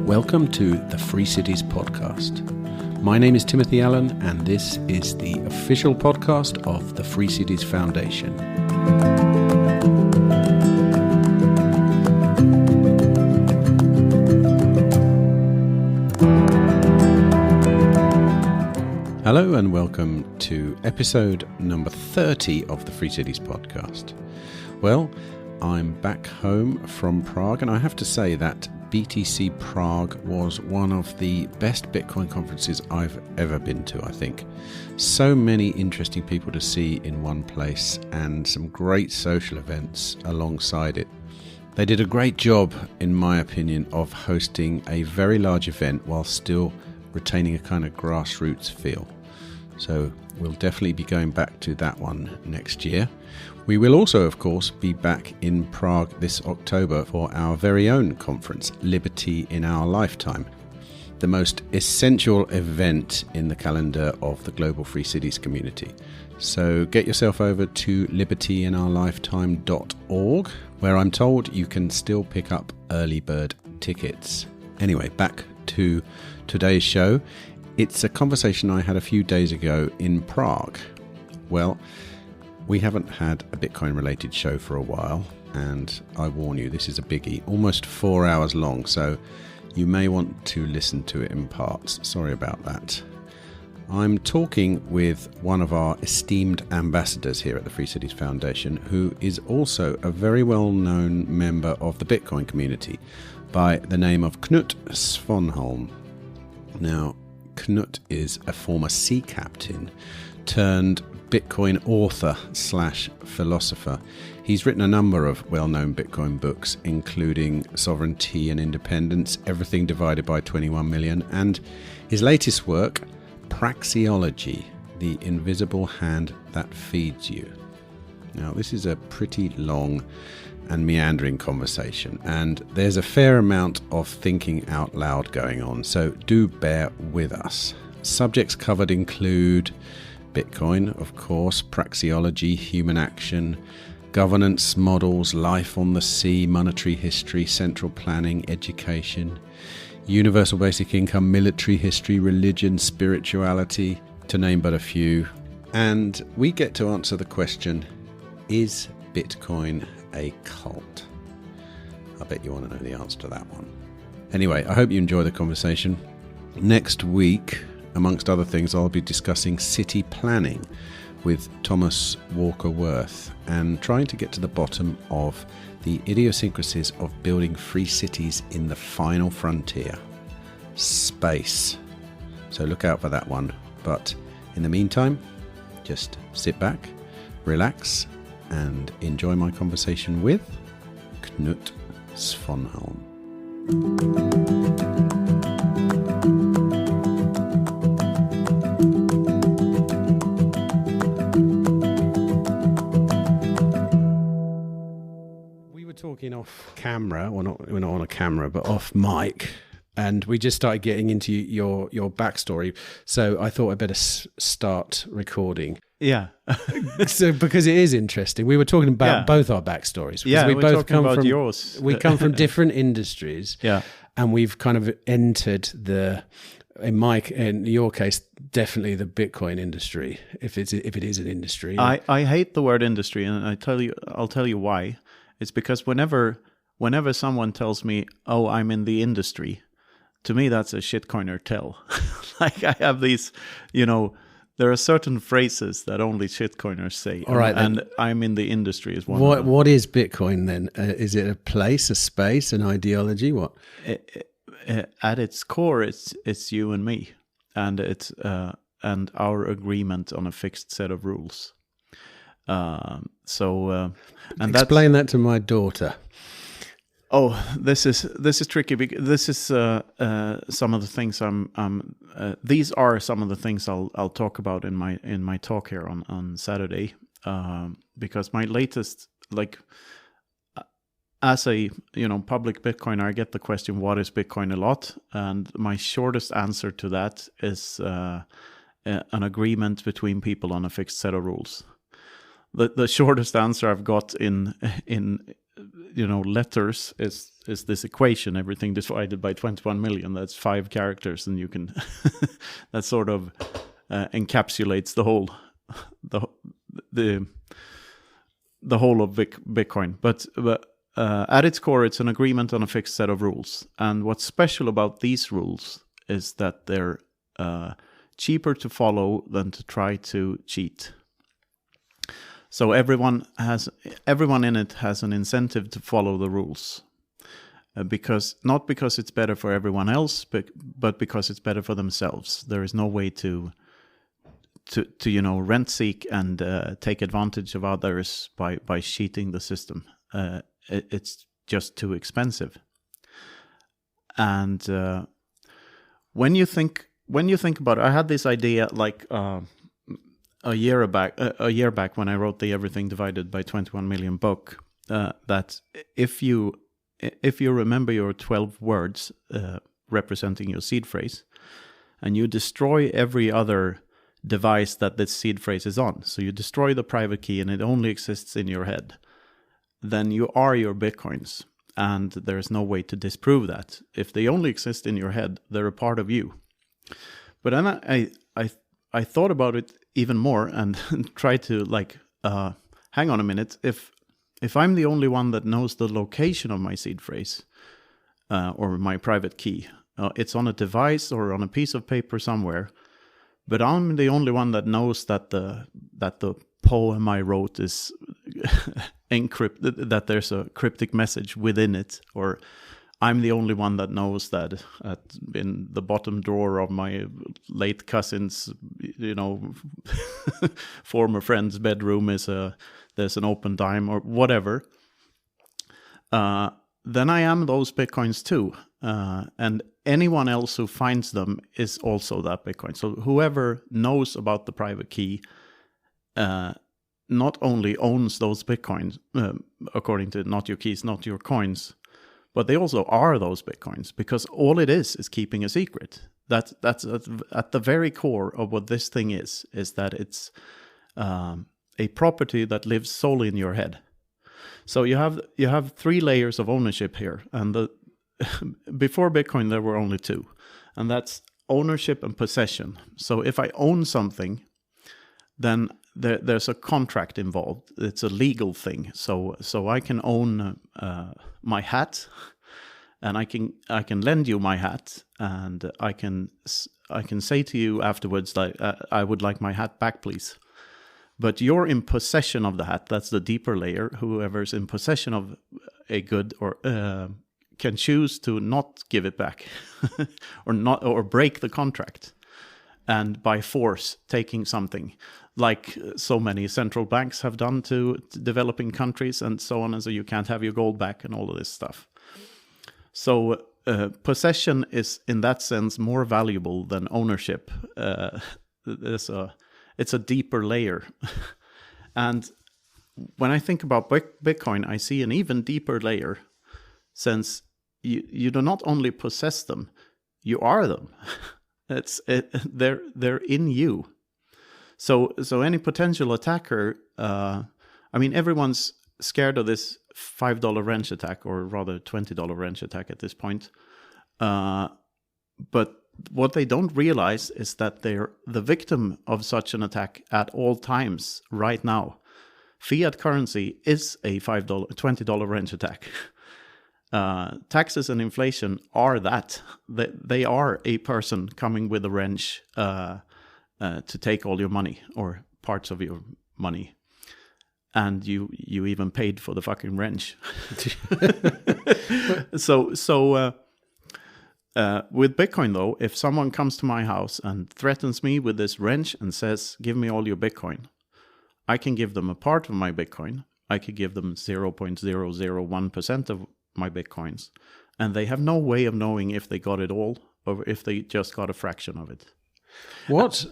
Welcome to the Free Cities podcast. My name is Timothy Allen, and this is the official podcast of the Free Cities Foundation. Hello and welcome to episode number 30 of the Free Cities podcast. Well, I'm back home from Prague, and I have to say that BTC Prague was one of the best Bitcoin conferences I've ever been to, I think. So many interesting people to see in one place and some great social events alongside it. They did a great job, in my opinion, of hosting a very large event while still retaining a kind of grassroots feel. So we'll definitely be going back to that one next year. We will also, of course, be back in Prague this October for our very own conference, Liberty in Our Lifetime, the most essential event in the calendar of the Global Free Cities community. So get yourself over to libertyinourlifetime.org, where I'm told you can still pick up early bird tickets. Anyway, back to today's show. It's a conversation I had a few days ago in Prague. Well, we haven't had a Bitcoin-related show for a while, and I warn you, this is a biggie, almost 4 hours long, so you may want to listen to it in parts. Sorry about that. I'm talking with one of our esteemed ambassadors here at the Free Cities Foundation, who is also a very well-known member of the Bitcoin community by the name of Knut Svanholm. Now, Knut is a former sea captain turned Bitcoin author / philosopher. He's written a number of well-known Bitcoin books, including Sovereignty and Independence, Everything Divided by 21 Million, and his latest work, Praxeology, The Invisible Hand That Feeds You. Now, this is a pretty long and meandering conversation, and there's a fair amount of thinking out loud going on, so do bear with us. Subjects covered include Bitcoin, of course, praxeology, human action, governance models, life on the sea, monetary history, central planning, education, universal basic income, military history, religion, spirituality, to name but a few. And we get to answer the question, is Bitcoin a cult? I bet you want to know the answer to that one. Anyway, I hope you enjoy the conversation. Next week, amongst other things, I'll be discussing city planning with Thomas Walker-Worth and trying to get to the bottom of the idiosyncrasies of building free cities in the final frontier, space. So look out for that one. But in the meantime, just sit back, relax, and enjoy my conversation with Knut Svanholm. We were talking off camera, well, we're not on a camera, but off mic, and we just started getting into your backstory. So I thought I'd better start recording. Yeah. So because it is interesting, we were talking about both our backstories. Yeah, we both talking come about from yours. We come from different industries. Yeah, and we've kind of entered in your case, definitely the Bitcoin industry, if it is an industry. I hate the word industry, and I'll tell you why. It's because whenever someone tells me, "Oh, I'm in the industry," to me that's a shitcoiner tell. Like I have these, there are certain phrases that only shitcoiners say. All right, and I'm in the industry is one of them. What is Bitcoin then? Is it a place, a space, an ideology? What? At its core, it's you and me, and it's and our agreement on a fixed set of rules. And explain that to my daughter. Oh, this is tricky because this is some of the things these are some of the things I'll talk about in my talk here on Saturday, because my latest, like, as a public Bitcoiner, I get the question, what is Bitcoin, a lot, and my shortest answer to that is an agreement between people on a fixed set of rules. The shortest answer I've got in letters is this equation: everything divided by 21 million. That's 5 characters, and you can that sort of encapsulates the whole the whole of Bitcoin. But at its core, it's an agreement on a fixed set of rules. And what's special about these rules is that they're cheaper to follow than to try to cheat. So everyone in it has an incentive to follow the rules, not because it's better for everyone else, but because it's better for themselves. There is no way to rent seek and take advantage of others by cheating the system. It's just too expensive. And when you think about it, I had this idea like a year back when I wrote the Everything Divided by 21 Million book, that if you remember your 12 words representing your seed phrase, and you destroy every other device that this seed phrase is on, so you destroy the private key and it only exists in your head, then you are your Bitcoins, and there's no way to disprove that. If they only exist in your head, they're a part of you. But then I thought about it even more and tried to hang on a minute. If I'm the only one that knows the location of my seed phrase or my private key, it's on a device or on a piece of paper somewhere, but I'm the only one that knows that the poem I wrote is encrypted, that there's a cryptic message within it, or I'm the only one that knows that in the bottom drawer of my late cousin's, former friend's bedroom there's an open dime or whatever. Then I am those Bitcoins too. And anyone else who finds them is also that Bitcoin. So whoever knows about the private key not only owns those Bitcoins, according to not your keys, not your coins, but they also are those Bitcoins, because all it is keeping a secret. That's at the very core of what this thing is that it's a property that lives solely in your head. So you have 3 layers of ownership here, and before Bitcoin there were only 2, and that's ownership and possession. So if I own something, then there's a contract involved. It's a legal thing. So I can own my hat, and I can lend you my hat, and I can say to you afterwards that I would like my hat back, please. But you're in possession of the hat. That's the deeper layer. Whoever's in possession of a good or can choose to not give it back, or break the contract, and by force taking something, like so many central banks have done to developing countries and so on, and so you can't have your gold back and all of this stuff. So possession is, in that sense, more valuable than ownership. It's a deeper layer. And when I think about Bitcoin, I see an even deeper layer, since you do not only possess them, you are them. They're in you. So any potential attacker, everyone's scared of this $5 wrench attack, or rather $20 wrench attack at this point. But what they don't realize is that they're the victim of such an attack at all times right now. Fiat currency is a $20 wrench attack. Taxes and inflation are that. They are a person coming with a wrench to take all your money, or parts of your money. And you even paid for the fucking wrench. So with Bitcoin, though, if someone comes to my house and threatens me with this wrench and says, give me all your Bitcoin, I can give them a part of my Bitcoin. I could give them 0.001% of my Bitcoins. And they have no way of knowing if they got it all or if they just got a fraction of it. What?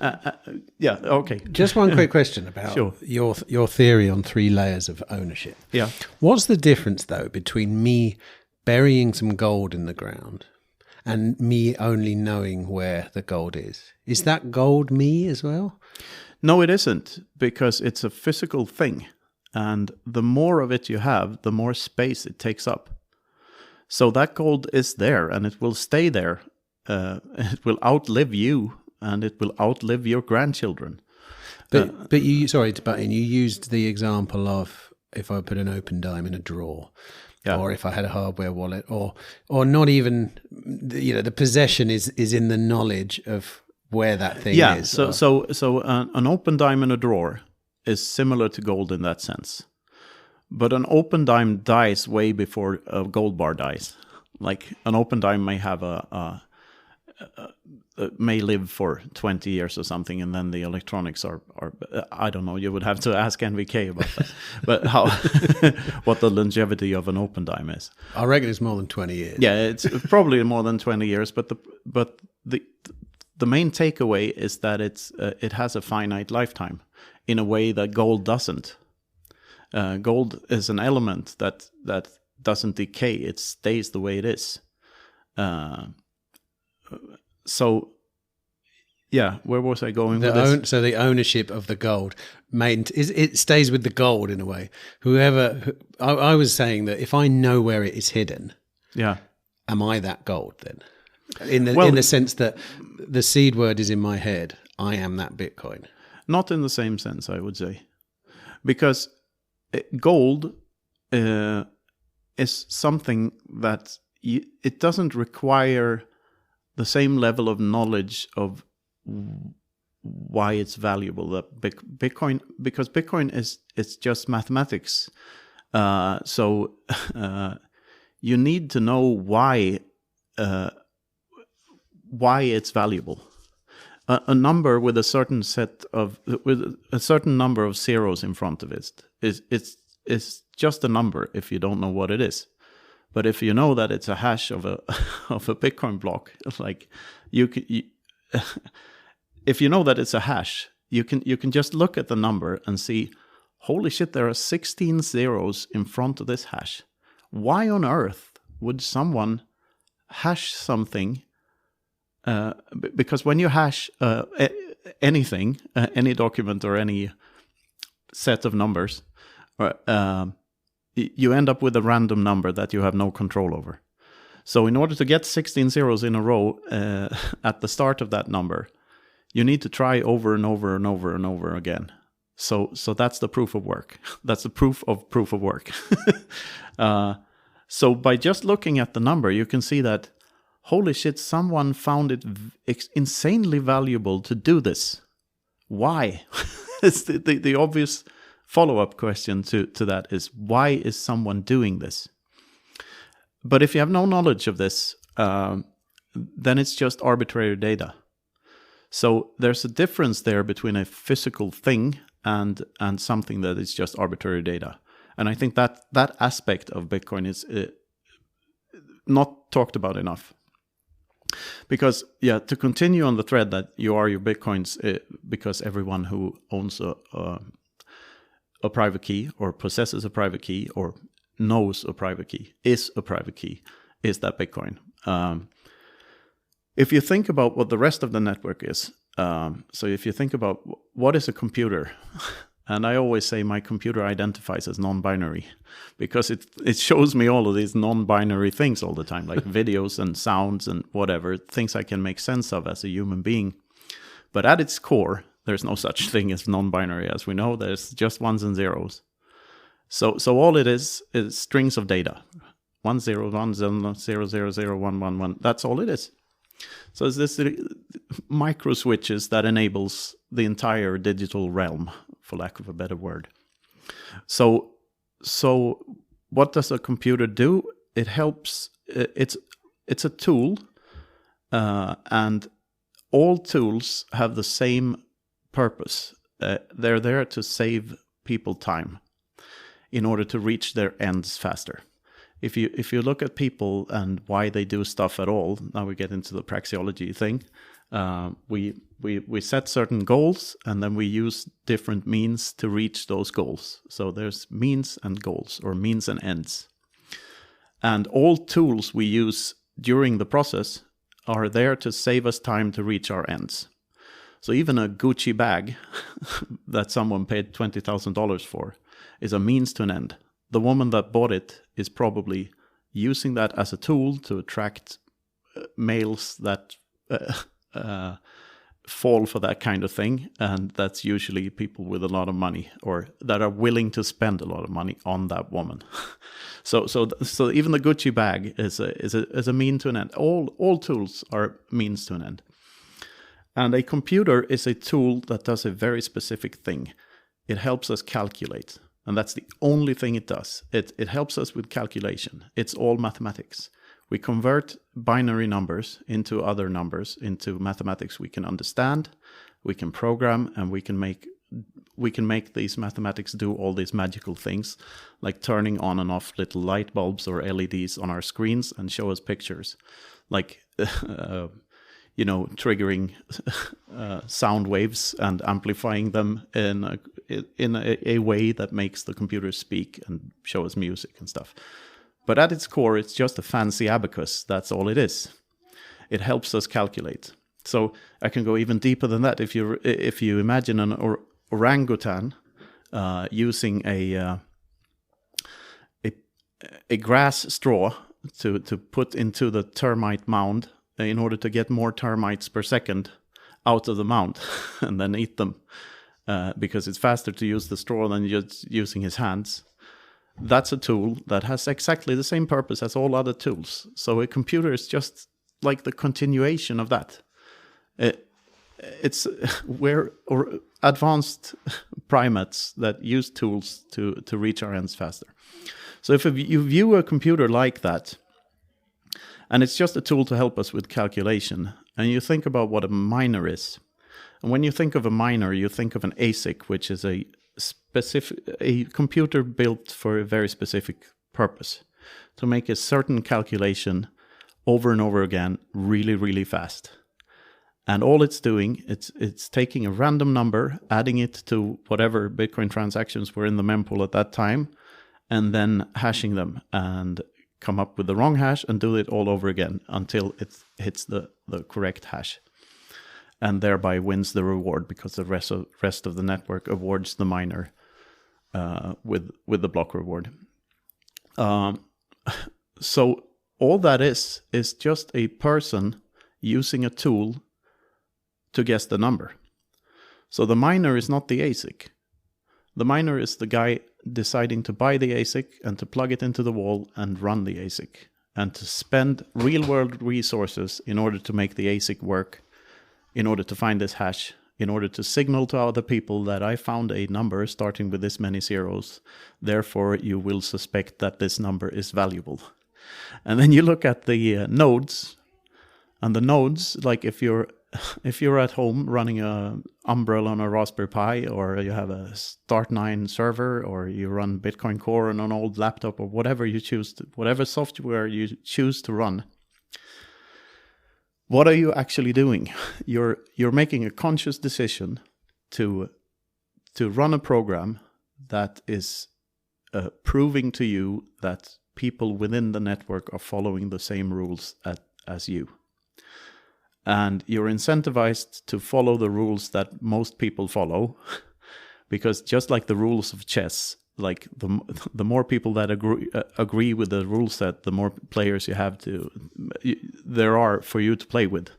Yeah, okay. Just one quick question about Sure. your theory on 3 layers of ownership. Yeah. What's the difference, though, between me burying some gold in the ground and me only knowing where the gold is. Is that gold me as well? No, it isn't, because it's a physical thing. And the more of it you have, the more space it takes up. So that gold is there, and it will stay there. It will outlive you, and it will outlive your grandchildren. But you, sorry to butt in, you used the example of if I put an open dime in a drawer, or if I had a hardware wallet, or not even, the possession is in the knowledge of where that thing is. So an open dime in a drawer is similar to gold in that sense. But an open dime dies way before a gold bar dies. Like an open dime may have may live for 20 years or something, and then the electronics are I don't know, you would have to ask NVK about that. But how what the longevity of an open dime is. I reckon it's more than 20 years. Yeah, it's probably more than 20 years, but the main takeaway is that it has a finite lifetime in a way that gold doesn't. Gold is an element that doesn't decay. It stays the way it is. So, yeah, where was I going with this? So the ownership of the gold, it stays with the gold in a way. I was saying that if I know where it is hidden, am I that gold then? In the sense that the seed word is in my head, I am that Bitcoin. Not in the same sense, I would say, because gold is something that it doesn't require the same level of knowledge of why it's valuable. That Bitcoin, because Bitcoin it's just mathematics. So you need to know why it's valuable. A number with a certain number of zeros in front of it is just a number if you don't know what it is. But if you know that it's a hash of a Bitcoin block, like if you know that it's a hash, you can just look at the number and see, holy shit, there are 16 zeros in front of this hash. Why on earth would someone hash something? Because when you hash anything, any document or any set of numbers, you end up with a random number that you have no control over. So in order to get 16 zeros in a row at the start of that number, you need to try over and over and over and over again. So that's the proof of work. That's the proof of work. So by just looking at the number, you can see that, holy shit, someone found it insanely valuable to do this. Why? It's the obvious follow-up question to that is, why is someone doing this? But if you have no knowledge of this, then it's just arbitrary data. So there's a difference there between a physical thing and something that is just arbitrary data. And I think that aspect of Bitcoin is not talked about enough. Because, to continue on the thread that you are your Bitcoins, because everyone who owns a private key or possesses a private key or knows a private key, is that Bitcoin. If you think about what the rest of the network is, so if you think about what is a computer, and I always say my computer identifies as non-binary because it shows me all of these non-binary things all the time, like videos and sounds and whatever, things I can make sense of as a human being. But at its core, there's no such thing as non-binary, as we know. There's just ones and zeros. So all it is strings of data. 1 0 1 0 0 0 0 1 1 1. That's all it is. So it's this micro switches that enables the entire digital realm, for lack of a better word. So what does a computer do? It helps. It's a tool, and all tools have the same purpose. They're there to save people time in order to reach their ends faster. If you look at people and why they do stuff at all, now we get into the praxeology thing. We set certain goals, and then we use different means to reach those goals. So there's means and goals, or means and ends. And all tools we use during the process are there to save us time to reach our ends. So even a Gucci bag that someone paid $20,000 for is a means to an end. The woman that bought it is probably using that as a tool to attract males that fall for that kind of thing, and that's usually people with a lot of money or that are willing to spend a lot of money on that woman. So even the Gucci bag is a mean to an end. All tools are means to an end. And a computer is a tool that does a very specific thing. It helps us calculate, and that's the only thing it does. It helps us with calculation. It's all mathematics. We convert binary numbers into other numbers, into mathematics we can understand, we can program, and we can make these mathematics do all these magical things, like turning on and off little light bulbs or LEDs on our screens and show us pictures, like triggering sound waves and amplifying them in a way that makes the computer speak and show us music and stuff. But at its core, it's just a fancy abacus. That's all it is. It helps us calculate. So I can go even deeper than that. If you imagine an orangutan using a grass straw to put into the termite mound in order to get more termites per second out of the mound and then eat them, because it's faster to use the straw than just using his hands. That's a tool that has exactly the same purpose as all other tools. So a computer is just like the continuation of that. We're advanced primates that use tools to reach our ends faster. So if you view a computer like that, and it's just a tool to help us with calculation, and you think about what a miner is, and when you think of a miner, you think of an ASIC, which is a computer built for a very specific purpose, to make a certain calculation over and over again really, really fast. And all it's doing, it's taking a random number, adding it to whatever Bitcoin transactions were in the mempool at that time, and then hashing them and come up with the wrong hash and do it all over again until it hits the correct hash, and thereby wins the reward, because the rest of the network awards the miner with the block reward. So all that is just a person using a tool to guess the number. So the miner is not the ASIC. The miner is the guy deciding to buy the ASIC and to plug it into the wall and run the ASIC, and to spend real-world resources in order to make the ASIC work, in order to find this hash, in order to signal to other people that I found a number starting with this many zeros, therefore you will suspect that this number is valuable. And then you look at the nodes, and the nodes, like if you're at home running a Umbrella on a Raspberry Pi, or you have a Start9 server, or you run Bitcoin Core on an old laptop, or whatever you choose, whatever software you choose to run, what are you actually doing? You're making a conscious decision to run a program that is proving to you that people within the network are following the same rules as you. And you're incentivized to follow the rules that most people follow, because just like the rules of chess, like the more people that agree with the rule set, the more players there are for you to play with.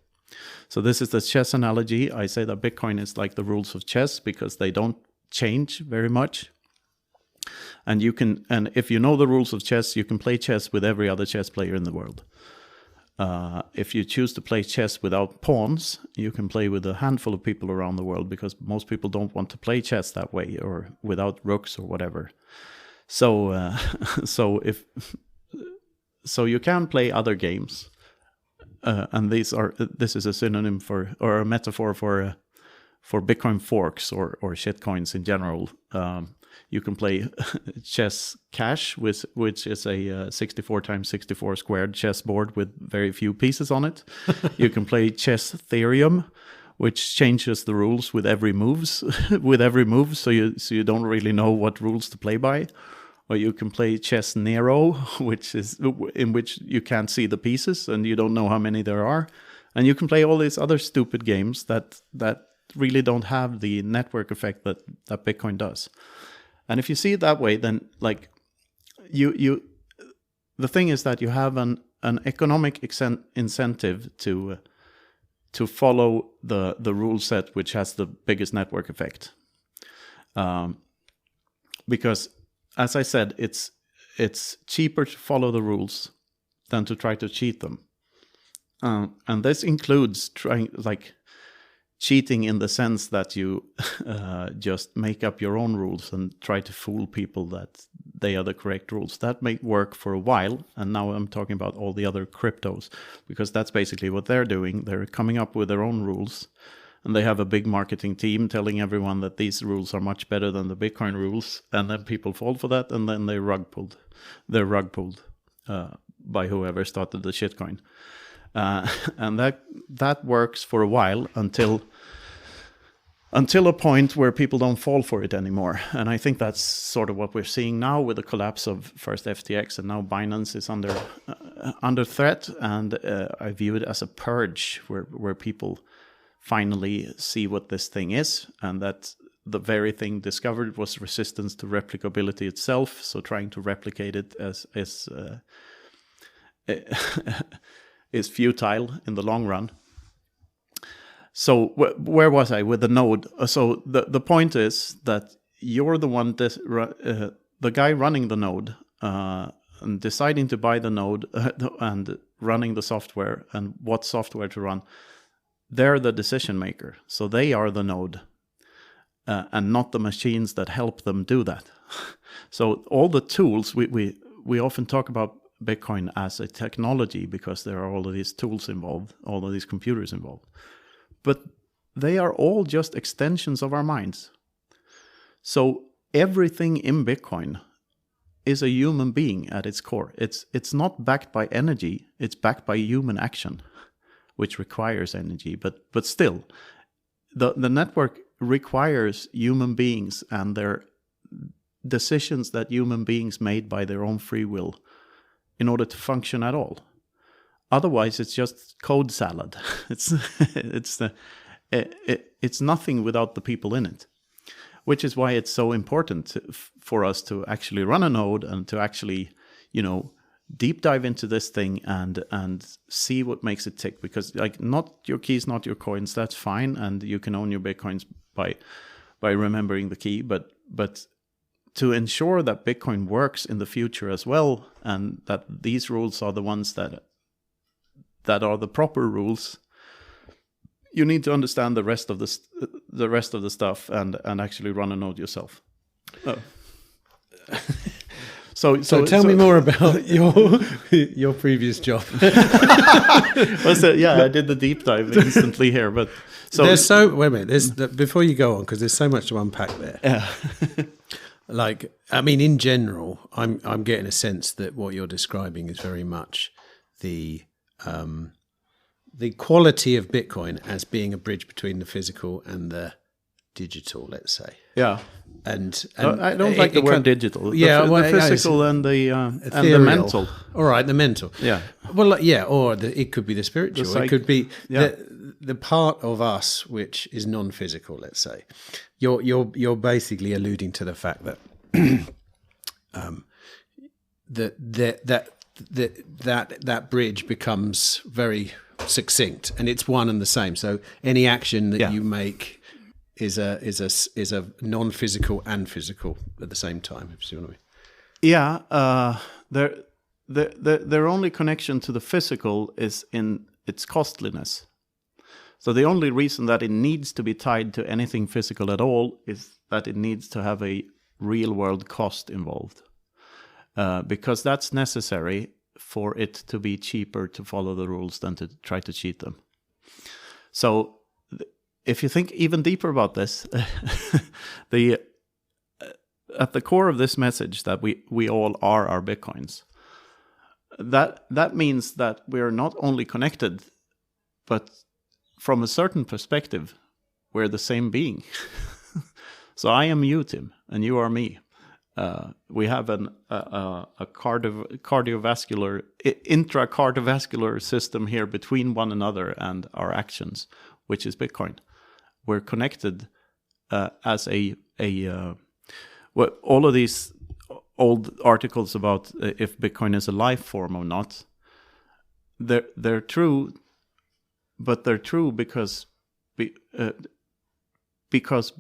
So this is the chess analogy. I say that Bitcoin is like the rules of chess because they don't change very much. And if you know the rules of chess, you can play chess with every other chess player in the world. If you choose to play chess without pawns, you can play with a handful of people around the world, because most people don't want to play chess that way, or without rooks or whatever. So you can play other games, and this is a synonym for, or a metaphor for Bitcoin forks or shitcoins in general. You can play chess cash, which is a 64 times 64 squared chessboard with very few pieces on it. You can play chess Ethereum, which changes the rules with every move, so you don't really know what rules to play by. Or you can play chess Nero, in which you can't see the pieces and you don't know how many there are. And you can play all these other stupid games that really don't have the network effect that Bitcoin does. And if you see it that way, then like the thing is that you have an economic incentive to follow the rule set which has the biggest network effect. Because, as I said, it's cheaper to follow the rules than to try to cheat them. And this includes cheating in the sense that you just make up your own rules and try to fool people that they are the correct rules. That may work for a while, and now I'm talking about all the other cryptos, because that's basically what they're doing. They're coming up with their own rules, and they have a big marketing team telling everyone that these rules are much better than the Bitcoin rules, and then people fall for that, and then they're rug pulled by whoever started the shitcoin. And that works for a while until a point where people don't fall for it anymore. And I think that's sort of what we're seeing now with the collapse of first FTX, and now Binance is under threat. And I view it as a purge where people finally see what this thing is, and that the very thing discovered was resistance to replicability itself. So trying to replicate it is futile in the long run. So where was I with the node? So the point is that you're the one, the guy running the node, and deciding to buy the node and running the software and what software to run. They're the decision maker. So they are the node, and not the machines that help them do that. So all the tools, we often talk about Bitcoin as a technology because there are all of these tools involved, all of these computers involved. But they are all just extensions of our minds. So everything in Bitcoin is a human being at its core. It's not backed by energy, it's backed by human action, which requires energy. But still, the network requires human beings and their decisions that human beings made by their own free will in order to function at all. Otherwise, it's just code salad. It's nothing without the people in it, which is why it's so important for us to actually run a node and to actually, deep dive into this thing and see what makes it tick. Because not your keys, not your coins, that's fine, and you can own your Bitcoins by remembering the key, but to ensure that Bitcoin works in the future as well, and that these rules are the ones that are the proper rules, you need to understand the rest of the stuff and actually run a node yourself. Oh. So tell me more about your previous job. I did the deep dive instantly here, but wait a minute. Before you go on, because there's so much to unpack there. Yeah. In general, I'm getting a sense that what you're describing is very much the quality of Bitcoin as being a bridge between the physical and the digital, let's say. Yeah. And I don't like the word digital. Yeah, the physical and the mental. All right, the mental. Yeah. Well, or it could be the spiritual. It could be yeah. the part of us which is non-physical. Let's say you're basically alluding to the fact that that bridge becomes very succinct, and it's one and the same. So any action that you make is a non-physical and physical at the same time. If you see what I mean? Yeah. Their only connection to the physical is in its costliness. So the only reason that it needs to be tied to anything physical at all is that it needs to have a real-world cost involved, because that's necessary for it to be cheaper to follow the rules than to try to cheat them. So if you think even deeper about this, at the core of this message that we all are our Bitcoins, that means that we are not only connected, but from a certain perspective, we're the same being. So I am you, Tim, and you are me. we have a cardiovascular, intracardiovascular system here between one another and our actions, which is Bitcoin. We're connected as all of these old articles about if Bitcoin is a life form or not, they're true, but they're true because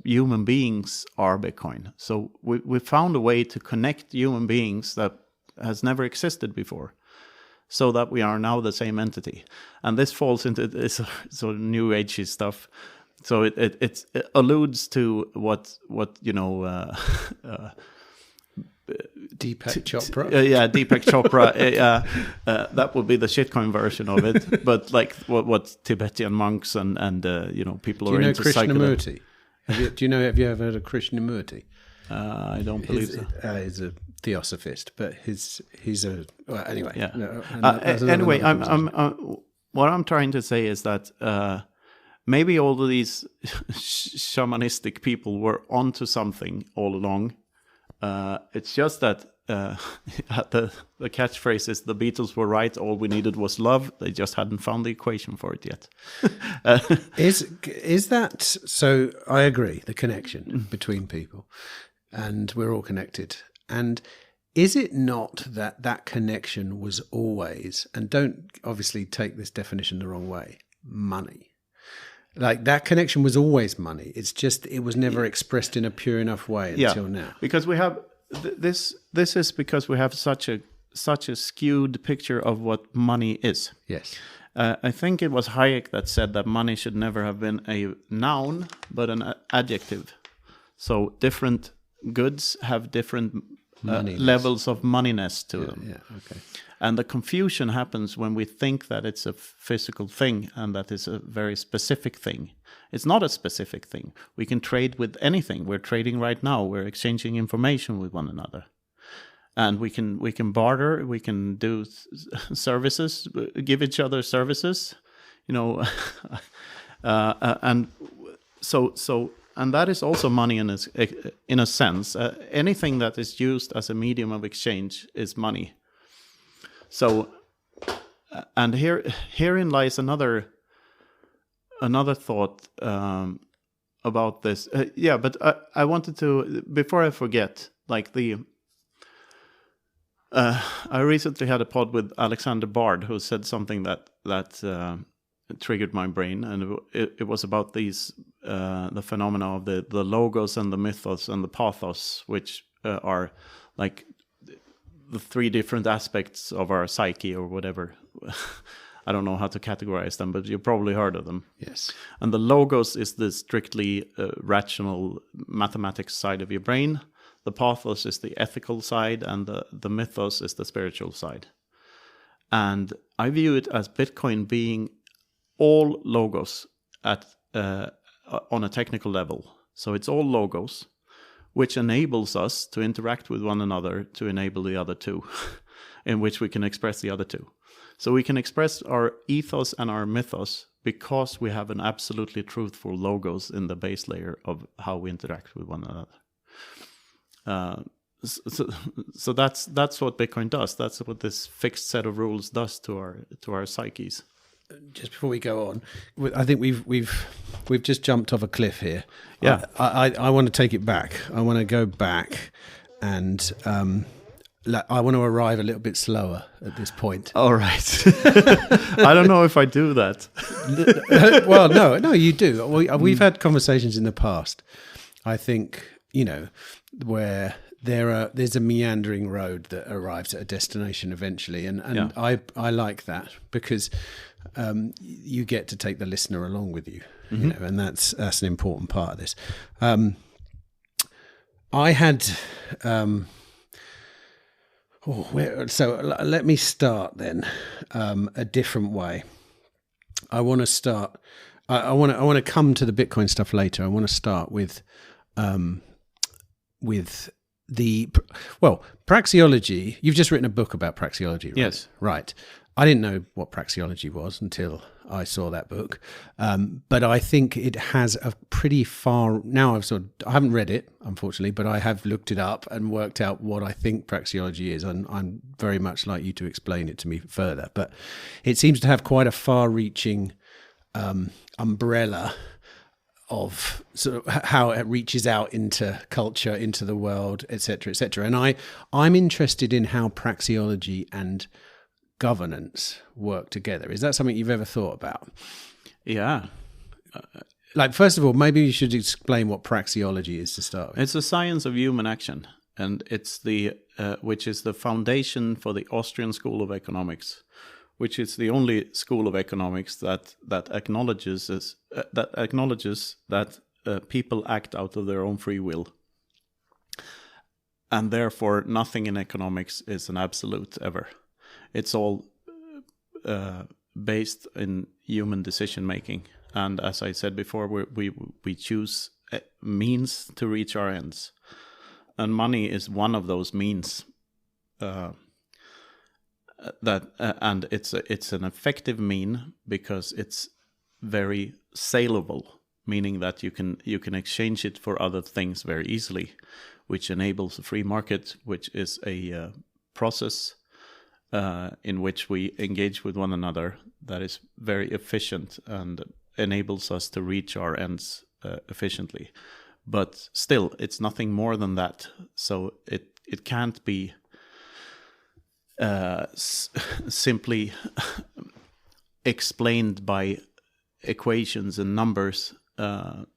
human beings are Bitcoin. So we found a way to connect human beings that has never existed before, so that we are now the same entity. And this falls into this sort of new agey stuff. So it alludes to what Deepak Chopra. Deepak Chopra. That would be the shitcoin version of it. But like what Tibetan monks and people are into Krishnamurti. Have you ever heard of Krishnamurti? I don't believe so. He's a theosophist, but he's a anyway. Yeah. Anyway, what I'm trying to say is that maybe all of these shamanistic people were onto something all along. It's just that the catchphrase is the Beatles were right. All we needed was love. They just hadn't found the equation for it yet. Is that so? I agree. The connection between people, and we're all connected. And is it not that connection was always, and don't obviously take this definition the wrong way, money? Like that connection was always money. It's just it was never expressed in a pure enough way until now. Because we have this is because we have such a skewed picture of what money is. Yes. I think it was Hayek that said that money should never have been a noun but an adjective. So different goods have different levels of moneyness to them. Yeah, okay. And the confusion happens when we think that it's a physical thing and that is a very specific thing. It's not a specific thing. We can trade with anything. We're trading right now. We're exchanging information with one another. And we can barter. We can do services, give each other services, and and that is also money in a sense. Anything that is used as a medium of exchange is money. So, and herein lies another thought about this. But I wanted to, before I forget, I recently had a pod with Alexander Bard, who said something that triggered my brain, and it was about these the phenomena of the logos and the mythos and the pathos, which are like the three different aspects of our psyche or whatever. I don't know how to categorize them, but you've probably heard of them. Yes. And the logos is the strictly rational mathematics side of your brain. The pathos is the ethical side, and the mythos is the spiritual side. And I view it as Bitcoin being all logos on a technical level. So it's all logos, which enables us to interact with one another to enable the other two, in which we can express the other two. So we can express our ethos and our mythos because we have an absolutely truthful logos in the base layer of how we interact with one another. So that's what Bitcoin does. That's what this fixed set of rules does to our psyches. Just before we go on, I think we've just jumped off a cliff here. Yeah, I want to take it back. I want to go back, and I want to arrive a little bit slower at this point. All right. I don't know if I do that. Well, no, you do. We've had conversations in the past. I think where there's a meandering road that arrives at a destination eventually, and yeah. I like that because you get to take the listener along with you, mm-hmm. And that's an important part of this. I had so let me start then a different way. I want to start. I want to come to the Bitcoin stuff later. I want to start with Praxeology. You've just written a book about praxeology, right? Yes. Right. I didn't know what praxeology was until I saw that book, but I think it has a pretty far. Now I haven't read it, unfortunately, but I have looked it up and worked out what I think praxeology is, and I'm very much like you to explain it to me further. But it seems to have quite a far-reaching umbrella of sort of how it reaches out into culture, into the world, etc., etc. And I'm interested in how praxeology and governance work together. Is that something you've ever thought about? Yeah. Like, first of all, maybe you should explain what praxeology is to start with. It's a science of human action, and it's the which is the foundation for the Austrian School of Economics, which is the only school of economics that acknowledges that people act out of their own free will, and therefore nothing in economics is an absolute ever. It's all based in human decision making, and as I said before, we choose means to reach our ends, and money is one of those means. And it's an effective mean because it's very saleable, meaning that you can exchange it for other things very easily, which enables a free market, which is a process in which we engage with one another that is very efficient and enables us to reach our ends efficiently. But still, it's nothing more than that. So it can't be simply explained by equations and numbers, and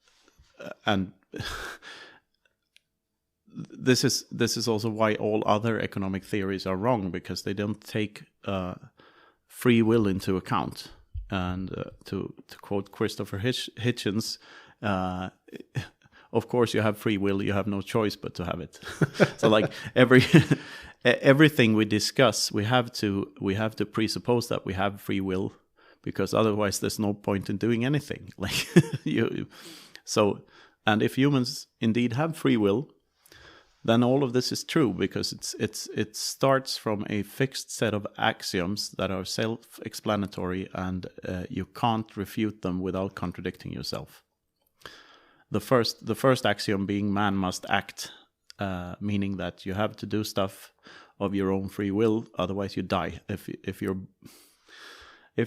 this is also why all other economic theories are wrong, because they don't take free will into account. And to quote Christopher Hitchens, of course you have free will, you have no choice but to have it. So like everything we discuss, we have to presuppose that we have free will, because otherwise there's no point in doing anything. Like and if humans indeed have free will, then all of this is true, because it starts from a fixed set of axioms that are self-explanatory, and you can't refute them without contradicting yourself. The first axiom being man must act, meaning that you have to do stuff of your own free will, otherwise you die. If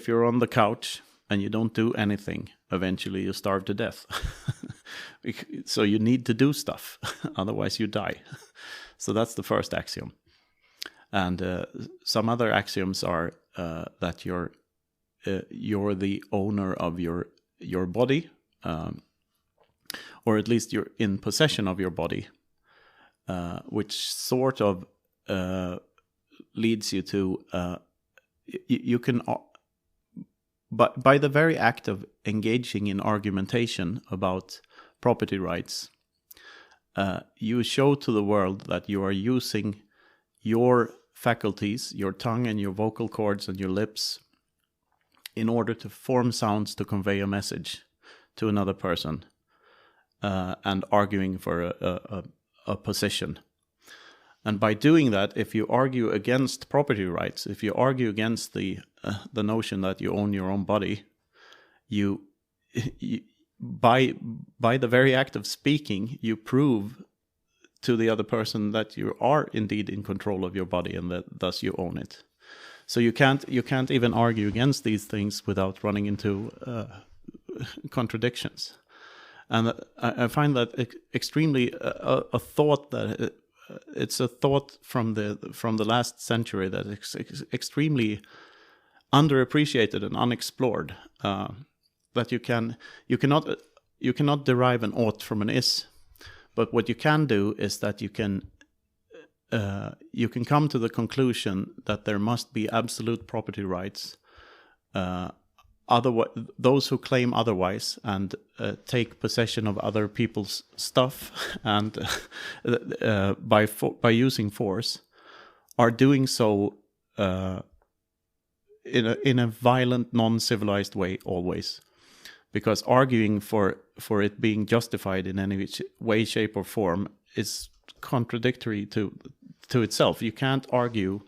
you're on the couch and you don't do anything, eventually you starve to death. So you need to do stuff, otherwise you die. So that's the first axiom. And some other axioms are that you're the owner of your body, or at least you're in possession of your body, which sort of leads you to you can. But by the very act of engaging in argumentation about property rights, you show to the world that you are using your faculties, your tongue and your vocal cords and your lips, in order to form sounds to convey a message to another person, and arguing for a position. And by doing that, if you argue against property rights, if you argue against the notion that you own your own body, you by the very act of speaking, you prove to the other person that you are indeed in control of your body, and that thus you own it. So you can't even argue against these things without running into contradictions. And I find that extremely a thought that. It's a thought from the last century that is extremely underappreciated and unexplored. That you cannot derive an ought from an is, but what you can do is that you can come to the conclusion that there must be absolute property rights. Otherwise, those who claim otherwise and take possession of other people's stuff and by using force are doing so in a violent, non-civilized way always, because arguing for it being justified in any way, shape, or form is contradictory to itself. You can't argue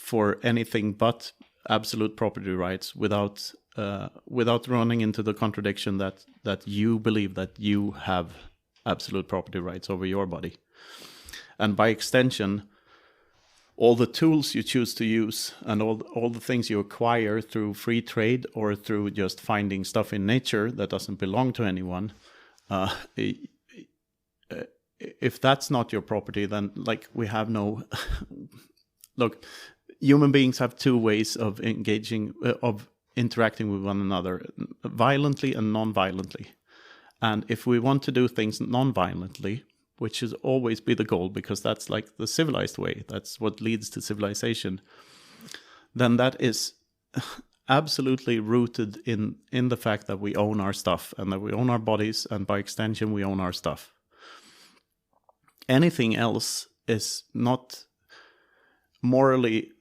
for anything but absolute property rights without running into the contradiction that you believe that you have absolute property rights over your body. And by extension, all the tools you choose to use and all the things you acquire through free trade or through just finding stuff in nature that doesn't belong to anyone, if that's not your property, then like we have no... Look, human beings have two ways of interacting with one another, violently and non-violently. And if we want to do things non-violently, which should always be the goal, because that's like the civilized way, that's what leads to civilization, then that is absolutely rooted in the fact that we own our stuff and that we own our bodies, and by extension we own our stuff. Anything else is not morally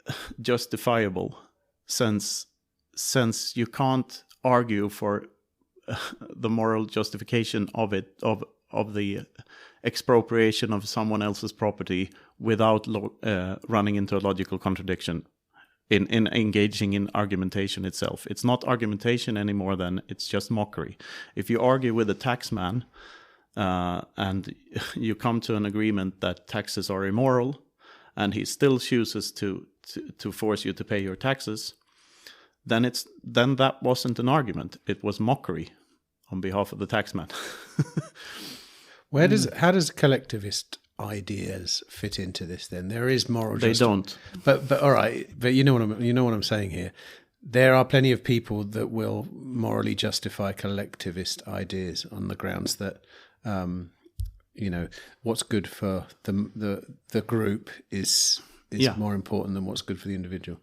justifiable, since you can't argue for the moral justification of the expropriation of someone else's property without running into a logical contradiction in engaging in argumentation itself. It's not argumentation anymore, then it's just mockery. If you argue with a taxman and you come to an agreement that taxes are immoral, and he still chooses to force you to pay your taxes, then that wasn't an argument. It was mockery on behalf of the taxman. How does collectivist ideas fit into this? Then there is moral. They don't. But all right. But you know what I'm saying here. There are plenty of people that will morally justify collectivist ideas on the grounds that, what's good for the group is more important than what's good for the individual.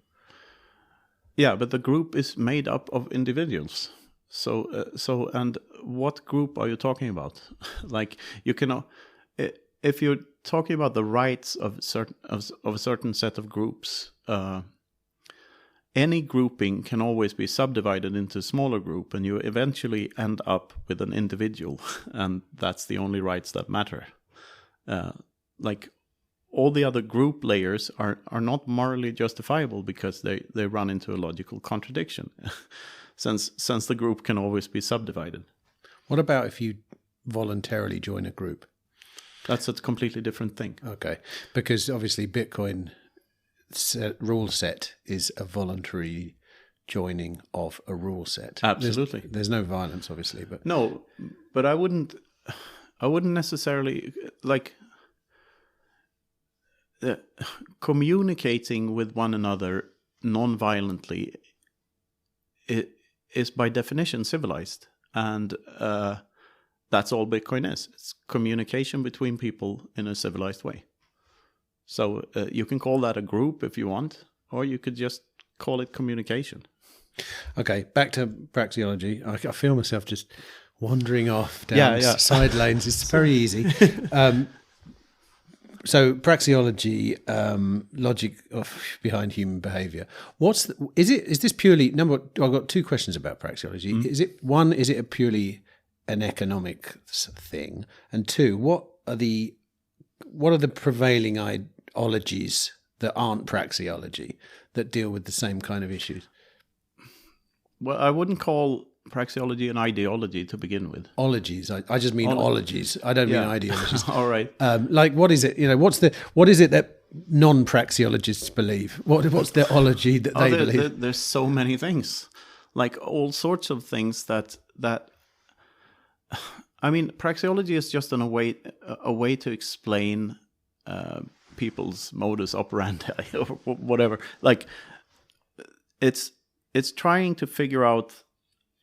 Yeah, but the group is made up of individuals. So and what group are you talking about? Like, you can, if you're talking about the rights of a certain set of groups, any grouping can always be subdivided into a smaller group, and you eventually end up with an individual, and that's the only rights that matter. Like, all the other group layers are not morally justifiable because they run into a logical contradiction, since the group can always be subdivided. What about if you voluntarily join a group? That's a completely different thing. Okay, because obviously Bitcoin rule set is a voluntary joining of a rule set. Absolutely. There's no violence, obviously, but no, but I wouldn't necessarily like communicating with one another non-violently. It is by definition civilized, and that's all Bitcoin is. It's communication between people in a civilized way. So you can call that a group if you want, or you could just call it communication. Okay, back to praxeology. I feel myself just wandering off down side lanes. It's very easy. So praxeology, logic behind human behaviour. Is this purely I've got two questions about praxeology. Mm-hmm. Is it a purely an economic thing? And two, what are the prevailing ideologies that aren't praxeology that deal with the same kind of issues? Well, I wouldn't call praxeology an ideology to begin with. Ologies. I just mean ologies. I don't mean ideologies. All right. Like, what is it? What is it that non-praxeologists believe? What's the ology that they believe? There's so many things, like all sorts of things that. I mean, praxeology is just a way to explain people's modus operandi or whatever. Like, it's trying to figure out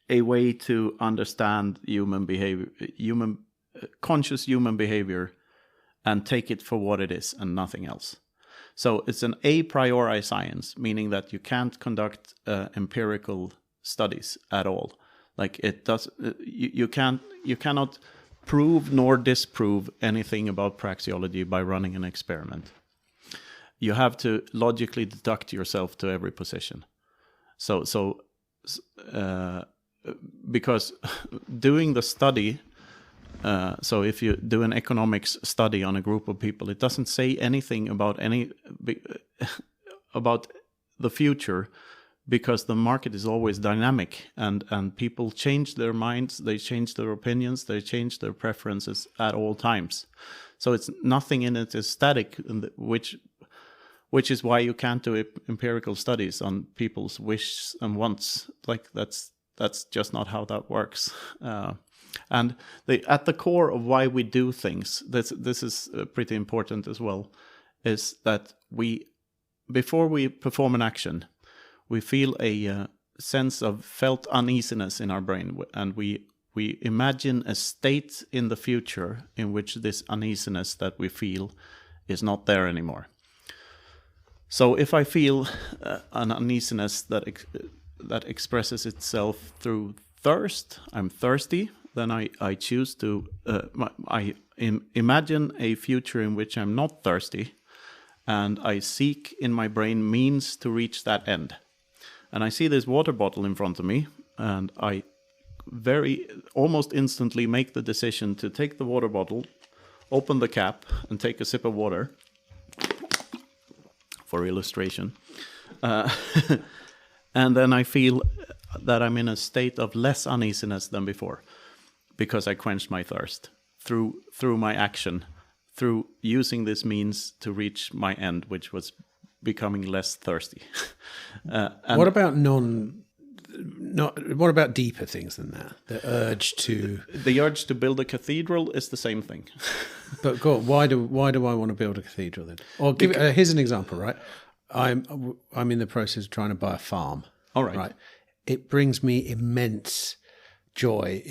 a way to understand human behavior, conscious human behavior, and take it for what it is and nothing else. So it's an a priori science, meaning that you can't conduct empirical studies at all. Like, it does, you cannot prove nor disprove anything about praxeology by running an experiment. You have to logically deduct yourself to every position. So because doing the study, so if you do an economics study on a group of people, it doesn't say anything about the future, because the market is always dynamic, and people change their minds, they change their opinions, they change their preferences at all times. So it's nothing in it is static, which is why you can't do empirical studies on people's wishes and wants. Like that's just not how that works. And at the core of why we do things, this is pretty important as well, is that before we perform an action, we feel a sense of felt uneasiness in our brain, and we imagine a state in the future in which this uneasiness that we feel is not there anymore. So if I feel an uneasiness that expresses itself through thirst, I'm thirsty, then I choose to imagine a future in which I'm not thirsty, and I seek in my brain means to reach that end. And I see this water bottle in front of me, and I almost instantly make the decision to take the water bottle, open the cap, and take a sip of water, for illustration. And then I feel that I'm in a state of less uneasiness than before, because I quenched my thirst through my action, through using this means to reach my end, which was becoming less thirsty. What about what about deeper things than that? The urge to build a cathedral is the same thing. But God, why do I want to build a cathedral then? Or here's an example, right? I'm in the process of trying to buy a farm. All right. Right. It brings me immense joy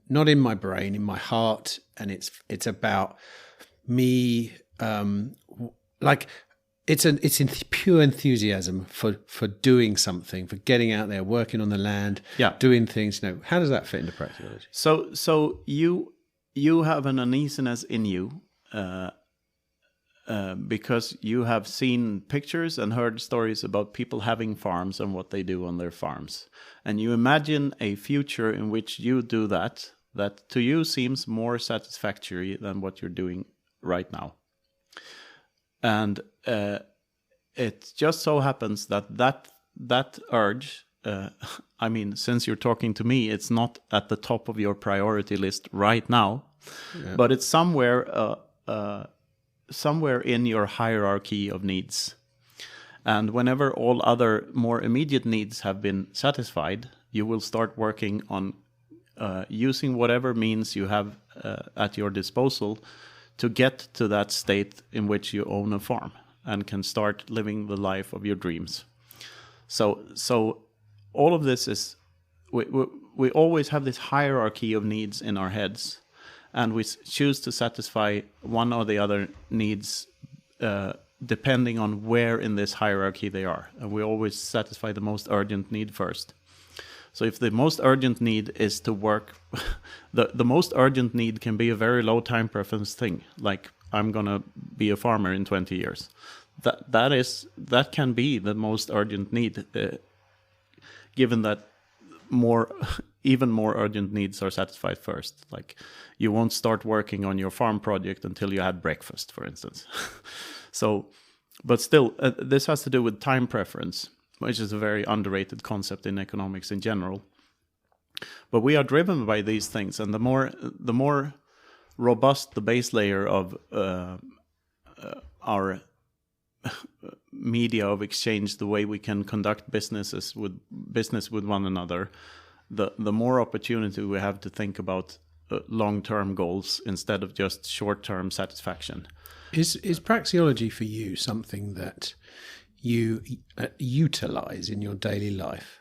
not in my brain, in my heart, and it's about me. It's pure enthusiasm for doing something, for getting out there, working on the land, doing things. How does that fit into praxeology? So you have an uneasiness in you because you have seen pictures and heard stories about people having farms and what they do on their farms, and you imagine a future in which you do that to you seems more satisfactory than what you're doing right now. And it just so happens that urge, since you're talking to me, it's not at the top of your priority list right now, but it's somewhere in your hierarchy of needs. And whenever all other more immediate needs have been satisfied, you will start working on using whatever means you have at your disposal to get to that state in which you own a farm and can start living the life of your dreams. So all of this is, we always have this hierarchy of needs in our heads, and we choose to satisfy one or the other needs depending on where in this hierarchy they are. And we always satisfy the most urgent need first. So if the most urgent need is to work, the most urgent need can be a very low time preference thing, like I'm going to be a farmer in 20 years. That can be the most urgent need, given that even more urgent needs are satisfied first. Like you won't start working on your farm project until you had breakfast, for instance. But still, this has to do with time preference, which is a very underrated concept in economics in general. But we are driven by these things, and the more robust the base layer of our media of exchange, the way we can conduct business with one another, the more opportunity we have to think about long-term goals instead of just short-term satisfaction. Is praxeology for you something that you utilize in your daily life?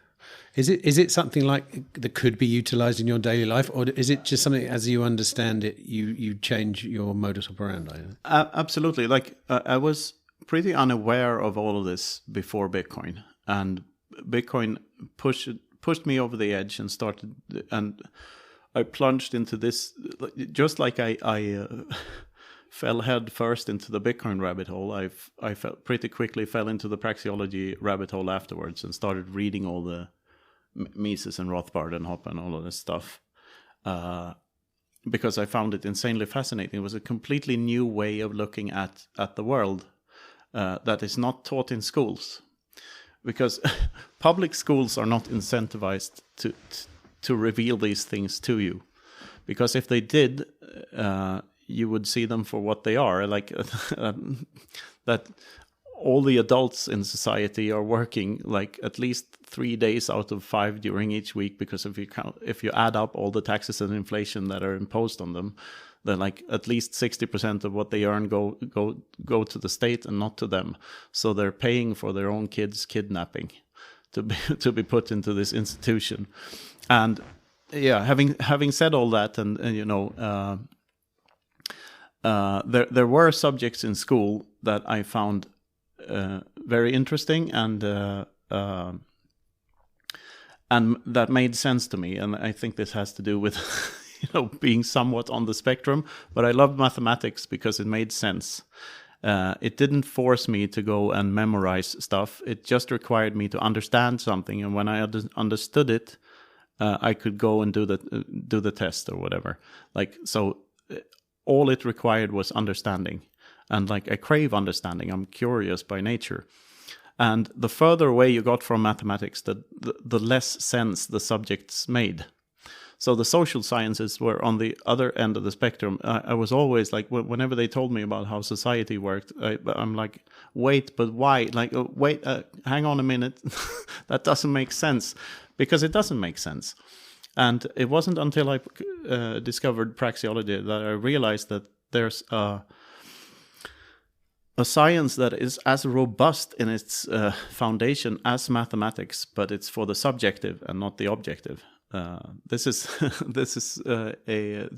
Is it something like that could be utilized in your daily life, or is it just something as you understand it, you change your modus operandi? Absolutely. Like I was pretty unaware of all of this before Bitcoin, and Bitcoin pushed me over the edge and I plunged into this, just like I fell head first into the Bitcoin rabbit hole. I pretty quickly fell into the praxeology rabbit hole afterwards and started reading all the Mises and Rothbard and Hoppe and all of this stuff because I found it insanely fascinating. It was a completely new way of looking at the world that is not taught in schools. because public schools are not incentivized to reveal these things to you, because if they did, you would see them for what they are, like that all the adults in society are working like at least 3 days out of 5 during each week, because if you add up all the taxes and inflation that are imposed on them, then like at least 60% of what they earn go to the state and not to them. So they're paying for their own kids' kidnapping to be put into this institution. And yeah, having said all that, and you know, there were subjects in school that I found very interesting and that made sense to me. And I think this has to do with you know, being somewhat on the spectrum. But I loved mathematics because it made sense. It didn't force me to go and memorize stuff. It just required me to understand something, and when I understood it, I could go and do the test or whatever. Like, so all it required was understanding. And like, I crave understanding. I'm curious by nature. And the further away you got from mathematics, the less sense the subjects made. So the social sciences were on the other end of the spectrum. I was always like, whenever they told me about how society worked, I'm like, wait, but why? Like, wait, hang on a minute. That doesn't make sense. Because it doesn't make sense. And it wasn't until I discovered praxeology that I realized that there's a science that is as robust in its foundation as mathematics, but it's for the subjective and not the objective. This is a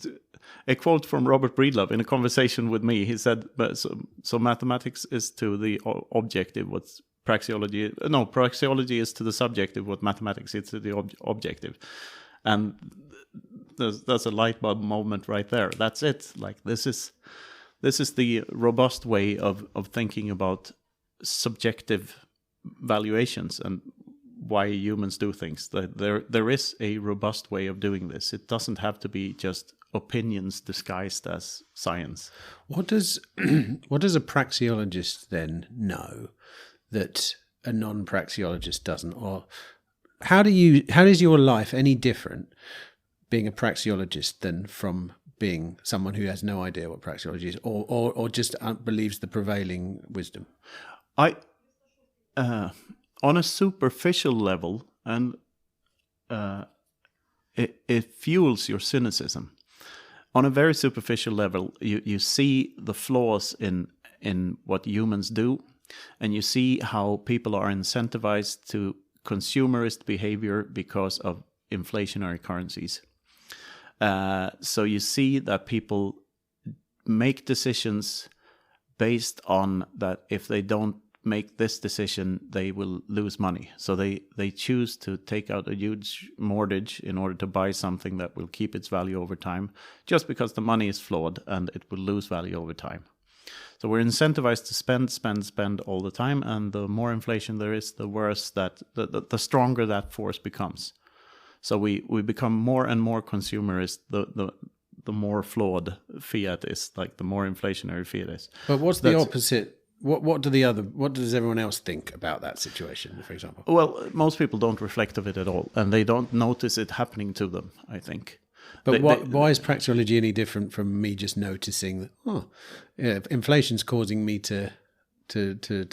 quote from Robert Breedlove in a conversation with me. He said, "So mathematics is to the objective what praxeology is to the subjective what mathematics is to the objective," and that's a light bulb moment right there. That's it. Like, this is the robust way of thinking about subjective valuations and why humans do things. There is a robust way of doing this. It doesn't have to be just opinions disguised as science. What does a praxeologist then know that a non-praxeologist doesn't? Or how is your life any different being a praxeologist than from being someone who has no idea what praxeology is, or just believes the prevailing wisdom? On a superficial level, and it fuels your cynicism. On a very superficial level, you see the flaws in what humans do, and you see how people are incentivized to consumerist behavior because of inflationary currencies. So you see that people make decisions based on that if they don't make this decision, they will lose money. So they choose to take out a huge mortgage in order to buy something that will keep its value over time, just because the money is flawed and it will lose value over time. So we're incentivized to spend all the time, and the more inflation there is, the worse that, the stronger that force becomes. So we become more and more consumerist, the more flawed fiat is, like the more inflationary fiat is. But what's the opposite? What does everyone else think about that situation, for example? Well, most people don't reflect of it at all, and they don't notice it happening to them, I think. But why is praxeology any different from me just noticing that, inflation's causing me to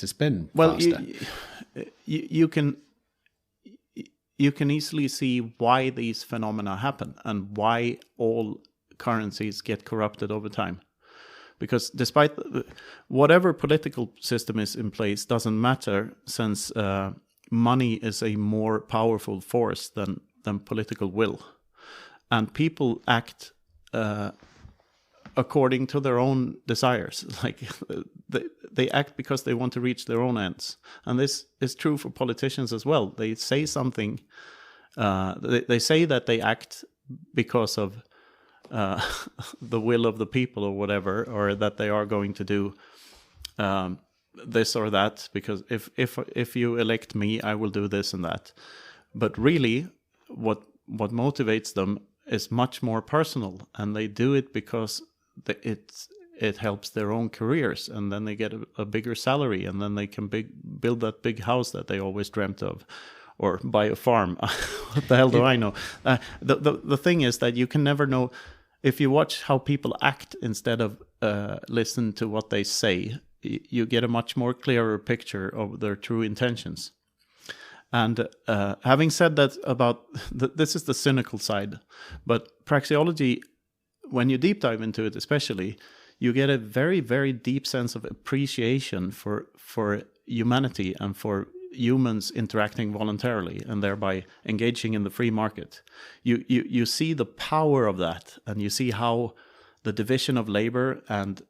spend faster? You can easily see why these phenomena happen and why all currencies get corrupted over time. Because despite whatever political system is in place doesn't matter, since money is a more powerful force than political will. And people act according to their own desires. Like they act because they want to reach their own ends. And this is true for politicians as well. They say something, they say that they act because of the will of the people or whatever, or that they are going to do this or that, because if you elect me, I will do this and that. But really, what motivates them is much more personal, and they do it because it helps their own careers, and then they get a bigger salary, and then they can build that big house that they always dreamt of, or buy a farm. What the hell do I know? The thing is that you can never know. If you watch how people act instead of listen to what they say, you get a much more clearer picture of their true intentions. And having said that about this is the cynical side, but praxeology, when you deep dive into it especially, you get a very, very deep sense of appreciation for humanity and for humans interacting voluntarily and thereby engaging in the free market. You see the power of that, and you see how the division of labor and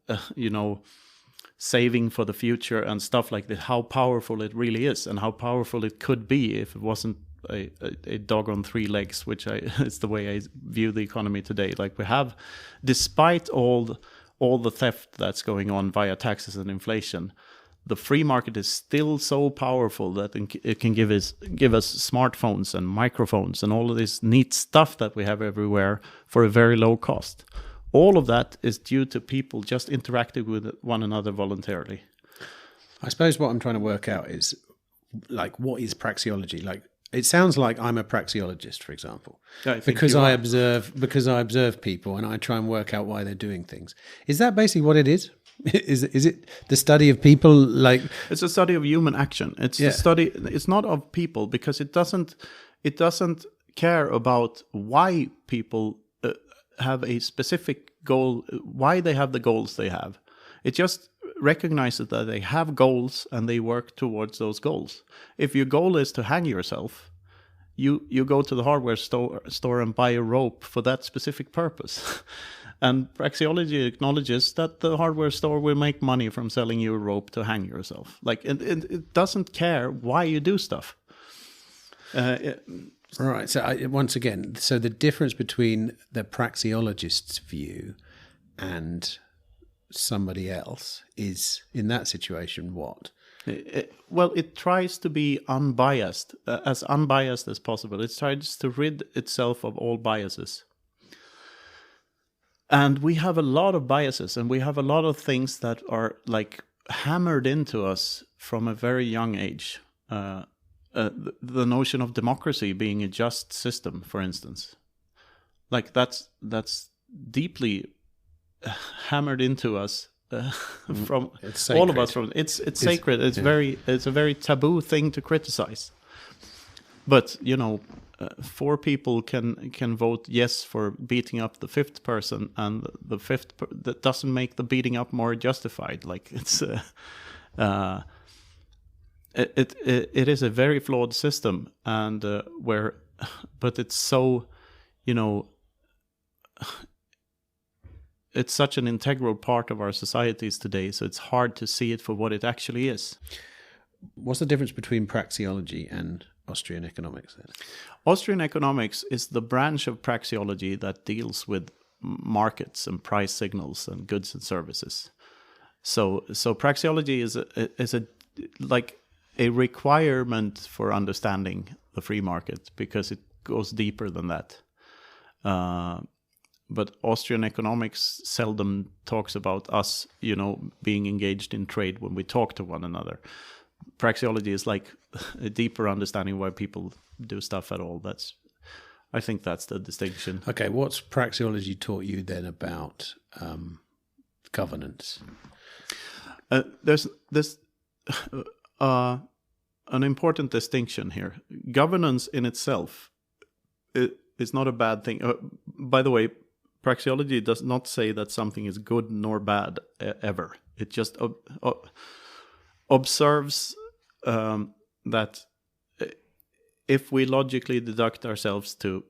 saving for the future and stuff like that, how powerful it really is, and how powerful it could be if it wasn't a dog on three legs, which it's the way I view the economy today. Like we have, despite all the theft that's going on via taxes and inflation, the free market is still so powerful that it can give us smartphones and microphones and all of this neat stuff that we have everywhere for a very low cost. All of that is due to people just interacting with one another voluntarily. I suppose what I'm trying to work out is, like, what is praxeology? Like, it sounds like I'm a praxeologist, for example, because I observe people and I try and work out why they're doing things. Is that basically what it is? Is it the study of people? Like, it's a study of human action. It's a study. It's not of people, because it doesn't care about why people have a specific goal, why they have the goals they have. It just recognizes that they have goals and they work towards those goals. If your goal is to hang yourself, you go to the hardware store and buy a rope for that specific purpose. And praxeology acknowledges that the hardware store will make money from selling you a rope to hang yourself. Like, it doesn't care why you do stuff. Right. So once again, so the difference between the praxeologist's view and somebody else is, in that situation, what? Well, it tries to be unbiased, as unbiased as possible. It tries to rid itself of all biases. And we have a lot of biases, and we have a lot of things that are like hammered into us from a very young age. The notion of democracy being a just system, for instance, like that's deeply hammered into us from all of us. From it's sacred. It's a very taboo thing to criticize. But 4 people can vote yes for beating up the 5th person, and the 5th that doesn't make the beating up more justified. Like it's. It is a very flawed system, and but it's so, it's such an integral part of our societies today, so it's hard to see it for what it actually is. What's the difference between praxeology and Austrian economics then? Austrian economics is the branch of praxeology that deals with markets and price signals and goods and services. So praxeology is a requirement for understanding the free market, because it goes deeper than that. But Austrian economics seldom talks about us, being engaged in trade when we talk to one another. Praxeology is like a deeper understanding why people do stuff at all. I think that's the distinction. Okay, what's praxeology taught you then about governance? There's this. An important distinction here. Governance in itself is not a bad thing. By the way, praxeology does not say that something is good nor bad ever. It just observes that if we logically deduct ourselves to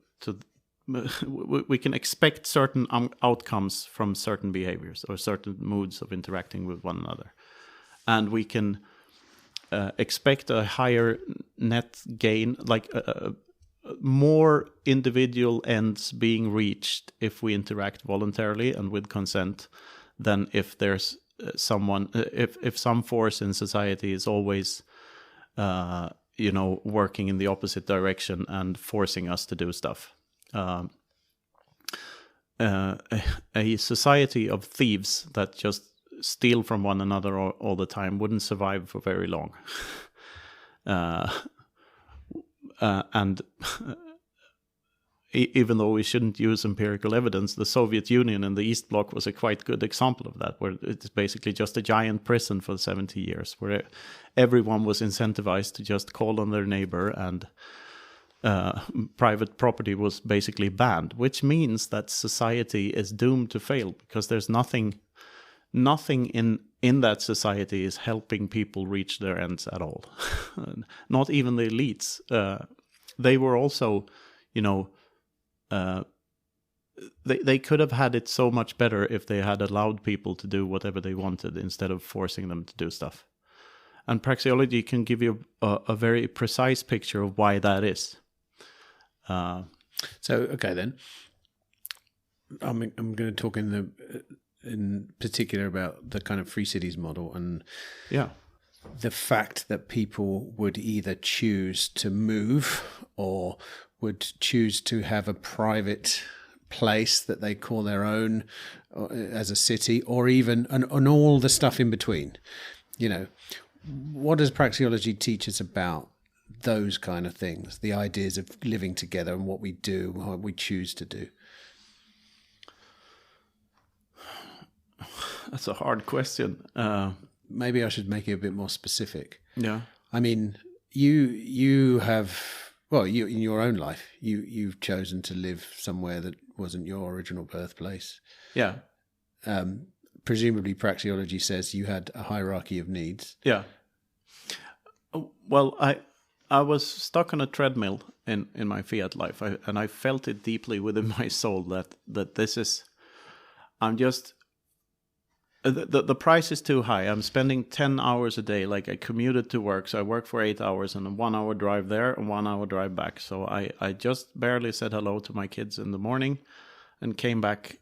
we can expect certain outcomes from certain behaviors or certain moods of interacting with one another, and we can expect a higher net gain, like more individual ends being reached if we interact voluntarily and with consent, than if there's if some force in society is always working in the opposite direction and forcing us to do stuff. a society of thieves that just steal from one another all the time wouldn't survive for very long. And even though we shouldn't use empirical evidence, the Soviet Union and the East Bloc was a quite good example of that, where it's basically just a giant prison for 70 years, where everyone was incentivized to just call on their neighbor, and private property was basically banned, which means that society is doomed to fail, because there's nothing in that society is helping people reach their ends at all. Not even the elites. They were also, they could have had it so much better if they had allowed people to do whatever they wanted instead of forcing them to do stuff. And praxeology can give you a very precise picture of why that is. Okay, then I'm going to talk in particular about the kind of free cities model, and the fact that people would either choose to move or would choose to have a private place that they call their own as a city, or even and all the stuff in between. What does praxeology teach us about those kind of things, the ideas of living together and what we do, what we choose to do? That's a hard question. Maybe I should make it a bit more specific. Yeah. I mean, you have, well, you in your own life, you've chosen to live somewhere that wasn't your original birthplace. Yeah. Presumably praxeology says you had a hierarchy of needs. Yeah. Well, I was stuck on a treadmill in my fiat life, and I felt it deeply within my soul that this is, I'm just, the price is too high. I'm spending 10 hours a day. Like, I commuted to work, so I work for 8 hours and a 1 hour drive there and 1 hour drive back. So I just barely said hello to my kids in the morning and came back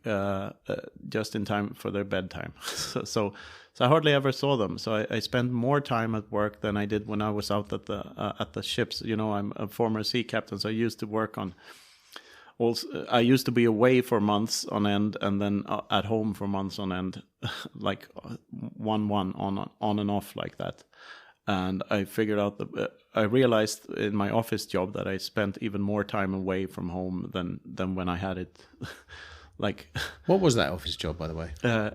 just in time for their bedtime. So I hardly ever saw them. So I spent more time at work than I did when I was out at the ships. I'm a former sea captain, so I used to work on. Also, I used to be away for months on end, and then at home for months on end, like one on and off like that. And I figured out I realized in my office job that I spent even more time away from home than when I had it. Like, what was that office job, by the way?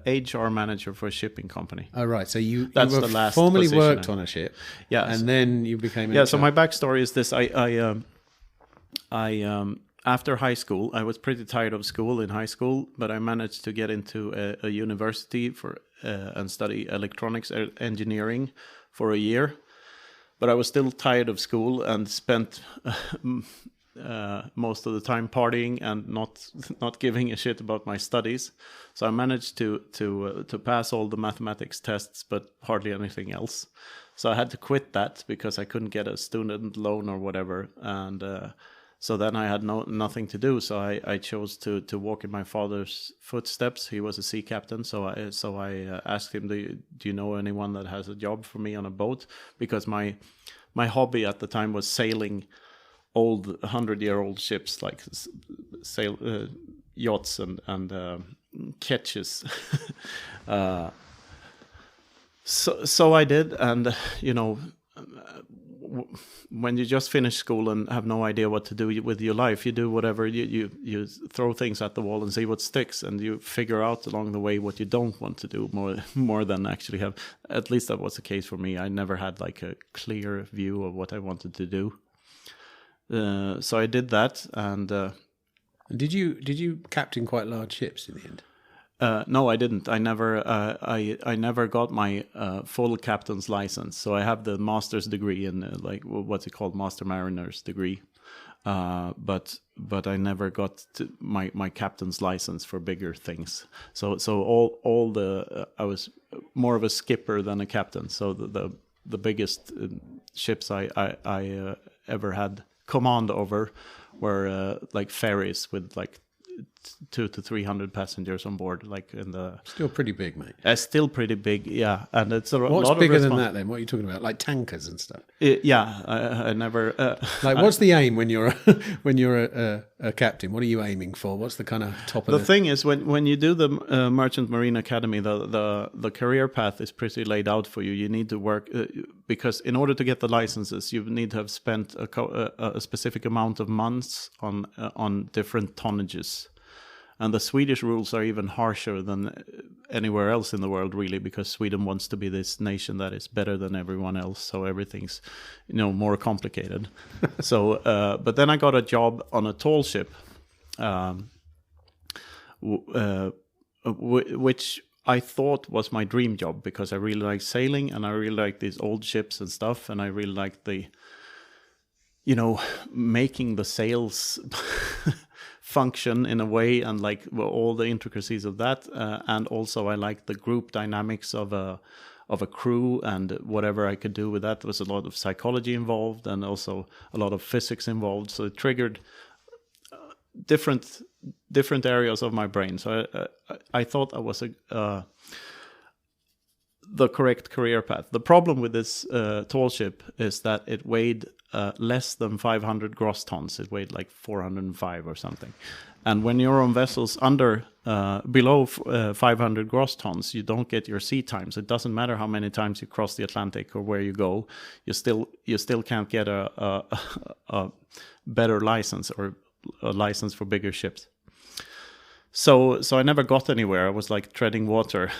HR manager for a shipping company. Oh, right. So you the last formerly position worked on a ship, and then you became an HR. So my backstory is this: I after high school, I was pretty tired of school in high school, but I managed to get into a university and study electronics engineering for a year. But I was still tired of school and spent most of the time partying and not giving a shit about my studies. So I managed to pass all the mathematics tests, but hardly anything else. So I had to quit that because I couldn't get a student loan or whatever, and so then I had nothing to do. So I chose to walk in my father's footsteps. He was a sea captain, so I asked him, do you know anyone that has a job for me on a boat? Because my hobby at the time was sailing old 100-year-old ships, like yachts and ketches. So I did, and when you just finish school and have no idea what to do with your life, you do whatever. You throw things at the wall and see what sticks, and you figure out along the way what you don't want to do more than actually have. At least that was the case for me. I never had like a clear view of what I wanted to do. So I did that, and did you captain quite large ships in the end? No, I didn't. I never got my full captain's license. So I have the master's degree in what's it called, master mariner's degree. But I never got my captain's license for bigger things. So all I was more of a skipper than a captain. So the biggest ships I ever had command over were like ferries with like 200 to 300 passengers on board, like in the. Still pretty big, mate. Still pretty big, yeah. And it's a What's lot bigger of than that then? What are you talking about? Like tankers and stuff? I never. Like, what's the aim when you're a captain? What are you aiming for? What's the kind of top of the thing is, when you do the Merchant Marine Academy, the career path is pretty laid out for you. You need to work because in order to get the licenses, you need to have spent a specific amount of months on different tonnages. And the Swedish rules are even harsher than anywhere else in the world, really, because Sweden wants to be this nation that is better than everyone else. So everything's, more complicated. So, but then I got a job on a tall ship, which I thought was my dream job because I really like sailing and I really like these old ships and stuff. And I really like the, making the sails function in a way and like all the intricacies of that. And also I like the group dynamics of a crew and whatever I could do with that. There was a lot of psychology involved and also a lot of physics involved. So it triggered different areas of my brain. So I thought I was the correct career path. The problem with this tall ship is that it weighed less than 500 gross tons. It weighed like 405 or something. And when you're on vessels below 500 gross tons, you don't get your sea times. It doesn't matter how many times you cross the Atlantic or where you go. You still can't get a better license or a license for bigger ships. So I never got anywhere. I was like treading water.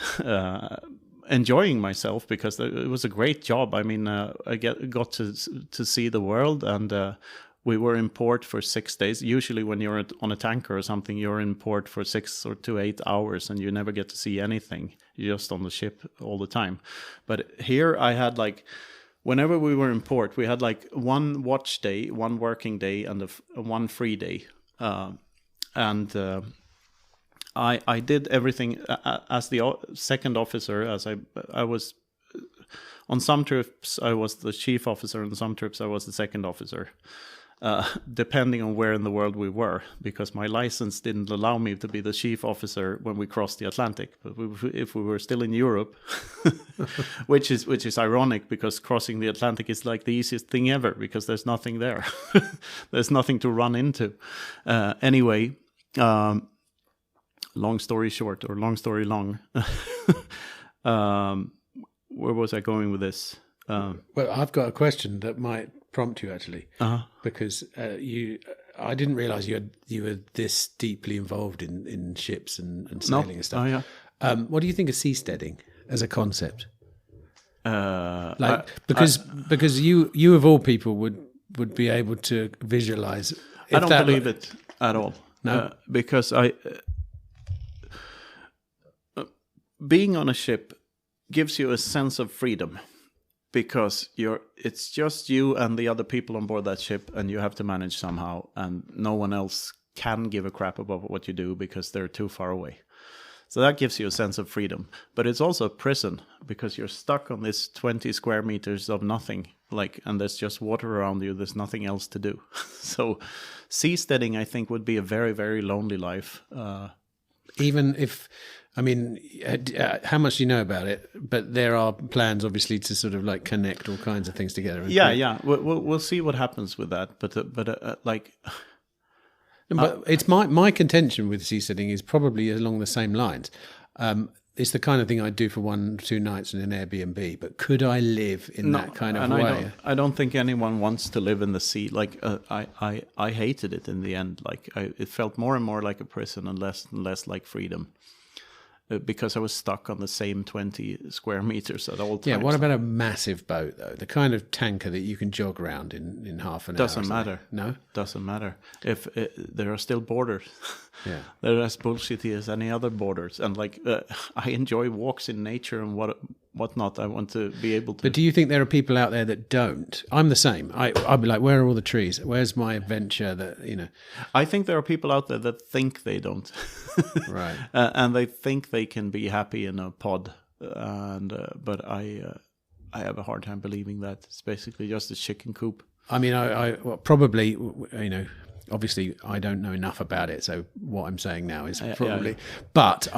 Enjoying myself because it was a great job. I mean, I got to see the world, and we were in port for 6 days. Usually when you're on a tanker or something, you're in port for 6 or to 8 hours and you never get to see anything. You're just on the ship all the time. But here I had like, whenever we were in port, we had like one watch day, one working day, and one free day. I did everything as the second officer. As I was on some trips, I was the chief officer. On some trips, I was the second officer, depending on where in the world we were, because my license didn't allow me to be the chief officer when we crossed the Atlantic. But if we were still in Europe, which is ironic, because crossing the Atlantic is like the easiest thing ever, because there's nothing there. There's nothing to run into. Anyway. Long story short, or long story long, where was I going with this? Well, I've got a question that might prompt you actually, because I didn't realize you were this deeply involved in ships and sailing and stuff. Oh, yeah. What do you think of seasteading as a concept? Because you of all people would be able to visualize. I don't believe it at all. No, because being on a ship gives you a sense of freedom, because it's just you and the other people on board that ship, and you have to manage somehow, and no one else can give a crap about what you do because they're too far away. So that gives you a sense of freedom. But it's also a prison, because you're stuck on this 20 square meters of nothing, and there's just water around you. There's nothing else to do. So seasteading, I think, would be a very, very lonely life. Even if, I mean, how much do you know about it? But there are plans, obviously, to sort of like connect all kinds of things together. Yeah. We'll see what happens with that. But it's my contention with seasteading is probably along the same lines. It's the kind of thing I'd do for 1 or 2 nights in an Airbnb. But could I live in that kind of way? I don't think anyone wants to live in the sea. I hated it in the end. It felt more and more like a prison and less like freedom. Because I was stuck on the same 20 square meters at all times. Yeah, what about a massive boat, though? The kind of tanker that you can jog around in half an hour. Doesn't matter. No? Doesn't matter. If there are still borders. Yeah. They're as bullshitty as any other borders. And I enjoy walks in nature and whatnot. I want to be able to. But do you think there are people out there that don't? I'm the same. I'll be like, where are all the trees? Where's my adventure? I think there are people out there that think they don't. Right. And they think they can be happy in a pod. But I have a hard time believing that. It's basically just a chicken coop. I mean, I probably, obviously I don't know enough about it, so what I'm saying now is probably. Yeah. But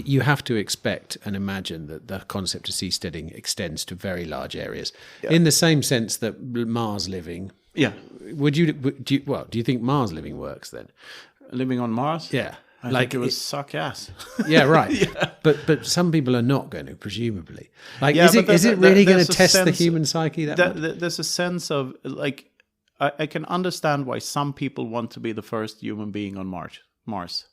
you have to expect and imagine that the concept of seasteading extends to very large areas, in the same sense that Mars living. Yeah. Do you think Mars living works then? Living on Mars? Yeah. I think it would suck ass. Yeah, right. Yeah. But some people are not going to, presumably. Is it really going to test the human psyche that much? There's a sense of, like, I can understand why some people want to be the first human being on Mars.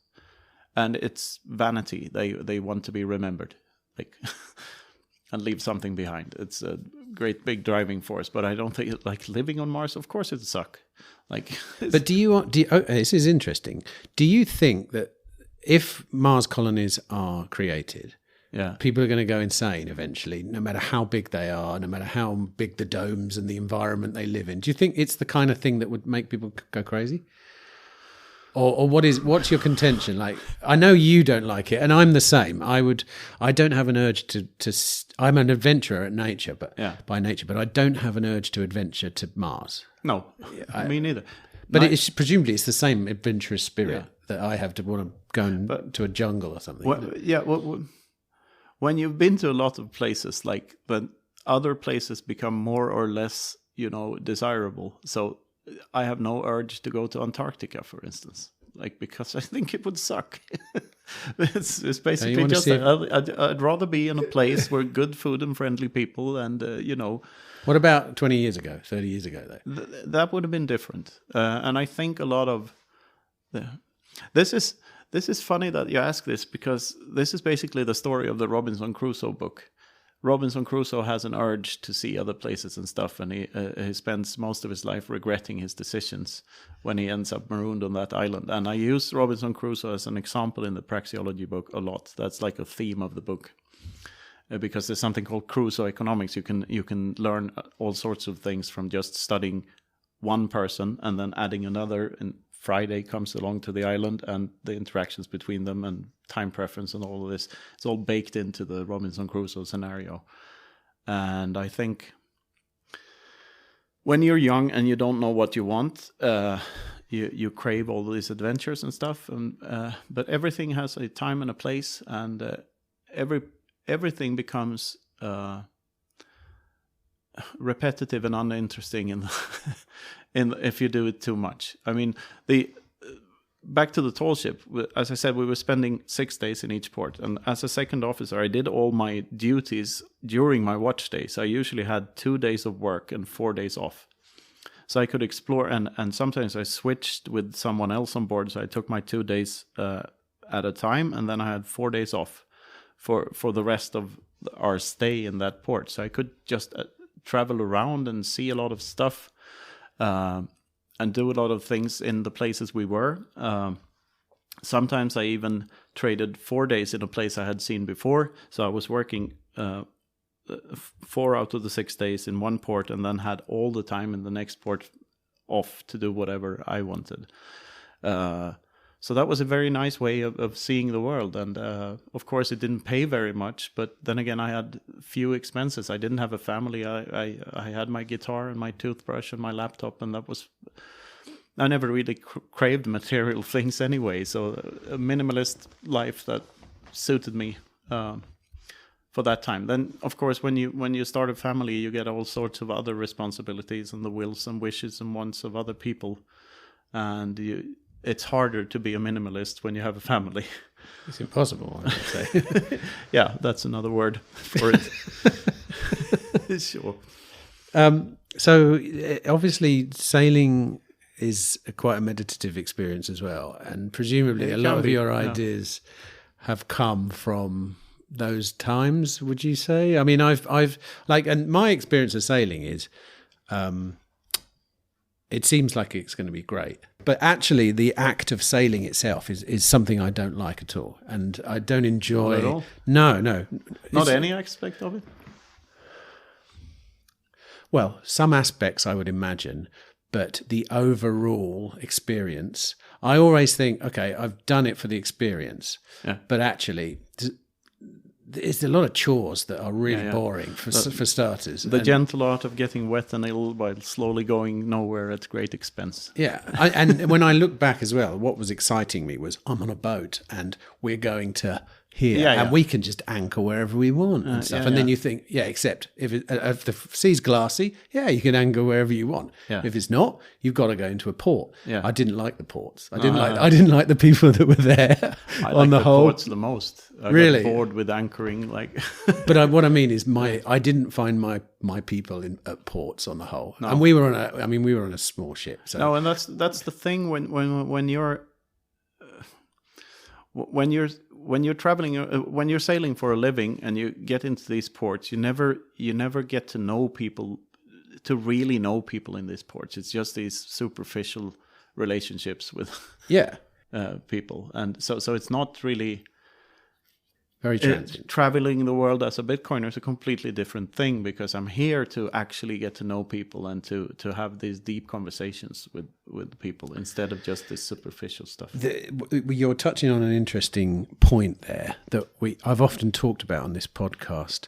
And it's vanity. They want to be remembered, like, and leave something behind. It's a great big driving force, but I don't think, like, living on Mars, of course it'd suck. Like, but this is interesting. Do you think that if Mars colonies are created, people are going to go insane eventually, no matter how big they are, no matter how big the domes and the environment they live in? Do you think it's the kind of thing that would make people go crazy? Or what's your contention? Like, I know you don't like it, and I'm the same. I don't have an urge to I'm an adventurer by nature, but I don't have an urge to adventure to Mars. No, me neither. But presumably it's the same adventurous spirit that I have to want to go to a jungle or something. When you've been to a lot of places, like, but other places become more or less, desirable. So I have no urge to go to Antarctica, for instance, like, because I think it would suck. it's basically just I'd rather be in a place where good food and friendly people and What about 20 years ago, 30 years ago, though? That would have been different. And I think a lot of this is funny that you ask this, because this is basically the story of the Robinson Crusoe book. Robinson Crusoe has an urge to see other places and stuff, and he spends most of his life regretting his decisions when he ends up marooned on that island. And I use Robinson Crusoe as an example in the Praxeology book a lot. That's like a theme of the book. Because there's something called Crusoe economics. You can learn all sorts of things from just studying one person and then adding another. And Friday comes along to the island, and the interactions between them and time preference and all of this. It's all baked into the Robinson Crusoe scenario. And I think when you're young and you don't know what you want, you crave all these adventures and stuff. And but everything has a time and a place, and everything becomes repetitive and uninteresting in if you do it too much. I mean, back to the tall ship. As I said, we were spending 6 days in each port, and as a second officer, I did all my duties during my watch days. I usually had 2 days of work and 4 days off, so I could explore. And sometimes I switched with someone else on board, so I took my 2 days at a time, and then I had 4 days off for the rest of our stay in that port. So I could just travel around and see a lot of stuff, and do a lot of things in the places we were. Sometimes I even traded 4 days in a place I had seen before. So I was working 4 out of the 6 days in one port, and then had all the time in the next port off to do whatever I wanted. So that was a very nice way of seeing the world. And of course, it didn't pay very much. But then again, I had few expenses. I didn't have a family. I had my guitar and my toothbrush and my laptop. And that was... I never really craved material things anyway. So a minimalist life that suited me for that time. Then, of course, when you start a family, you get all sorts of other responsibilities and the wills and wishes and wants of other people. And it's harder to be a minimalist when you have a family. It's impossible, I would say. Yeah, that's another word for it. Sure. So obviously sailing is quite a meditative experience as well, and presumably a lot of your ideas have come from those times, would you say? I mean, I've like, and my experience of sailing is it seems like it's going to be great, but actually the act of sailing itself is something I don't like at all, and I don't enjoy. Not at all? No. Not any aspect of it? Well, some aspects I would imagine, but the overall experience, I always think, okay, I've done it for the experience, but actually it's a lot of chores that are really boring for starters. The gentle art of getting wet and ill while slowly going nowhere at great expense. Yeah, and when I look back as well, what was exciting me was I'm on a boat and we're going to here, and we can just anchor wherever we want and stuff. And then you think, except if the sea's glassy, you can anchor wherever you want. Yeah. If it's not, you've got to go into a port. Yeah. I didn't like the ports. I didn't like the people that were there. On the whole, ports the most. I got bored with anchoring, like. But what I mean is, I didn't find my people at ports on the whole. No. And we were on a small ship. So. No, and that's the thing when you're traveling, when you're sailing for a living and you get into these ports, you never get to know people, to really know people in these ports. It's just these superficial relationships with people, and so it's not really very transient. Traveling the world as a Bitcoiner is a completely different thing, because I'm here to actually get to know people and to have these deep conversations with people instead of just this superficial stuff. You're touching on an interesting point there that I've often talked about on this podcast,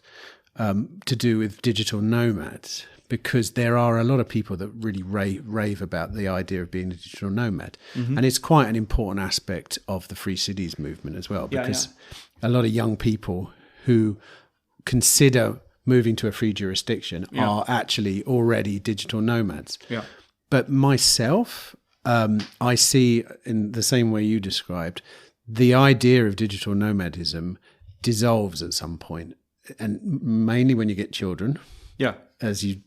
to do with digital nomads, because there are a lot of people that really rave about the idea of being a digital nomad. Mm-hmm. And it's quite an important aspect of the Free Cities movement as well, because a lot of young people who consider moving to a free jurisdiction are actually already digital nomads. Yeah. But myself, I see, in the same way you described, the idea of digital nomadism dissolves at some point, and mainly when you get children. Yeah. As you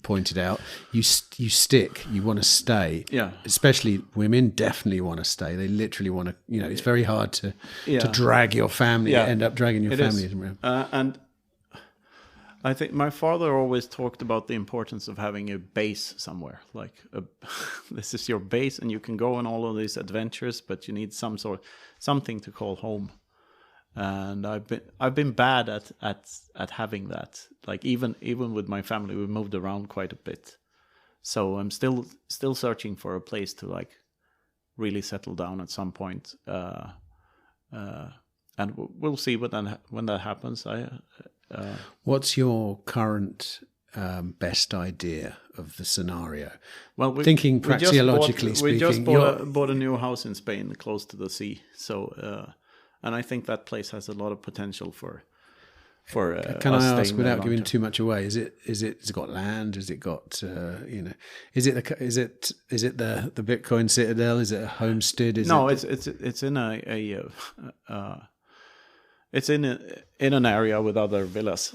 pointed out, you stick. You want to stay. Yeah. Especially women definitely want to stay. They literally want to. It's very hard to drag your family. Yeah. End up dragging your family around. And I think my father always talked about the importance of having a base somewhere. Like this is your base, and you can go on all of these adventures, but you need something to call home. And I've been bad at having that. Like even with my family, we moved around quite a bit. So I'm still searching for a place to like really settle down at some point. And we'll see when that happens. What's your current best idea of the scenario? Well, thinking praxeologically speaking, we just bought a new house in Spain, close to the sea. So. And I think that place has a lot of potential for. Can I ask, without giving too much away? Has it got land? Has it got Is it the Bitcoin citadel? Is it a homestead? It's in an area with other villas.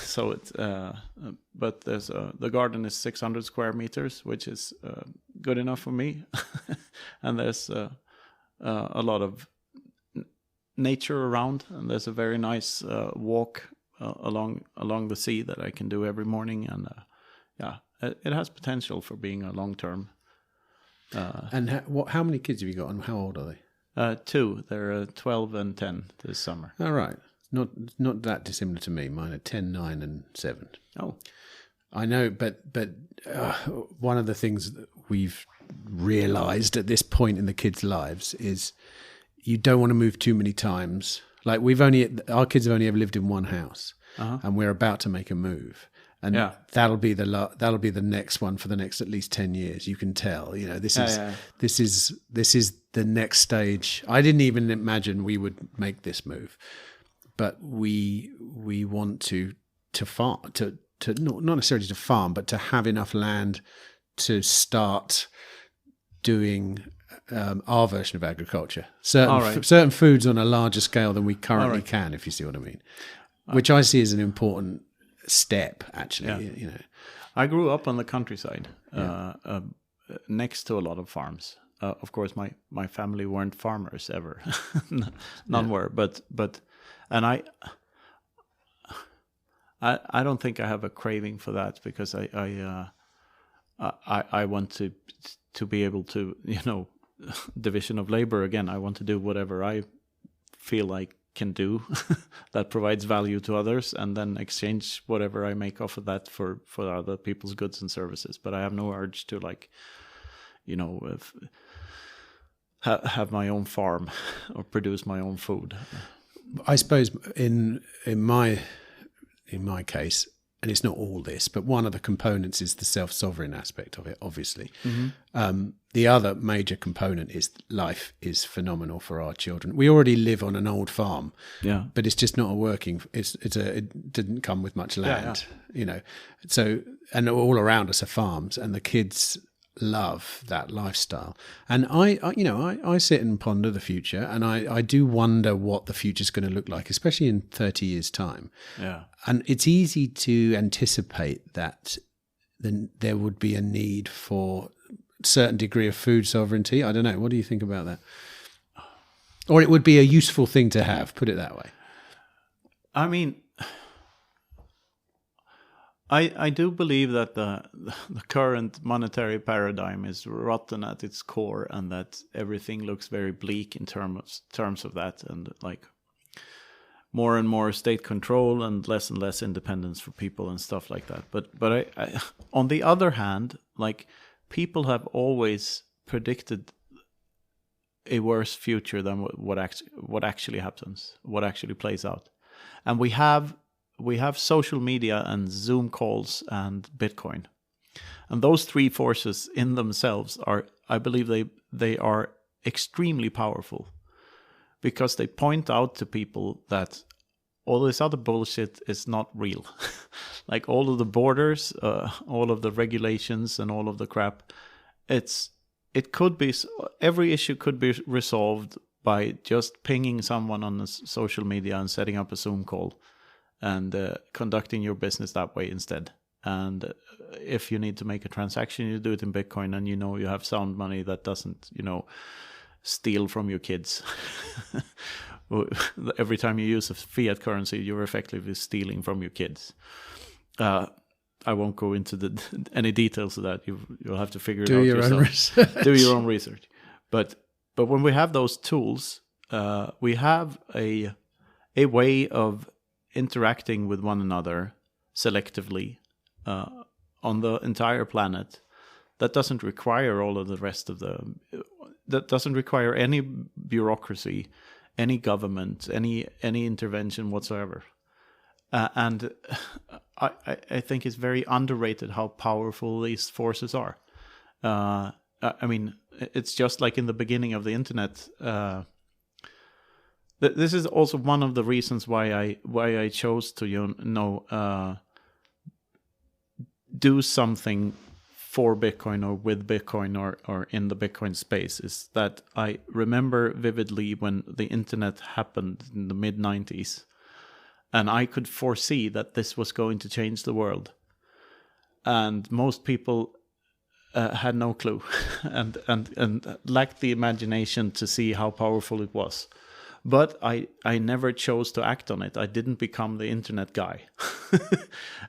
So it's but there's the garden is 600 square meters, which is good enough for me, and there's a lot of nature around, and there's a very nice walk along the sea that I can do every morning, and it has potential for being a long term. And how many kids have you got, and how old are they? 2. They're 12 and 10 this summer. All right, not that dissimilar to me. Mine are 10, 9, and 7. Oh, I know, but one of the things that we've realised at this point in the kids' lives is, you don't want to move too many times. Like our kids have only ever lived in one house, and we're about to make a move, and that'll be the next one for the next at least 10 years. You can tell, this is the next stage. I didn't even imagine we would make this move, but we want to farm, to not necessarily to farm, but to have enough land to start doing our version of agriculture, certain foods on a larger scale than we currently can, if you see what I mean, which I see as an important step, actually. I grew up on the countryside, next to a lot of farms. Of course, my family weren't farmers ever, none were, but and I don't think I have a craving for that, because I want to be able to, division of labor again. I want to do whatever I feel I can do that provides value to others, and then exchange whatever I make off of that for other people's goods and services. But I have no urge to have my own farm or produce my own food. I suppose in my case, and it's not all this, but one of the components is the self-sovereign aspect of it, obviously. The other major component is life is phenomenal for our children. We already live on an old farm, but it's just not a working. It didn't come with much land, you know. So, and all around us are farms, and the kids love that lifestyle. And I sit and ponder the future, and I do wonder what the future's going to look like, especially in 30 years' time. Yeah. And it's easy to anticipate that then there would be a need for a certain degree of food sovereignty. I don't know. What do you think about that? Or it would be a useful thing to have, put it that way. I mean, I do believe that the current monetary paradigm is rotten at its core, and that everything looks very bleak in terms of that, and like more and more state control and less independence for people and stuff like that. But I on the other hand, like, people have always predicted a worse future than what actually happens, what actually plays out, and we have social media and Zoom calls and Bitcoin. And those three forces in themselves are, I believe they are extremely powerful, because they point out to people that all this other bullshit is not real. Like all of the borders, all of the regulations and all of the crap, every issue could be resolved by just pinging someone on the social media and setting up a Zoom call and conducting your business that way instead. And if you need to make a transaction, you do it in Bitcoin, and you have sound money that doesn't, steal from your kids. Every time you use a fiat currency, you're effectively stealing from your kids. I won't go into any details of that. You'll have to figure it out yourself. Do your own research. But when we have those tools, we have a way of interacting with one another selectively on the entire planet that doesn't require all of the rest of that doesn't require any bureaucracy, any government, any intervention whatsoever. And I think it's very underrated how powerful these forces are. I mean, it's just like in the beginning of the internet. This is also one of the reasons why I chose to do something for Bitcoin or with Bitcoin or in the Bitcoin space, is that I remember vividly when the internet happened in the mid-90s, and I could foresee that this was going to change the world, and most people had no clue and lacked the imagination to see how powerful it was. But I never chose to act on it. I didn't become the internet guy.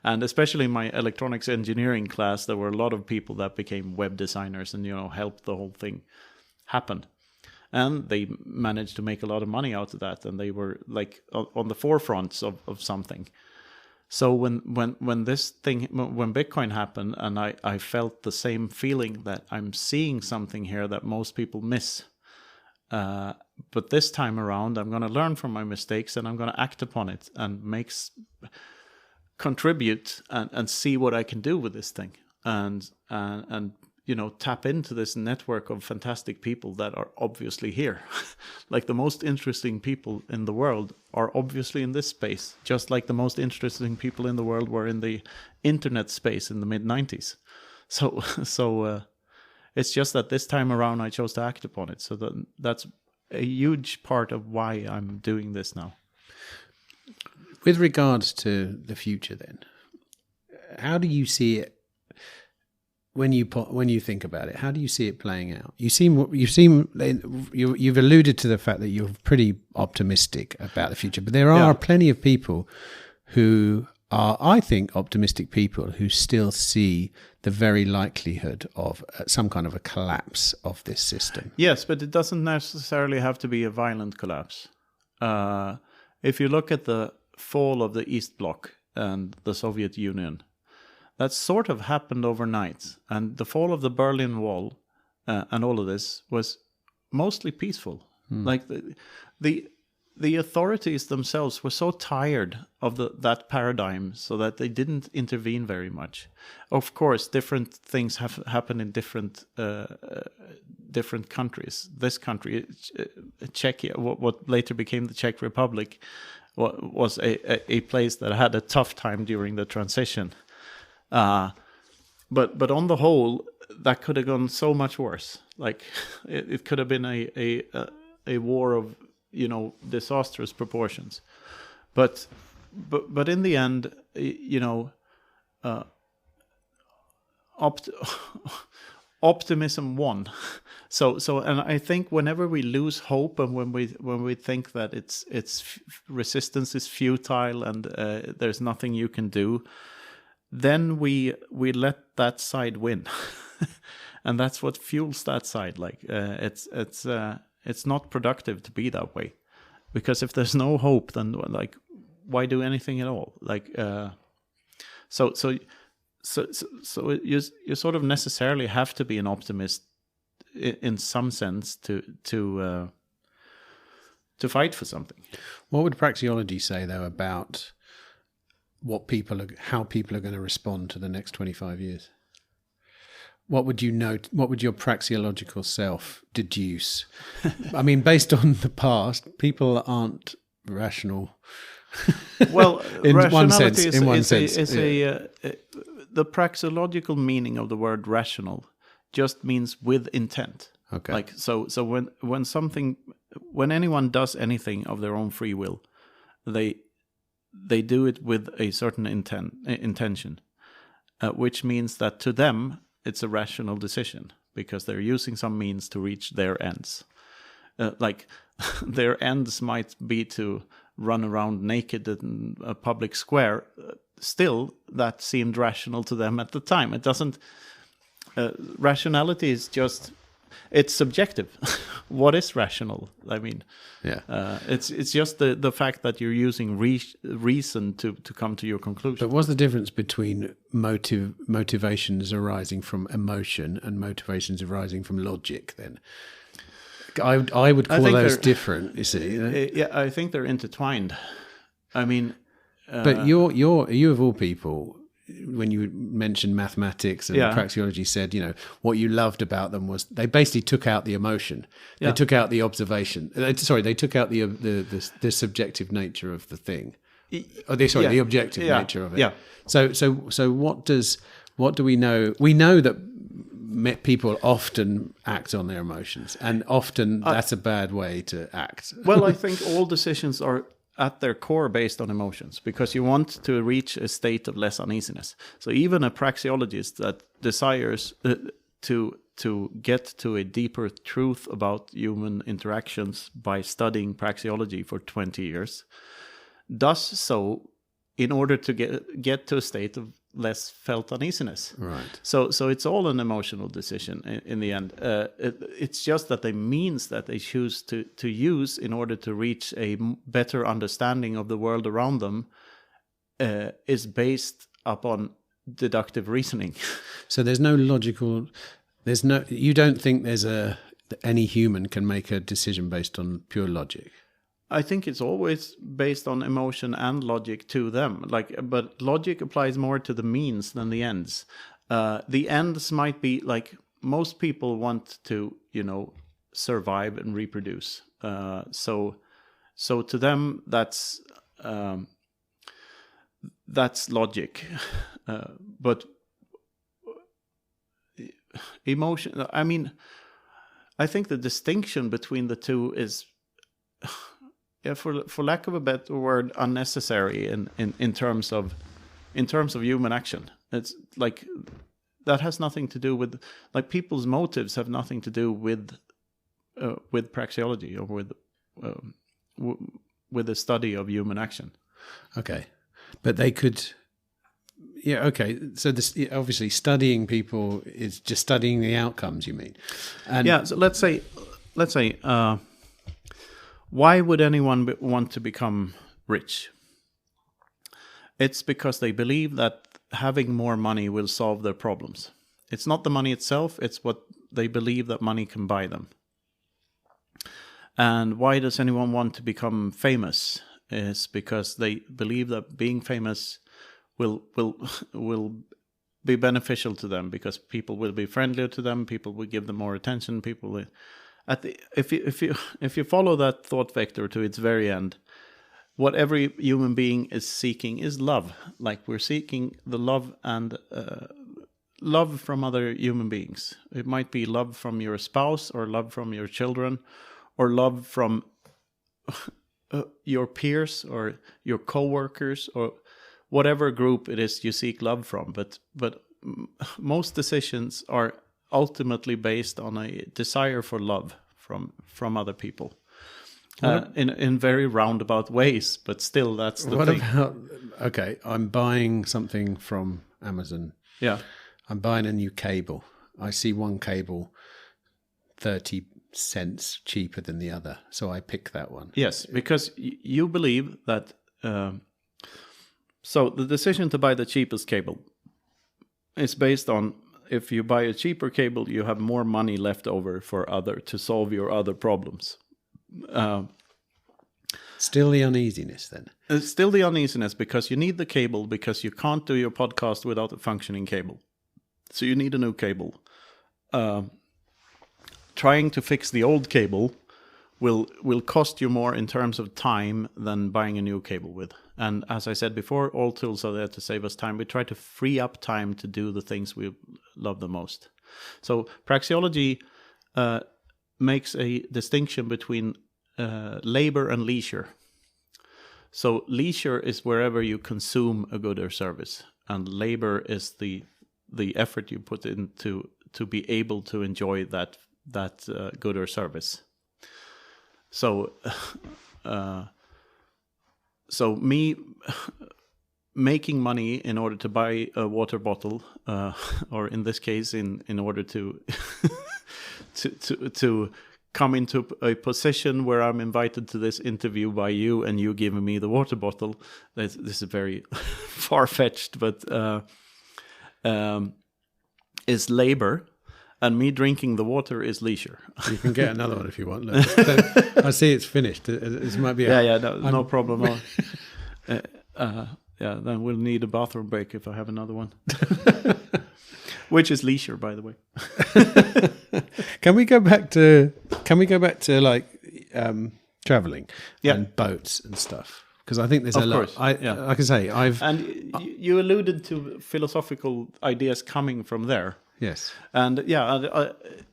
And especially in my electronics engineering class, there were a lot of people that became web designers and, helped the whole thing happen. And they managed to make a lot of money out of that. And they were like on the forefronts of something. So when Bitcoin happened, and I felt the same feeling that I'm seeing something here that most people miss. But this time around, I'm going to learn from my mistakes, and I'm going to act upon it and contribute and see what I can do with this thing, and tap into this network of fantastic people that are obviously here. Like the most interesting people in the world are obviously in this space, just like the most interesting people in the world were in the internet space in the mid-90s. So it's just that this time around I chose to act upon it. So that's a huge part of why I'm doing this now. With regards to the future then, how do you see it when you think about it? How do you see it playing out? You've alluded to the fact that you're pretty optimistic about the future, but there are plenty of people who are, I think, optimistic people who still see the very likelihood of some kind of a collapse of this system. Yes, but it doesn't necessarily have to be a violent collapse. If you look at the fall of the East Bloc and the Soviet Union, that sort of happened overnight. And the fall of the Berlin Wall and all of this was mostly peaceful. Like the authorities themselves were so tired of that paradigm, so that they didn't intervene very much. Of course, different things have happened in different countries. This country, Czechia, what later became the Czech Republic, was a place that had a tough time during the transition. But on the whole, that could have gone so much worse. Like it could have been a war of, you know, disastrous proportions. But in the end, you know, optimism won. So and I think whenever we lose hope, and when we think that it's resistance is futile and there's nothing you can do, then we let that side win. And that's what fuels that side. Like it's not productive to be that way, because if there's no hope, then like why do anything at all? Like so you sort of necessarily have to be an optimist in some sense to fight for something. What would praxeology say though about how people are going to respond to the next 25 years? What would you know? What would your praxeological self deduce? I mean, based on the past, people aren't rational. Well, in one sense, the praxeological meaning of the word rational just means with intent. Okay. Like so when anyone does anything of their own free will, they do it with a certain intention, which means that to them it's a rational decision, because they're using some means to reach their ends. Like their ends might be to run around naked in a public square. Still, that seemed rational to them at the time. It doesn't. Rationality is just, it's subjective. What is rational? I mean, yeah, it's just the fact that you're using reason to come to your conclusion. But what's the difference between motivations arising from emotion and motivations arising from logic then? I would call those different, you see. You know? Yeah, I think they're intertwined. I mean... but you of all people, when you mentioned mathematics and praxeology, said, you know, what you loved about them was they basically took out the emotion. They took out the observation. They took out the subjective nature of the thing. The objective nature of it. Yeah. So what do we know? We know that people often act on their emotions, and often that's a bad way to act. Well, I think all decisions are at their core based on emotions, because you want to reach a state of less uneasiness. So even a praxeologist that desires to get to a deeper truth about human interactions by studying praxeology for 20 years does so in order to get to a state of less felt uneasiness. Right. So it's all an emotional decision in the end. It's just that the means that they choose to use in order to reach a better understanding of the world around them is based upon deductive reasoning. So there's no logical. You don't think any human can make a decision based on pure logic? I think it's always based on emotion and logic to them. But logic applies more to the means than the ends. The ends might be like, most people want to, you know, survive and reproduce. So to them that's logic. But emotion. I mean, I think the distinction between the two is. Yeah, for lack of a better word, unnecessary in terms of human action. It's like that has nothing to do with, like, people's motives have nothing to do with praxeology or with the study of human action. Okay, but they could. Yeah. Okay. So this obviously studying people is just studying the outcomes. You mean? And yeah. So let's say. Why would anyone want to become rich? It's because they believe that having more money will solve their problems. It's not the money itself, it's what they believe that money can buy them. And why does anyone want to become famous? Is because they believe that being famous will be beneficial to them, because people will be friendlier to them, people will give them more attention, people will, if you follow that thought vector to its very end, what every human being is seeking is love. Like, we're seeking the love and love from other human beings. It might be love from your spouse, or love from your children, or love from your peers or your co-workers, or whatever group it is you seek love from. But most decisions are ultimately based on a desire for love from other people. In very roundabout ways, but still, that's the thing. What about, okay, I'm buying something from Amazon. Yeah. I'm buying a new cable. I see one cable 30 cents cheaper than the other, so I pick that one. Yes, because you believe that... so the decision to buy the cheapest cable is based on, if you buy a cheaper cable, you have more money left over to solve your other problems. Still the uneasiness then. It's still the uneasiness, because you need the cable, because you can't do your podcast without a functioning cable. So you need a new cable. Trying to fix the old cable will cost you more in terms of time than buying a new cable with. And as I said before, all tools are there to save us time. We try to free up time to do the things we love the most. So praxeology makes a distinction between labor and leisure. So leisure is wherever you consume a good or service, and labor is the effort you put into to be able to enjoy that good or service. So me making money in order to buy a water bottle, or in this case, in order to to come into a position where I'm invited to this interview by you, and you giving me the water bottle. This is very far-fetched, but is labor, and me drinking the water is leisure. You can get another one if you want. Look, I see it's finished. This might be... No problem. Then we'll need a bathroom break if I have another one. Which is leisure, by the way. Can we go back to like traveling and boats and stuff? Because I think there's a lot. Like I say, you alluded to philosophical ideas coming from there. Yes. And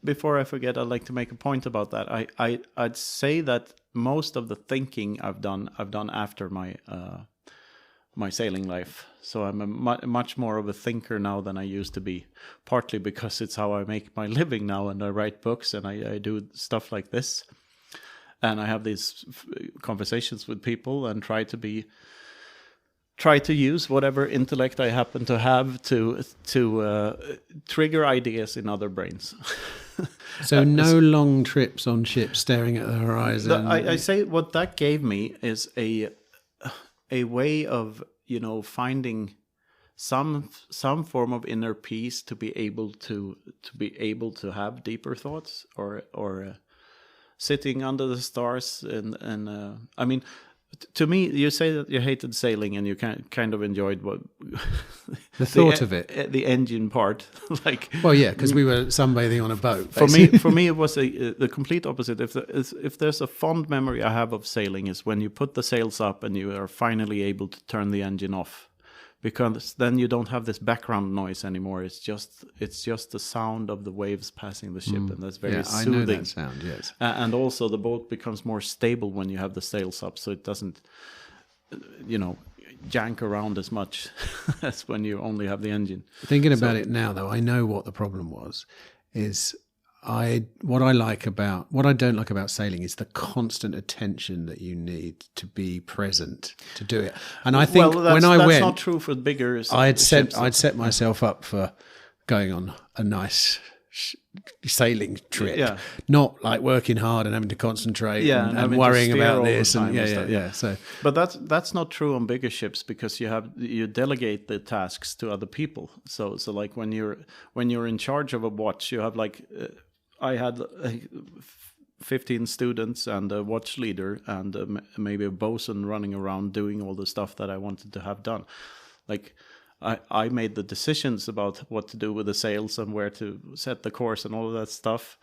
before I forget, I'd like to make a point about that. I'd say that most of the thinking I've done after my sailing life. So I'm much more of a thinker now than I used to be, partly because it's how I make my living now, and I write books, and I do stuff like this, and I have these conversations with people, and try to use whatever intellect I happen to have to trigger ideas in other brains. So no long trips on ships staring at the horizon. I say what that gave me is a way of, finding some form of inner peace to be able to have deeper thoughts, or sitting under the stars and I mean, to me, you say that you hated sailing and you kind of enjoyed the thought of it, the engine part. Because we were sunbathing on a boat. For me, it was the complete opposite. If there's a fond memory I have of sailing, is when you put the sails up and you are finally able to turn the engine off, because then you don't have this background noise anymore. It's just the sound of the waves passing the ship, and that's very soothing. I know that sound. Yes, and also the boat becomes more stable when you have the sails up, so it doesn't, jank around as much as when you only have the engine. Thinking about it now, though, I know what the problem was. What I don't like about sailing is the constant attention that you need to be present to do it. And I think that's not true for bigger I'd set myself up for going on a nice sailing trip, not like working hard and having to concentrate and worrying about this and So, but that's not true on bigger ships, because you delegate the tasks to other people. So like when you're in charge of a watch, you have I had 15 students and a watch leader and maybe a bosun running around doing all the stuff that I wanted to have done. Like, I made the decisions about what to do with the sails and where to set the course and all of that stuff.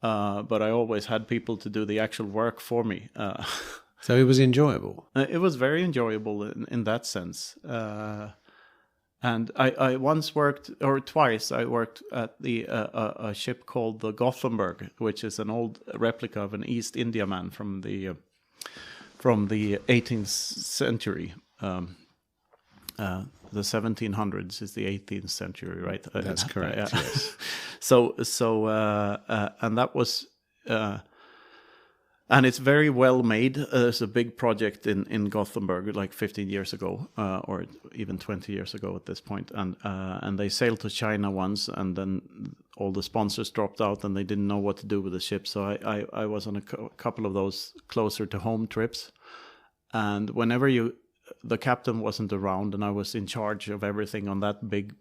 But I always had people to do the actual work for me. So it was enjoyable. It was very enjoyable in that sense. And I once worked, or twice, I worked at a ship called the Gothenburg, which is an old replica of an East Indiaman from the 18th century. The 1700s is the 18th century, right? That's correct. Yes. So and that was, and it's very well made. There's a big project in Gothenburg, like 15 years ago, or even 20 years ago at this point, and they sailed to China once, and then all the sponsors dropped out, and they didn't know what to do with the ship. So I was on a couple of those closer to home trips, and whenever the captain wasn't around, and I was in charge of everything on that big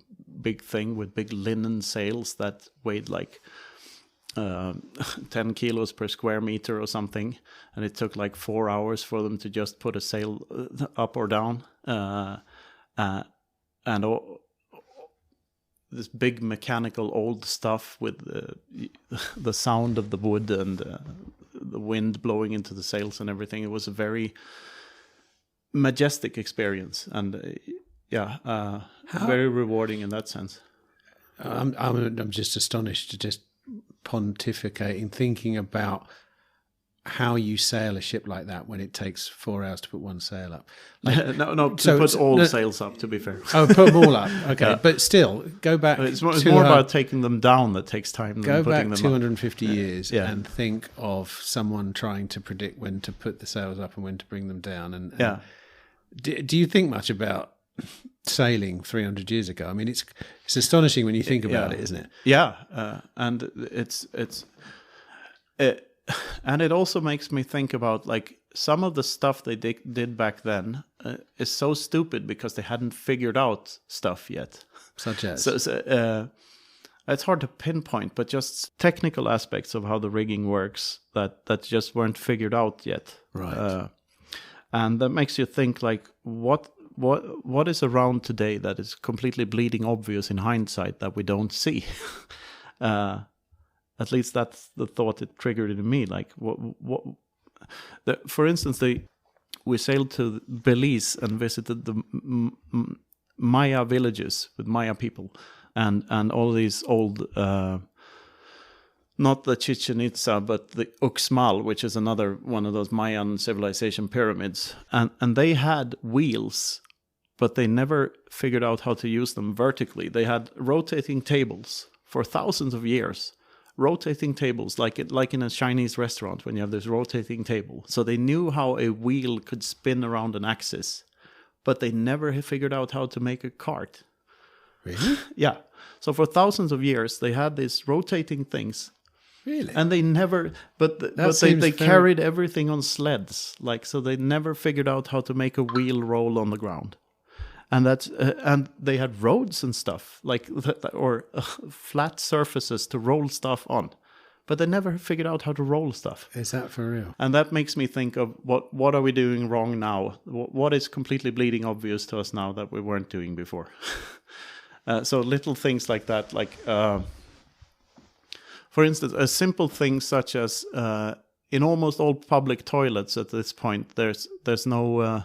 thing with big linen sails that weighed like 10 kilos per square meter or something, and it took like 4 hours for them to just put a sail up or down, and this big mechanical old stuff with the sound of the wood and the wind blowing into the sails and everything. It was a very majestic experience, and very rewarding in that sense. I'm just astonished to just pontificating, thinking about how you sail a ship like that when it takes 4 hours to put one sail up. Like, put all sails up, to be fair. Oh, put them all up. Okay, yeah. But still, go back. It's more about taking them down that takes time than go putting back them 250 up. years and think of someone trying to predict when to put the sails up and when to bring them down. And do you think much about sailing 300 years ago? I mean, it's astonishing when you think about it, isn't it? Yeah, and and it also makes me think about, like, some of the stuff they did back then is so stupid because they hadn't figured out stuff yet. Such as? So it's hard to pinpoint, but just technical aspects of how the rigging works that just weren't figured out yet. Right. And that makes you think, like, what is around today that is completely bleeding obvious in hindsight that we don't see? At least that's the thought it triggered in me. Like, for instance, we sailed to Belize and visited the Maya villages with Maya people, and all these old, not the Chichen Itza, but the Uxmal, which is another one of those Mayan civilization pyramids, and they had wheels, but they never figured out how to use them vertically. They had rotating tables for thousands of years. Rotating tables, like in a Chinese restaurant when you have this rotating table. So they knew how a wheel could spin around an axis, but they never figured out how to make a cart. Really? Yeah. So for thousands of years, they had these rotating things. Really? And they never, but they carried everything on sleds. Like, so they never figured out how to make a wheel roll on the ground. And that's and they had roads and stuff, like, or flat surfaces to roll stuff on, but they never figured out how to roll stuff. Is that for real? And that makes me think of what are we doing wrong now? What is completely bleeding obvious to us now that we weren't doing before? So little things like that, like for instance, a simple thing such as in almost all public toilets at this point, there's no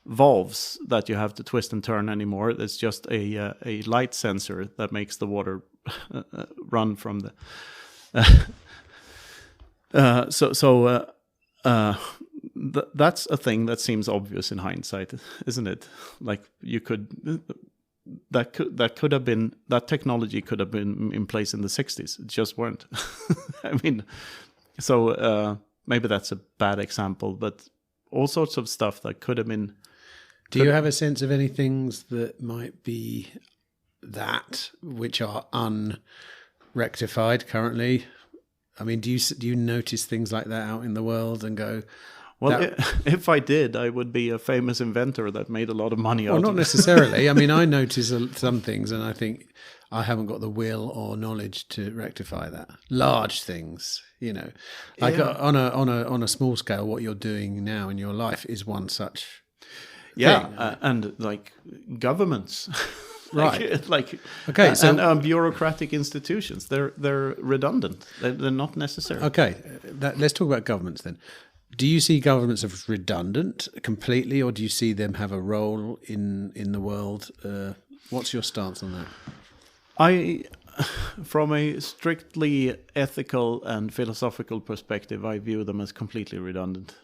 valves that you have to twist and turn anymore. It's just a light sensor that makes the water run from the. That's a thing that seems obvious in hindsight, isn't it? Like, you could. That could have been, that technology could have been in place in the 60s. It just weren't. I mean, so maybe that's a bad example, but all sorts of stuff that could have been. Do you have a sense of any things that might be which are unrectified currently? I mean, do you notice things like that out in the world and go, Well, if I did, I would be a famous inventor that made a lot of money out of it. Well, not necessarily. I mean, I notice some things and I think I haven't got the will or knowledge to rectify that. Large things, like on a small scale, what you're doing now in your life is one such thing. And like governments. Right. Okay, and bureaucratic institutions, they're redundant. They're not necessary. Okay, let's talk about governments then. Do you see governments as redundant completely, or do you see them have a role in the world? What's your stance on that? From a strictly ethical and philosophical perspective, I view them as completely redundant.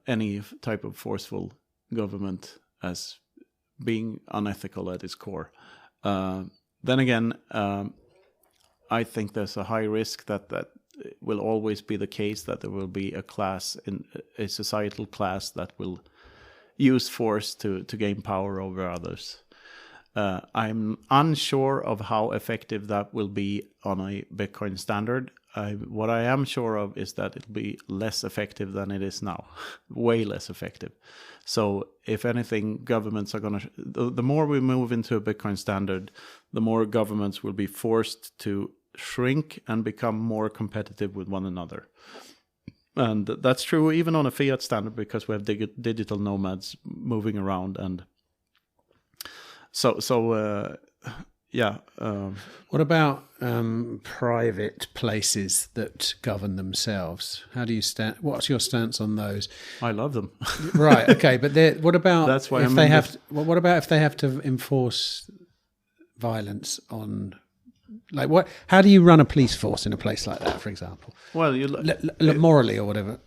Any type of forceful government as being unethical at its core. Then again, I think there's a high risk that will always be the case, that there will be a societal class that will use force to gain power over others. I'm unsure of how effective that will be on a Bitcoin standard. What I am sure of is that it'll be less effective than it is now, way less effective. So if anything, governments are going to, the more we move into a Bitcoin standard, the more governments will be forced to shrink and become more competitive with one another. And that's true even on a fiat standard, because we have digital nomads moving around. And what about private places that govern themselves? How do you stand? What's your stance on those? I love them. Right. Okay. But what about that's why what about if they have to enforce violence on? Like what? How do you run a police force in a place like that, for example? Well, morally or whatever.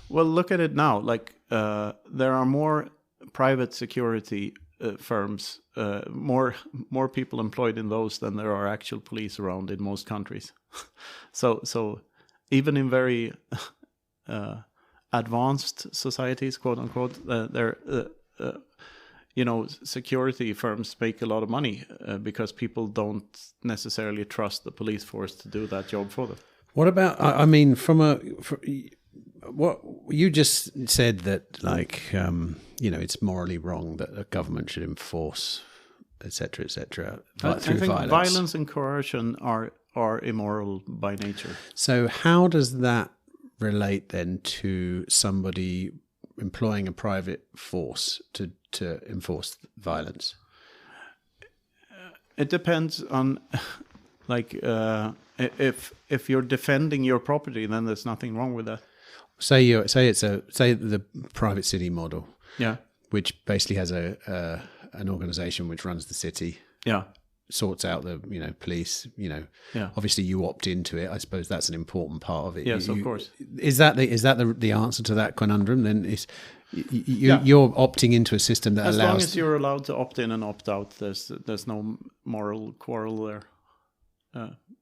Well, look at it now. Like there are more private security firms, more people employed in those than there are actual police around in most countries. So even in very advanced societies, quote unquote, security firms make a lot of money because people don't necessarily trust the police force to do that job for them. What about? I mean, what you just said that, like, it's morally wrong that a government should enforce, etc., I think violence and coercion are immoral by nature. So how does that relate then to somebody employing a private force to enforce violence? It depends on, like, if you're defending your property, then there's nothing wrong with that. Say the private city model, which basically has an organization which runs the city, sorts out the police, obviously you opt into it. I suppose that's an important part of it. Yes, of course. Is that the answer to that conundrum? Then you're opting into a system that allows. As long as you're allowed to opt in and opt out, there's no moral quarrel there,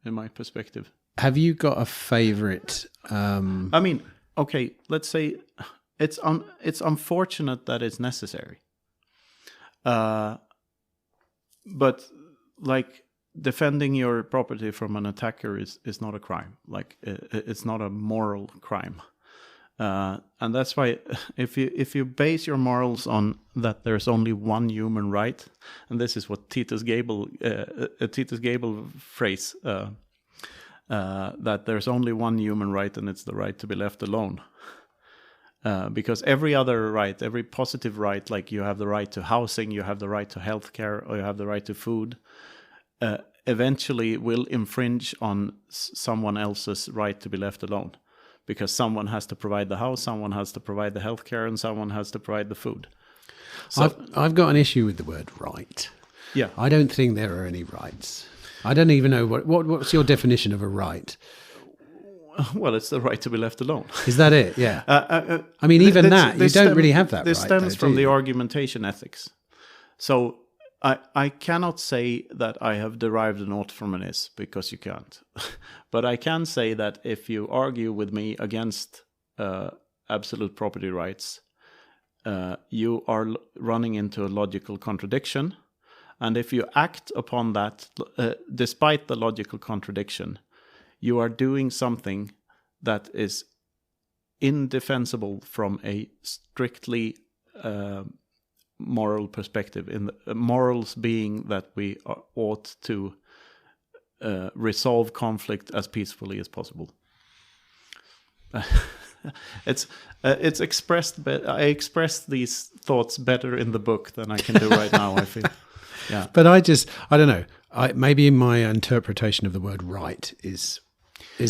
in my perspective. Have you got a favorite? I mean, okay, let's say it's unfortunate that it's necessary, but like defending your property from an attacker is not a crime. Like it's not a moral crime, and that's why if you base your morals on that there's only one human right, and this is what Titus Gable phrase. That there's only one human right, and it's the right to be left alone. Because every other right, every positive right, like you have the right to housing, you have the right to healthcare, or you have the right to food, eventually will infringe on someone else's right to be left alone. Because someone has to provide the house, someone has to provide the healthcare, and someone has to provide the food. So I've got an issue with the word right. Yeah. I don't think there are any rights. I don't even know what's your definition of a right. Well, it's the right to be left alone. Is that it? Yeah. I mean, you don't really have that right. This stems from the argumentation ethics. So I cannot say that I have derived an ought from an is, because you can't. But I can say that if you argue with me against absolute property rights, you are running into a logical contradiction. And if you act upon that, despite the logical contradiction, you are doing something that is indefensible from a strictly moral perspective. In the, morals being that we ought to resolve conflict as peacefully as possible. It's expressed. I expressed these thoughts better in the book than I can do right now, I feel. Yeah. But I don't know. Maybe my interpretation of the word right is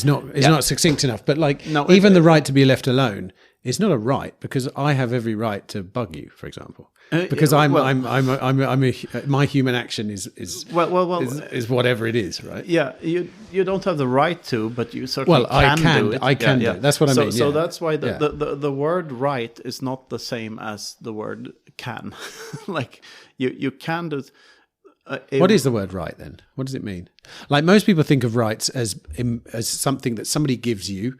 not succinct enough. But like, even the right to be left alone is not a right, because I have every right to bug you, for example. Because my human action is whatever it is, right? Yeah, you don't have the right to, but you certainly can do it. I can do it. That's what I mean. So that's why the word right is not the same as the word can. Like you can do. What is the word right then? What does it mean? Like, most people think of rights as something that somebody gives you,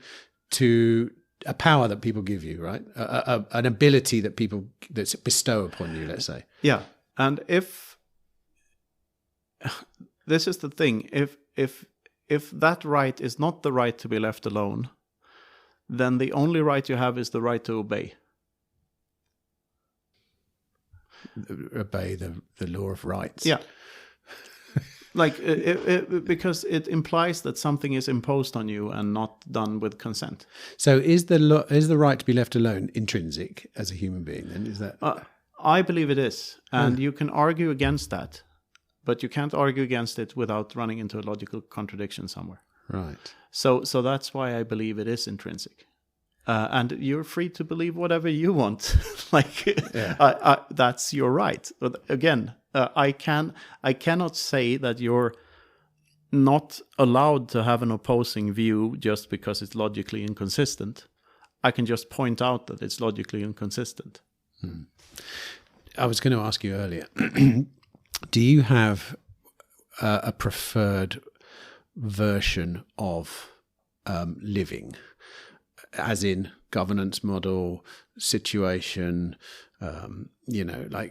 to a power that people give you, right? An ability that people bestow upon you, let's say. Yeah, and if this is the thing, if that right is not the right to be left alone, then the only right you have is the right to obey. Obey the law of rights. Yeah. Like, because it implies that something is imposed on you and not done with consent. So is the right to be left alone intrinsic as a human being? Then is that? I believe it is, and you can argue against that, but you can't argue against it without running into a logical contradiction somewhere. Right. So that's why I believe it is intrinsic. And you're free to believe whatever you want. That's your right. But again, I cannot say that you're not allowed to have an opposing view just because it's logically inconsistent. I can just point out that it's logically inconsistent. I was going to ask you earlier, do you have a preferred version of living? As in governance model, situation, like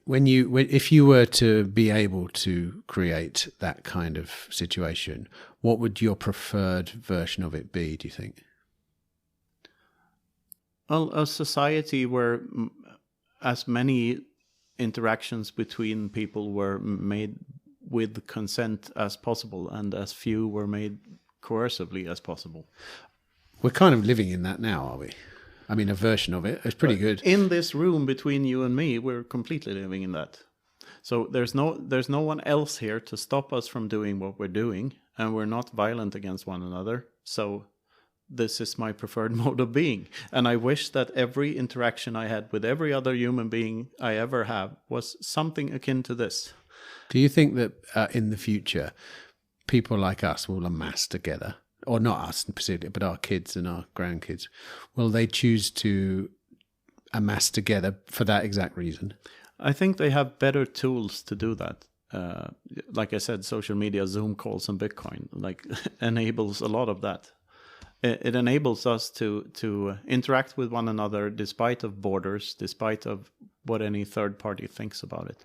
if you were to be able to create that kind of situation, what would your preferred version of it be, do you think? Well, a society where as many interactions between people were made with consent as possible, and as few were made coercively as possible. We're kind of living in that now, are we? I mean, a version of it. It's pretty good. In this room between you and me, we're completely living in that. So there's no one else here to stop us from doing what we're doing, and we're not violent against one another. So this is my preferred mode of being. And I wish that every interaction I had with every other human being I ever have was something akin to this. Do you think that in the future, people like us will amass together? Or not us specifically, but our kids and our grandkids, will they choose to amass together for that exact reason? I think they have better tools to do that. Like I said, social media, Zoom calls, and Bitcoin enables a lot of that. It enables us to interact with one another despite of borders, despite of what any third party thinks about it.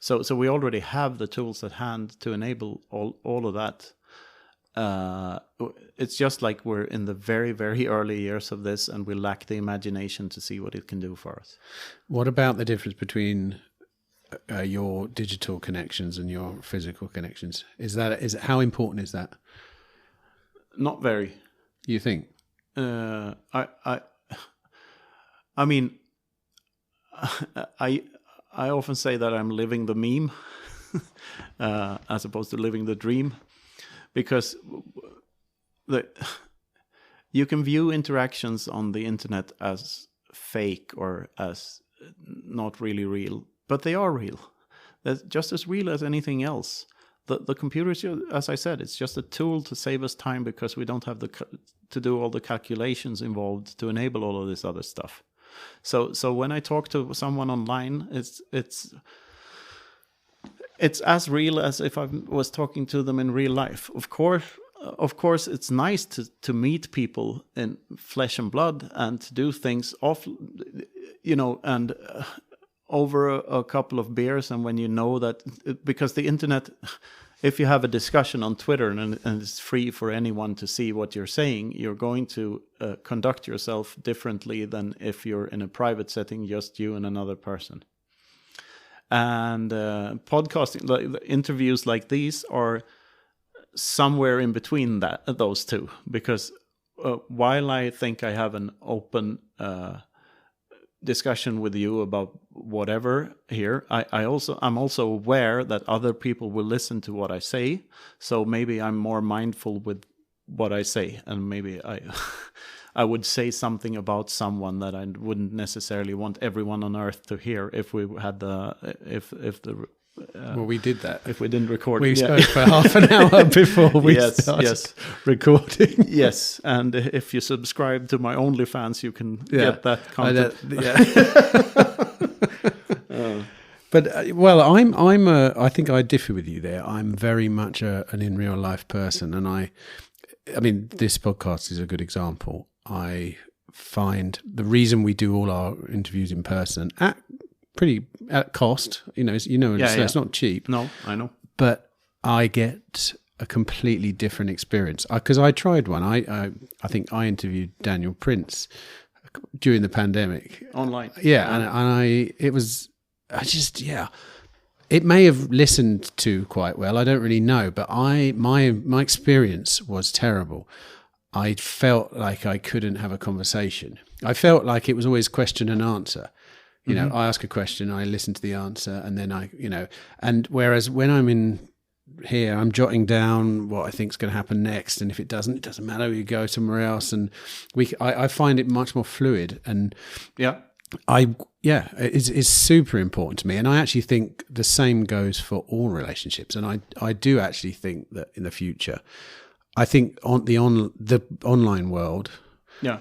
So we already have the tools at hand to enable all of that. It's just like we're in the very, very early years of this, and we lack the imagination to see what it can do for us. What about the difference between your digital connections and your physical connections? How important is that? Not very. You think? I mean, I often say that I'm living the meme as opposed to living the dream. Because you can view interactions on the internet as fake or as not really real, but they are real. They're just as real as anything else. The computer is, as I said, it's just a tool to save us time because we don't have to do all the calculations involved to enable all of this other stuff. So when I talk to someone online, it's as real as if I was talking to them in real life. Of course, it's nice to meet people in flesh and blood and to do things and over a couple of beers, and when you know that, because the internet, if you have a discussion on Twitter and it's free for anyone to see what you're saying, you're going to conduct yourself differently than if you're in a private setting, just you and another person. And podcasting, like, interviews like these are somewhere in between those two, because while I think I have an open discussion with you about whatever here, I'm also aware that other people will listen to what I say, so maybe I'm more mindful with what I say, and maybe I would say something about someone that I wouldn't necessarily want everyone on earth to hear if we had well, we did that. If we didn't record. We spoke for half an hour before we started recording. Yes, and if you subscribe to my OnlyFans, you can get that content. But I think I differ with you there. I'm very much an in real life person, and I mean, this podcast is a good example. I find the reason we do all our interviews in person at cost, it's not cheap. No, I know. But I get a completely different experience because I tried one. I think I interviewed Daniel Prince during the pandemic online. Yeah, it may have listened to quite well. I don't really know, but my experience was terrible. I felt like I couldn't have a conversation. I felt like it was always question and answer. You know, I ask a question, I listen to the answer, and then and whereas when I'm in here, I'm jotting down what I think is going to happen next, and if it doesn't matter. We go somewhere else, and I find it much more fluid, and it's super important to me, and I actually think the same goes for all relationships, and I do actually think that in the future, I think the online world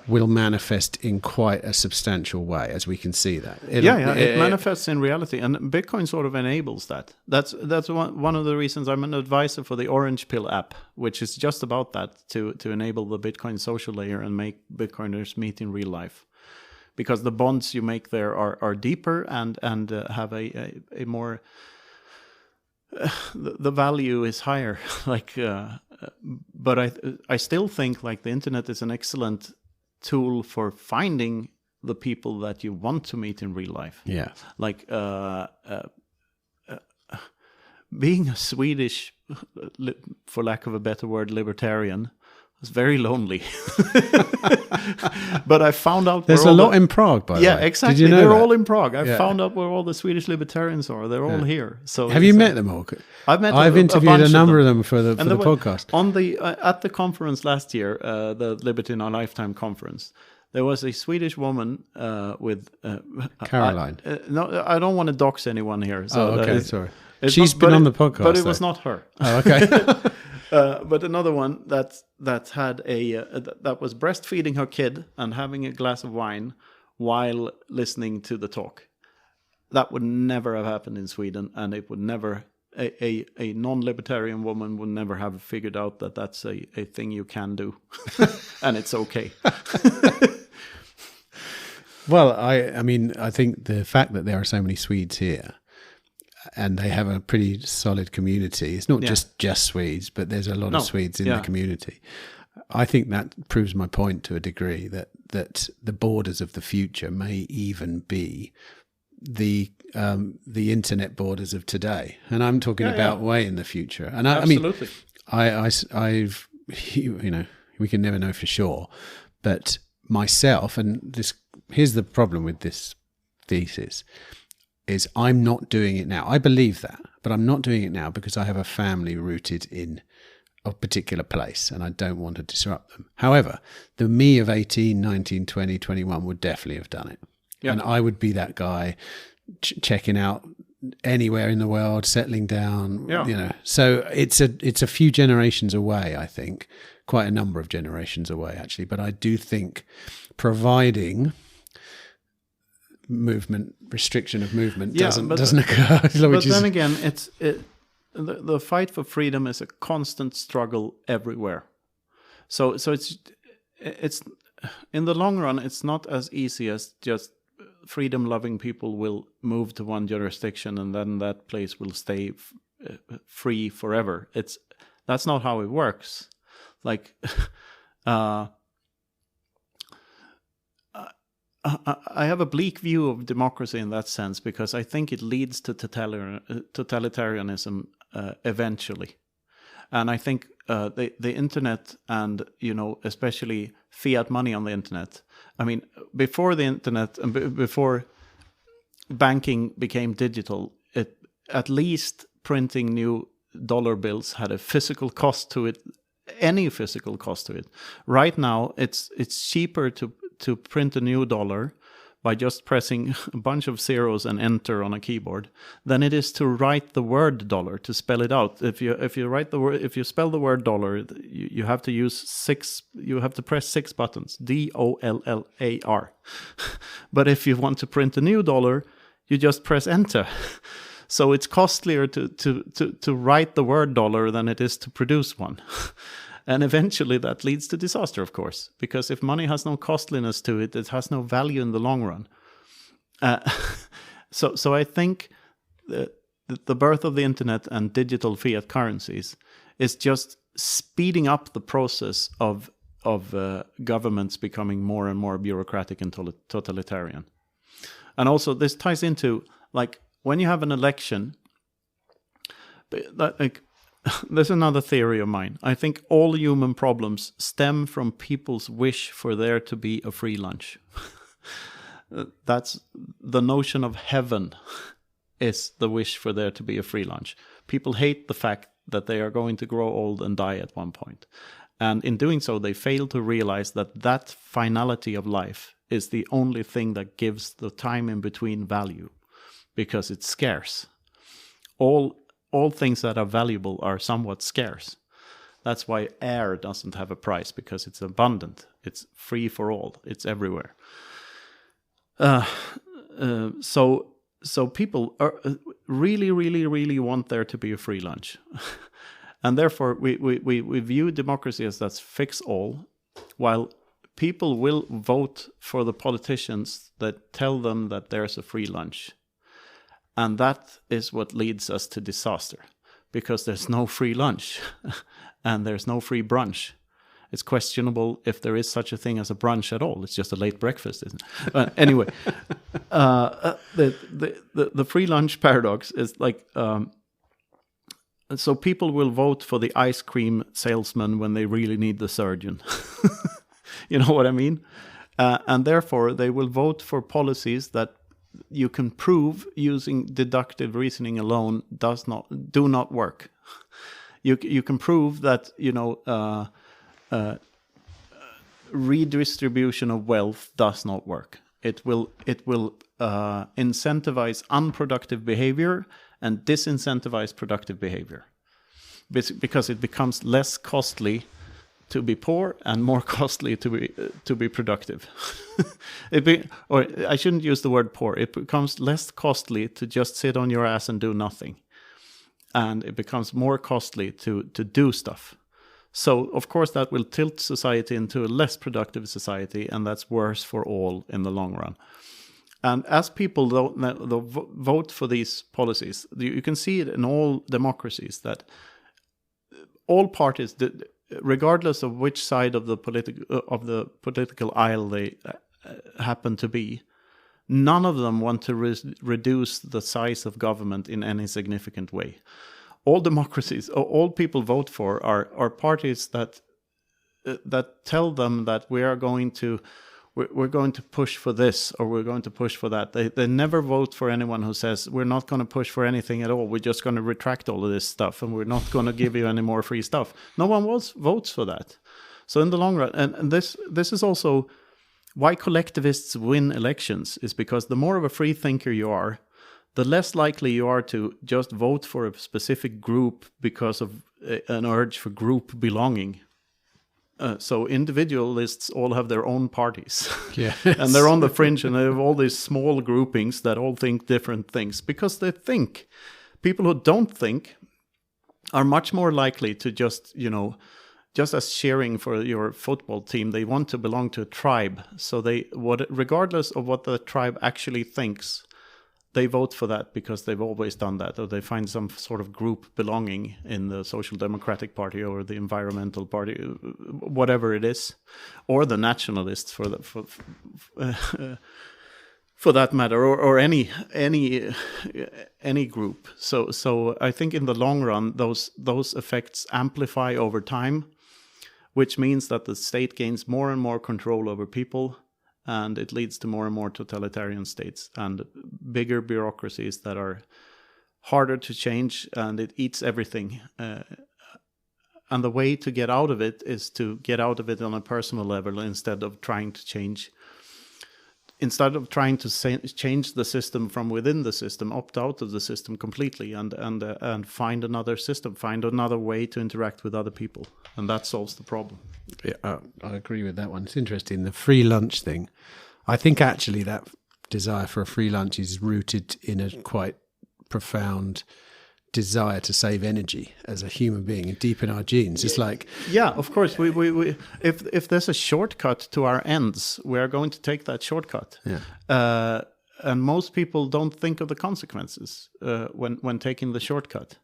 will manifest in quite a substantial way, as we can see that. It manifests in reality, and Bitcoin sort of enables that. That's one of the reasons I'm an advisor for the Orange Pill app, which is just about that, to enable the Bitcoin social layer and make Bitcoiners meet in real life. Because the bonds you make there are deeper and have a more the value is higher. But I still think like the internet is an excellent tool for finding the people that you want to meet in real life. Yeah, like being a Swedish, for lack of a better word, libertarian. Was very lonely. But I found out there's a lot in Prague, by the way. Yeah, exactly. Did you know they're that? all in Prague. I found out where all the Swedish libertarians are. They're all here. So have you met them all? I've interviewed a number of them for the podcast. On the at the conference last year, the Liberty in Our Lifetime conference, there was a Swedish woman with Caroline. I don't want to dox anyone here. So sorry. She's been on the podcast, but it was not her. Oh, okay. But another one that had that was breastfeeding her kid and having a glass of wine while listening to the talk. That would never have happened in Sweden, and it would never. A non-libertarian woman would never have figured out that that's a thing you can do, and it's okay. Well, I mean, I think the fact that there are so many Swedes here, and they have a pretty solid community. It's not just Swedes, but there's a lot of Swedes in the community. I think that proves my point to a degree that the borders of the future may even be the internet borders of today, and I'm talking about way in the future. And absolutely. I've we can never know for sure, but myself, and here's the problem with this thesis. Is I'm not doing it now. I believe that, but I'm not doing it now because I have a family rooted in a particular place and I don't want to disrupt them. However, the me of 18, 19, 20, 21 would definitely have done it. Yeah. And I would be that guy checking out anywhere in the world, settling down, So it's a few generations away, I think, quite a number of generations away actually. But I do think providing restriction of movement doesn't occur. But then again, the fight for freedom is a constant struggle everywhere. So it's in the long run, it's not as easy as just freedom-loving people will move to one jurisdiction and then that place will stay free forever. That's not how it works. Like, I have a bleak view of democracy in that sense, because I think it leads to totalitarianism eventually. And I think the internet and, especially fiat money on the internet. I mean, before the internet and before banking became digital, at least printing new dollar bills had a physical cost to it, any physical cost to it. Right now, it's cheaper to print a new dollar by just pressing a bunch of zeros and enter on a keyboard than it is to write the word dollar, to spell it out. If you spell the word dollar, you have to press 6 buttons, DOLLAR. But if you want to print a new dollar, you just press enter. So it's costlier to write the word dollar than it is to produce one. And eventually that leads to disaster, of course, because if money has no costliness to it, it has no value in the long run. So I think the birth of the internet and digital fiat currencies is just speeding up the process of governments becoming more and more bureaucratic and totalitarian. And also this ties into, like, when you have an election, like, there's another theory of mine. I think all human problems stem from people's wish for there to be a free lunch. That's the notion of heaven, is the wish for there to be a free lunch. People hate the fact that they are going to grow old and die at one point. And in doing so, they fail to realize that finality of life is the only thing that gives the time in between value, because it's scarce. All things that are valuable are somewhat scarce. That's why air doesn't have a price, because it's abundant. It's free for all. It's everywhere. So people are really, really, really want there to be a free lunch. And therefore, we view democracy as that's fix all, while people will vote for the politicians that tell them that there's a free lunch. And that is what leads us to disaster, because there's no free lunch and there's no free brunch. It's questionable if there is such a thing as a brunch at all. It's just a late breakfast, isn't it? But anyway, the free lunch paradox is like, so people will vote for the ice cream salesman when they really need the surgeon. You know what I mean? And therefore, they will vote for policies that you can prove using deductive reasoning alone do not work. You can prove that redistribution of wealth does not work. It will incentivize unproductive behavior and disincentivize productive behavior, because it becomes less costly to be poor and more costly to be productive. Or I shouldn't use the word poor. It becomes less costly to just sit on your ass and do nothing, and it becomes more costly to do stuff. So of course that will tilt society into a less productive society, and that's worse for all in the long run. And as people vote for these policies, you can see it in all democracies that all parties, regardless of which side of the political aisle they happen to be, none of them want to reduce the size of government in any significant way. All democracies, all people vote for are parties that tell them that we're going to push for this or we're going to push for that. They never vote for anyone who says we're not going to push for anything at all. We're just going to retract all of this stuff and we're not going to give you any more free stuff. No one votes for that. So in the long run, and this is also why collectivists win elections, is because the more of a free thinker you are, the less likely you are to just vote for a specific group because of an urge for group belonging. So individualists all have their own parties. Yes. And they're on the fringe, and they have all these small groupings that all think different things because they think. People who don't think are much more likely to just as cheering for your football team, they want to belong to a tribe. So regardless of what the tribe actually thinks, they vote for that because they've always done that, or they find some sort of group belonging in the Social Democratic Party or the Environmental Party, whatever it is, or the Nationalists for that matter, or any group. So I think in the long run, those effects amplify over time, which means that the state gains more and more control over people, and it leads to more and more totalitarian states and bigger bureaucracies that are harder to change, and it eats everything. And the way to get out of it is to get out of it on a personal level instead of trying to change the system from within the system, opt out of the system completely, and find another system, find another way to interact with other people, and that solves the problem. Yeah, I agree with that one. It's interesting, the free lunch thing. I think actually that desire for a free lunch is rooted in a quite profound desire to save energy as a human being, and deep in our genes. It's like, yeah, of course, we if there's a shortcut to our ends, we are going to take that shortcut. Yeah. And most people don't think of the consequences when taking the shortcut.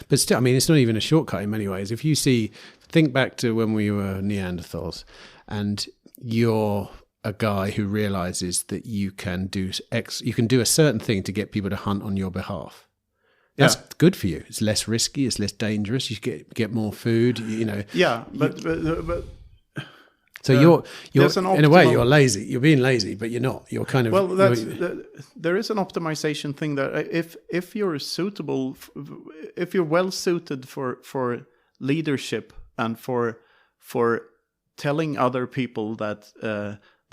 But still, I mean, it's not even a shortcut in many ways. If you think back to when we were Neanderthals, and you're a guy who realizes that you can do a certain thing to get people to hunt on your behalf. That's good for you. It's less risky. It's less dangerous. You get more food. Yeah, but so you're in a way you're lazy. You're being lazy, but you're not. You're kind of there is an optimization thing that if you're suitable, if you're well suited for leadership and for telling other people that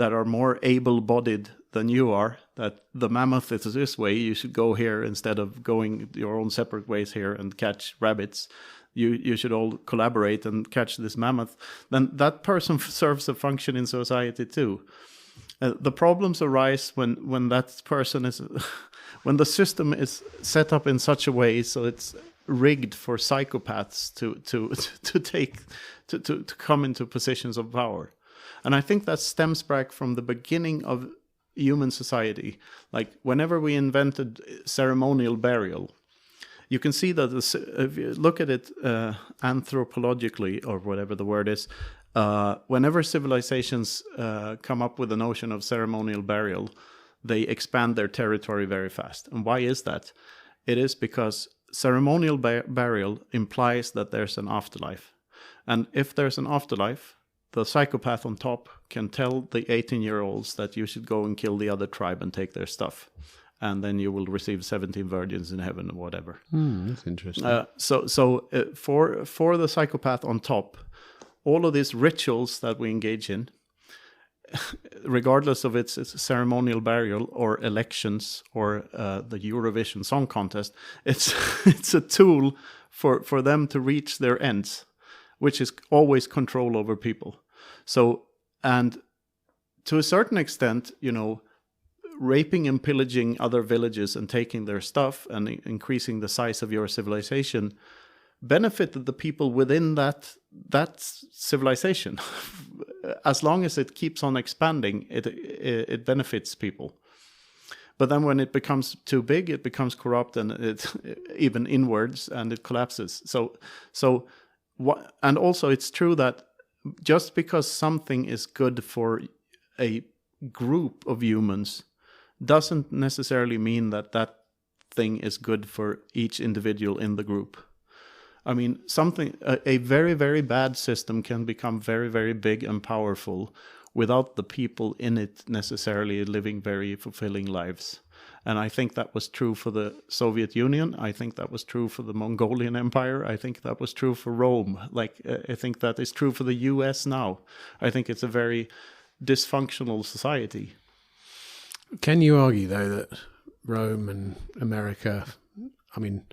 are more able-bodied than you are, that the mammoth is this way, you should go here instead of going your own separate ways here and catch rabbits. You should all collaborate and catch this mammoth. Then that person serves a function in society too. The problems arise when that person is, when the system is set up in such a way so it's rigged for psychopaths to come into positions of power. And I think that stems back from the beginning of human society. Like whenever we invented ceremonial burial, you can see that if you look at it anthropologically, or whatever the word is, whenever civilizations come up with the notion of ceremonial burial, they expand their territory very fast. And why is that? It is because ceremonial burial implies that there's an afterlife. And if there's an afterlife, the psychopath on top can tell the 18-year-olds that you should go and kill the other tribe and take their stuff. And then you will receive 17 virgins in heaven or whatever. That's interesting. For the psychopath on top, all of these rituals that we engage in, regardless of its ceremonial burial or elections or the Eurovision Song Contest, it's a tool for them to reach their ends, which is always control over people. So, and to a certain extent, raping and pillaging other villages and taking their stuff and increasing the size of your civilization benefited the people within that civilization. As long as it keeps on expanding, it benefits people. But then when it becomes too big, it becomes corrupt, and it even inwards, and it collapses. And also it's true that just because something is good for a group of humans doesn't necessarily mean that thing is good for each individual in the group. I mean, a very, very bad system can become very, very big and powerful without the people in it necessarily living very fulfilling lives. And I think that was true for the Soviet Union. I think that was true for the Mongolian Empire. I think that was true for Rome. I think that is true for the US now. I think it's a very dysfunctional society. Can you argue, though, that Rome and America, I mean,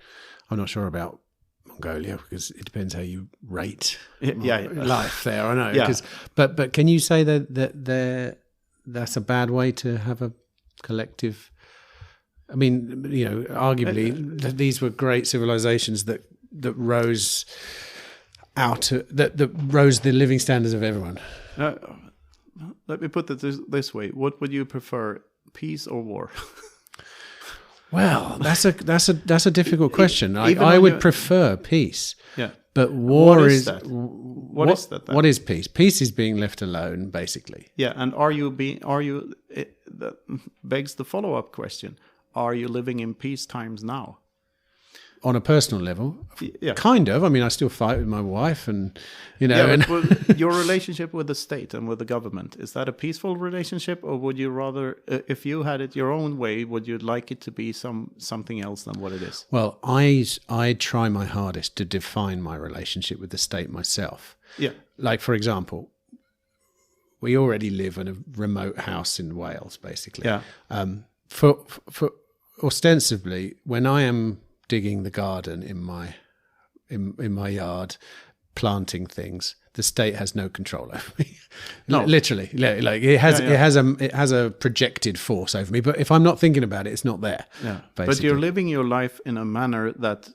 I'm not sure about Mongolia because it depends how you rate life there, I know. Yeah. But can you say that that's a bad way to have a collective... I mean, arguably, these were great civilizations that rose that rose the living standards of everyone. Let me put it this way: what would you prefer, peace or war? Well, that's a difficult question. Even I when would you- prefer peace. Yeah. But war What is is that? What is that then? What is peace? Peace is being left alone, basically. Yeah, and that begs the follow-up question. Are you living in peace times now? On a personal level, Yeah. kind of. I mean, I still fight with my wife, and Yeah, but your relationship with the state and with the government, is that a peaceful relationship, or would you rather, if you had it your own way, would you like it to be something else than what it is? Well, I try my hardest to define my relationship with the state myself. Yeah. Like, for example, we already live in a remote house in Wales, basically. Yeah. For ostensibly, when I am digging the garden in my yard, planting things, the state has no control over me. No. Literally, like it has a projected force over me. But if I'm not thinking about it, it's not there. Yeah. Basically. But you're living your life in a manner that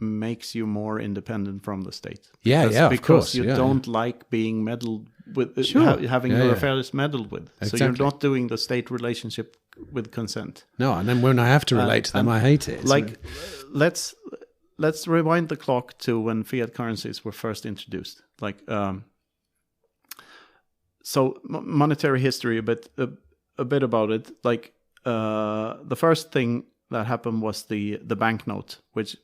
makes you more independent from the state. Of course. Because you don't like being meddled with, Sure. having your affairs meddled with. Exactly. So you're not doing the state relationship with consent. No, and then when I have to relate to them, I hate it. Like, let's rewind the clock to when fiat currencies were first introduced. Like, so monetary history a bit about it. Like, the first thing that happened was the banknote, which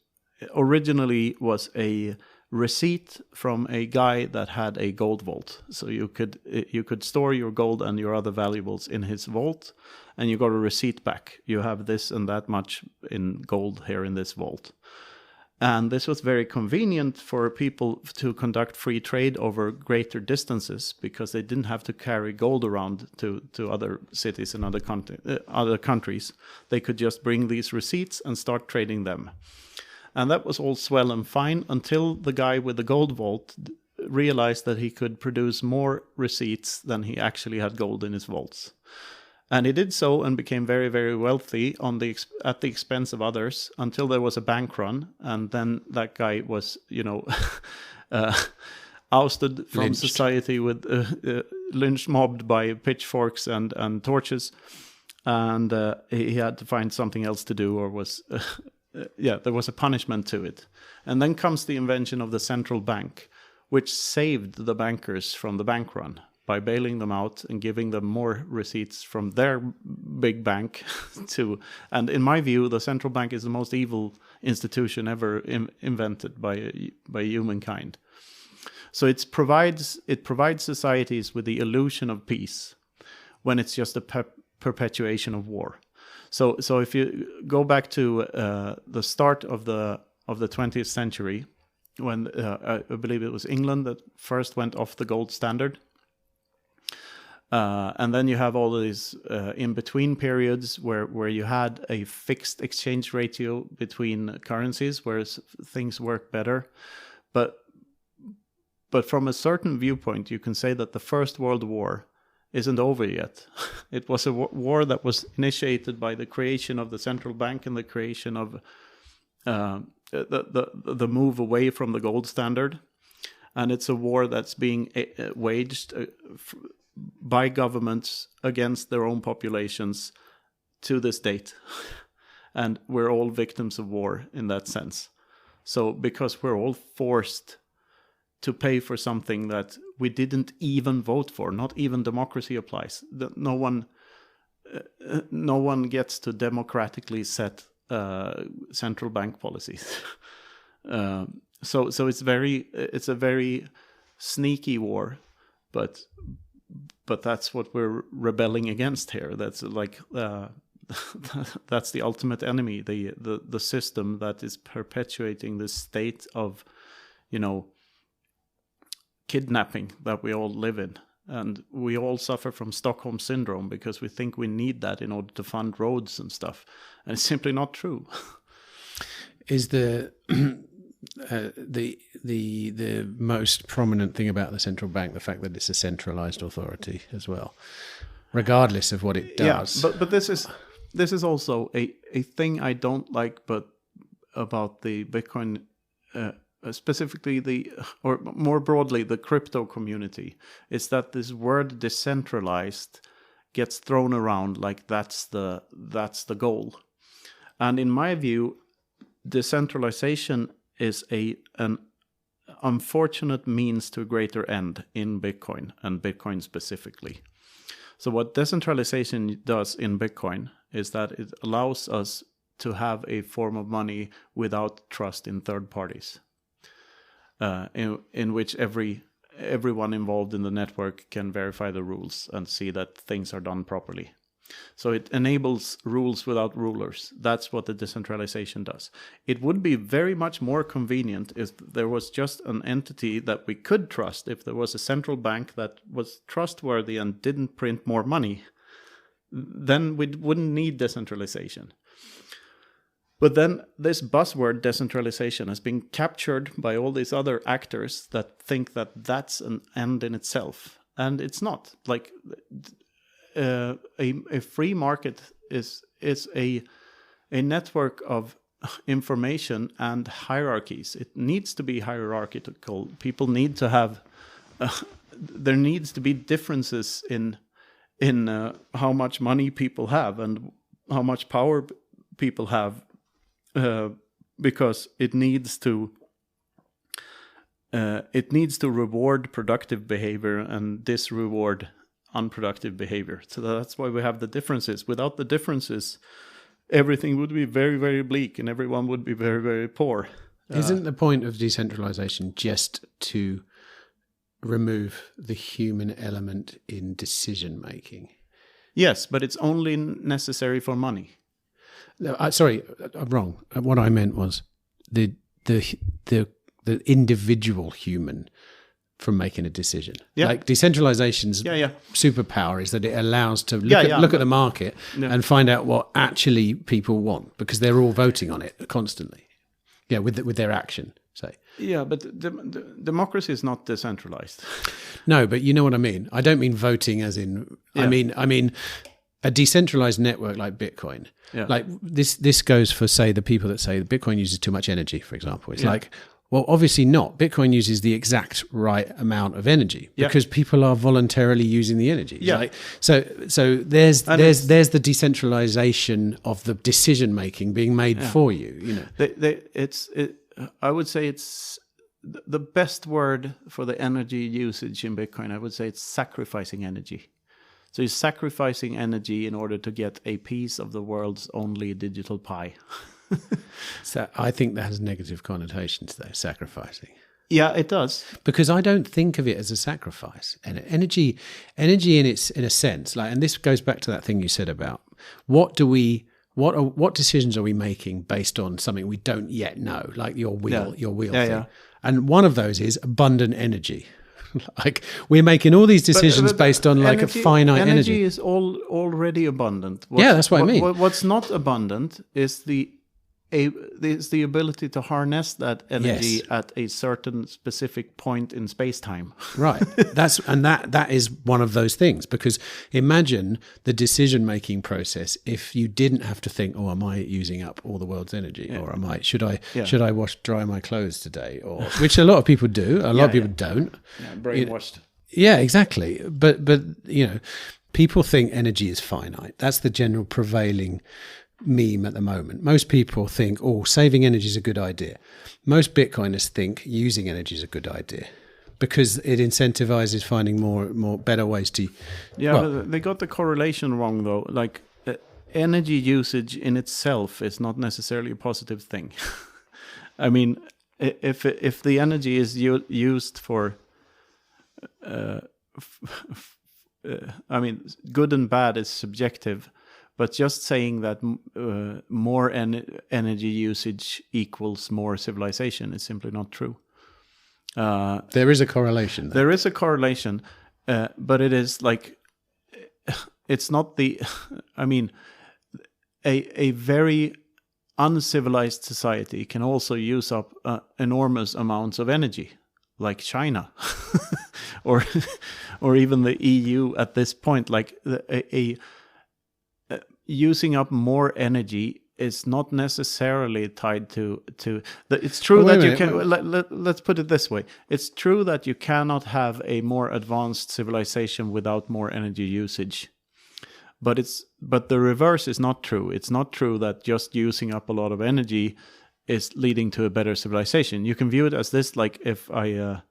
originally was a receipt from a guy that had a gold vault. So you could store your gold and your other valuables in his vault, and you got a receipt back. You have this and that much in gold here in this vault. And this was very convenient for people to conduct free trade over greater distances, because they didn't have to carry gold around to other cities and other countries. They could just bring these receipts and start trading them. And that was all swell and fine until the guy with the gold vault realized that he could produce more receipts than he actually had gold in his vaults. And he did so and became very, very wealthy at the expense of others, until there was a bank run. And then that guy was, ousted from Lynched. society, with lynch mobbed by pitchforks and torches. And he had to find something else to do, or was... there was a punishment to it. And then comes the invention of the central bank, which saved the bankers from the bank run by bailing them out and giving them more receipts from their big bank and in my view, the central bank is the most evil institution ever invented by humankind. So it provides societies with the illusion of peace when it's just a perpetuation of war. So if you go back to the start of the 20th century, when I believe it was England that first went off the gold standard, and then you have all these in-between periods where you had a fixed exchange ratio between currencies, whereas things work better. But from a certain viewpoint, you can say that the First World War isn't over yet. It was a war that was initiated by the creation of the central bank and the creation of the move away from the gold standard. And it's a war that's being waged by governments against their own populations to this date. And we're all victims of war in that sense. So because we're all forced to pay for something that we didn't even vote for, not even democracy applies. No one gets to democratically set central bank policies. So it's a very sneaky war, but that's what we're rebelling against here. That's like that's the ultimate enemy, the system that is perpetuating this state of, kidnapping that we all live in. And we all suffer from Stockholm syndrome because we think we need that in order to fund roads and stuff. And it's simply not true. Is the most prominent thing about the central bank the fact that it's a centralized authority as well, regardless of what it does? Yeah, but this is also a thing I don't like, but about the Bitcoin. Specifically or more broadly, the crypto community, is that this word decentralized gets thrown around like that's the goal. And in my view, decentralization is an unfortunate means to a greater end in Bitcoin, and Bitcoin specifically. So what decentralization does in Bitcoin is that it allows us to have a form of money without trust in third parties, in which everyone involved in the network can verify the rules and see that things are done properly. So it enables rules without rulers. That's what the decentralization does. It would be very much more convenient if there was just an entity that we could trust, if there was a central bank that was trustworthy and didn't print more money. Then we wouldn't need decentralization. But then this buzzword decentralization has been captured by all these other actors that think that that's an end in itself. And it's not. Like, a free market is a network of information and hierarchies. It needs to be hierarchical. People need to have there needs to be differences in how much money people have and how much power people have, because it needs to reward productive behavior and disreward unproductive behavior. So that's why we have the differences. Without the differences, everything would be very, very bleak and everyone would be very, very poor. Isn't the point of decentralization just to remove the human element in decision making? Yes, but it's only necessary for money. Sorry, I'm wrong. What I meant was the individual human from making a decision. Yeah. Like decentralization's superpower is that it allows to look at the market and find out what actually people want, because they're all voting on it constantly. Yeah, with their action, say. Yeah, but democracy is not decentralized. No, but you know what I mean. I don't mean voting as in. Yeah. I mean a decentralized network like Bitcoin. Yeah. Like this goes for, say, the people that say Bitcoin uses too much energy, for example. It's like, well, obviously not. Bitcoin uses the exact right amount of energy because people are voluntarily using the energy. Yeah. Like, so there's the decentralization of the decision making being made for you. You know, I would say it's the best word for the energy usage in Bitcoin. I would say it's sacrificing energy. So you're sacrificing energy in order to get a piece of the world's only digital pie. So I think that has negative connotations, though, sacrificing. Yeah, it does. Because I don't think of it as a sacrifice. And energy in a sense, like, and this goes back to that thing you said about what decisions are we making based on something we don't yet know, like your wheel thing. Yeah. And one of those is abundant energy. Like, we're making all these decisions based on like a finite energy. Energy is already abundant. That's what I mean. What's not abundant is the ability to harness that energy at a certain specific point in space-time. Right. That is one of those things, because imagine the decision-making process if you didn't have to think, oh, am I using up all the world's energy? Or should I dry my clothes today? Or which a lot of people do. A lot of people don't. Yeah, brainwashed. Yeah, exactly. But you know, people think energy is finite. That's the general prevailing meme at the moment. Most people think, saving energy is a good idea. Most Bitcoiners think using energy is a good idea because it incentivizes finding more better ways to. Yeah, but they got the correlation wrong though. Like, energy usage in itself is not necessarily a positive thing. I mean, if the energy is used for, I mean, good and bad is subjective. But just saying that more energy usage equals more civilization is simply not true. There is a correlation. There is a correlation, but it is like, it's not the, I mean, a very uncivilized society can also use up enormous amounts of energy, like China, or even the EU at this point. Like using up more energy is not necessarily tied to it's true that you can let's put it this way. It's true that you cannot have a more advanced civilization without more energy usage, But the reverse is not true. It's not true that just using up a lot of energy is leading to a better civilization. You can view it as this, like if I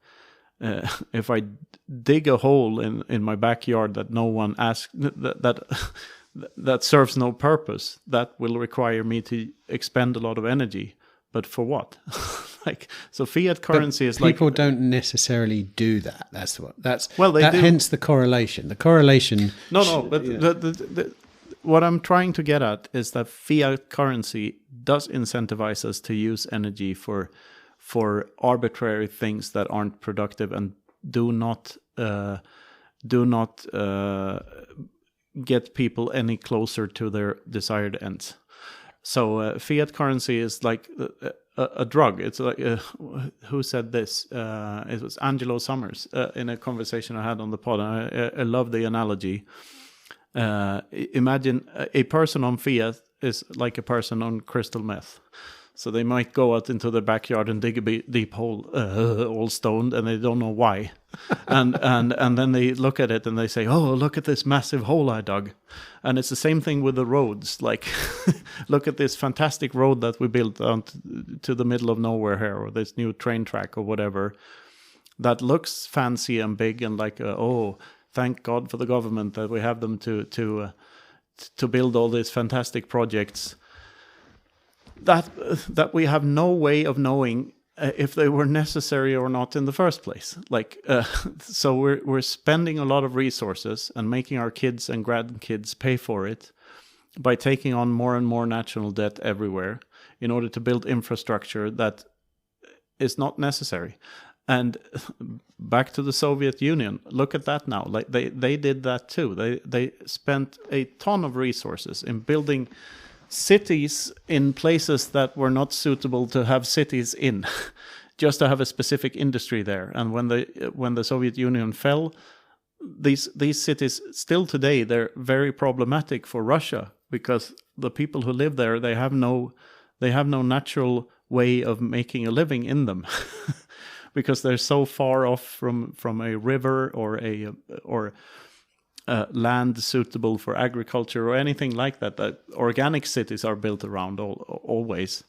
dig a hole in my backyard that no one asked, that serves no purpose, that will require me to expend a lot of energy. But for what? So fiat currency is like... People don't necessarily do that. That's well, they do. Hence the correlation. The correlation... But what I'm trying to get at is that fiat currency does incentivize us to use energy for arbitrary things that aren't productive and do not get people any closer to their desired ends. So fiat currency is like a drug. It's like who said this? It was Angelo Summers in a conversation I had on the pod. I love the analogy. Imagine a person on fiat is like a person on crystal meth. So they might go out into the backyard and dig a deep hole, all stoned, and they don't know why. and then they look at it and they say, "Oh, look at this massive hole I dug." And it's the same thing with the roads. Like, look at this fantastic road that we built out to the middle of nowhere here, or this new train track or whatever. That looks fancy and big and like, oh, thank God for the government that we have them to build all these fantastic projects. That we have no way of knowing if they were necessary or not in the first place. So we're spending a lot of resources and making our kids and grandkids pay for it by taking on more and more national debt everywhere in order to build infrastructure that is not necessary. And back to the Soviet Union, look at that now. Like they did that too. They spent a ton of resources in building cities in places that were not suitable to have cities in, just to have a specific industry there. And when the Soviet Union fell, these cities still today, they're very problematic for Russia, because the people who live there, they have no natural way of making a living in them. Because they're so far off from a river or land suitable for agriculture or anything like that. That organic cities are built around always.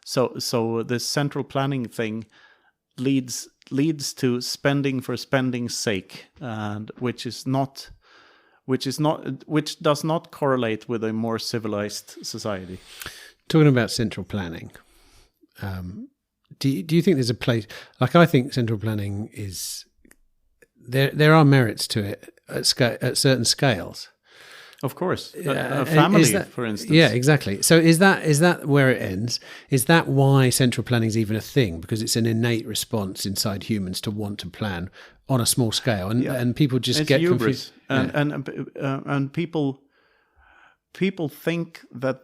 So this central planning thing leads to spending for spending's sake, and which does not correlate with a more civilized society. Talking about central planning. Do you think there's a place? Like, I think central planning is there are merits to it at certain scales. Of course, a family, for instance. Yeah, exactly. So is that where it ends? Is that why central planning is even a thing? Because it's an innate response inside humans to want to plan on a small scale, and people just get confused. And people think that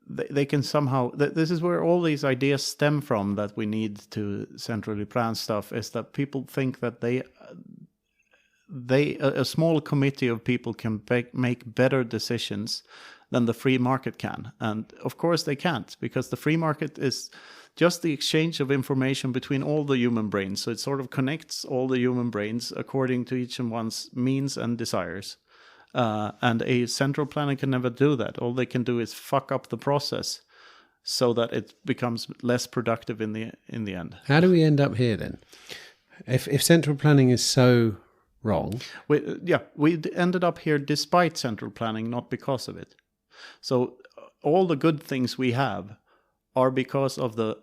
they can somehow. This is where all these ideas stem from, that we need to centrally plan stuff. Is that people think that a small committee of people can make better decisions than the free market can. And of course they can't, because the free market is just the exchange of information between all the human brains. So it sort of connects all the human brains according to each one's means and desires. And a central planner can never do that. All they can do is fuck up the process so that it becomes less productive in the end. How do we end up here then? If central planning is so wrong, we ended up here despite central planning, not because of it. So all the good things we have are because of the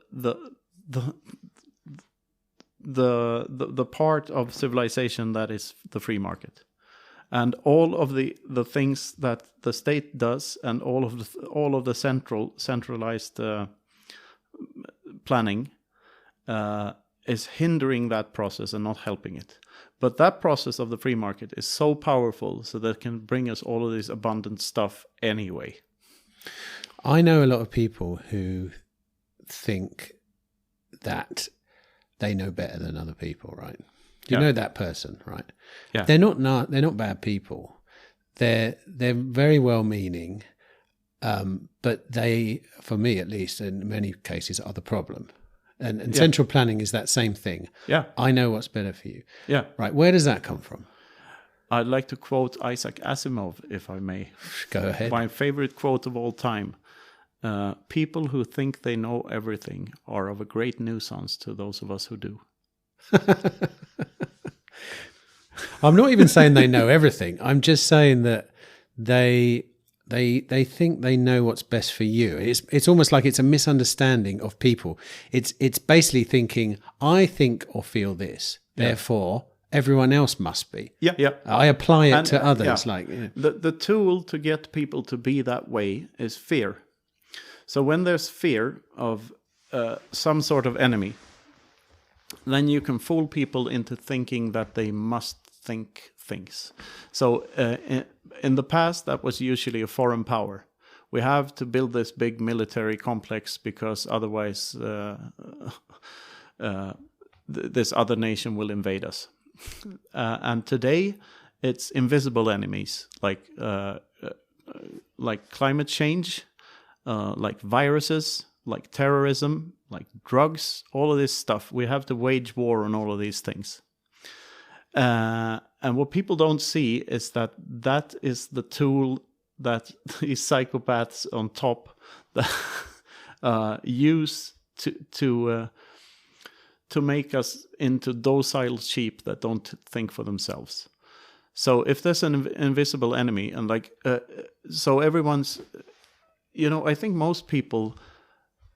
part of civilization that is the free market. And all of the things that the state does, and all of the centralized planning is hindering that process and not helping it. But that process of the free market is so powerful, so that it can bring us all of this abundant stuff anyway. I know a lot of people who think that they know better than other people, right? You know that person, right? Yeah. They're not bad people. They're very well meaning, but they, for me at least, in many cases, are the problem. And central planning is that same thing. Yeah. I know what's better for you. Yeah. Right. Where does that come from? I'd like to quote Isaac Asimov, if I may. Go ahead. My favorite quote of all time. People who think they know everything are of a great nuisance to those of us who do. I'm not even saying they know everything. I'm just saying that they think they know what's best for you. It's almost like it's a misunderstanding of people. It's basically thinking, I think or feel this, therefore everyone else must be. Yeah. I apply it to others. The tool to get people to be that way is fear. So when there's fear of some sort of enemy, then you can fool people into thinking that they must think things. So in the past, that was usually a foreign power. We have to build this big military complex because otherwise this other nation will invade us. And today, it's invisible enemies like climate change, like viruses, like terrorism, like drugs, all of this stuff. We have to wage war on all of these things. And what people don't see is that is the tool that these psychopaths on top use to make us into docile sheep that don't think for themselves. So if there's an invisible enemy, and so everyone's, I think most people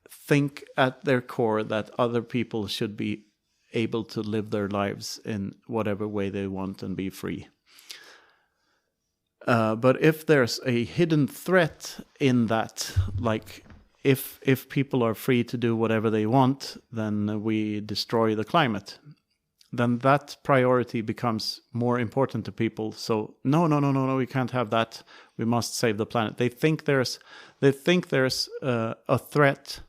think at their core that other people should be able to live their lives in whatever way they want and be free. But if there's a hidden threat in that, like if people are free to do whatever they want, then we destroy the climate. Then that priority becomes more important to people. So no, we can't have that. We must save the planet. They think there's a threat,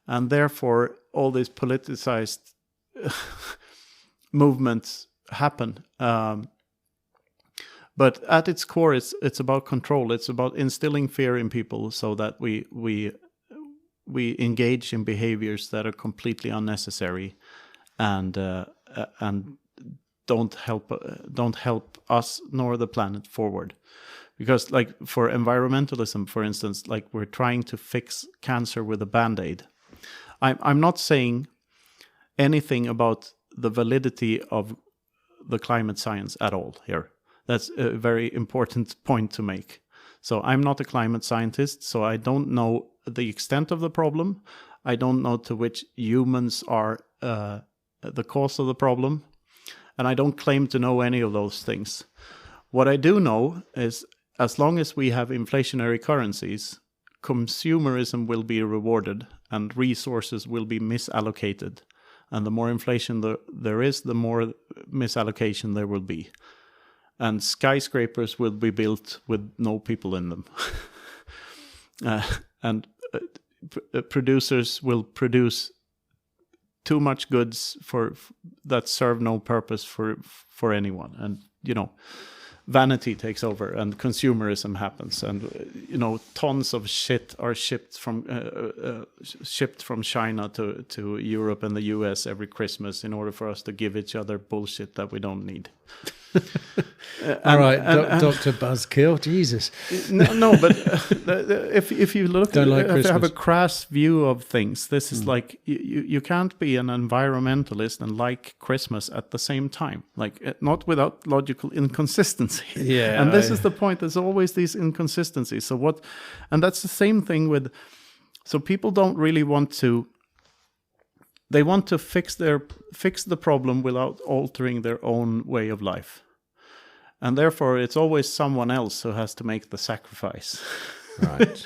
and therefore all these politicized movements happen. But at its core, it's about control. It's about instilling fear in people so that we engage in behaviors that are completely unnecessary and don't help us nor the planet forward. Because like for environmentalism, for instance, like we're trying to fix cancer with a Band-Aid. I'm not saying anything about the validity of the climate science at all here. That's a very important point to make. So I'm not a climate scientist, so I don't know the extent of the problem. I don't know to which humans are the cause of the problem. And I don't claim to know any of those things. What I do know is as long as we have inflationary currencies, consumerism will be rewarded and resources will be misallocated. And the more inflation there is, the more misallocation there will be. And skyscrapers will be built with no people in them. And producers will produce too much goods that serve no purpose for anyone. And, vanity takes over and consumerism happens. And, tons of shit are shipped from China to Europe and the US every Christmas in order for us to give each other bullshit that we don't need. All right, Dr. Buzzkill, Jesus. No, but if you look, if you have a crass view of things, this is like you can't be an environmentalist and like Christmas at the same time, not without logical inconsistency. Yeah, and this is the point. There's always these inconsistencies. And that's the same thing with. So people don't really want to. They want to fix the problem without altering their own way of life. And therefore, it's always someone else who has to make the sacrifice. Right.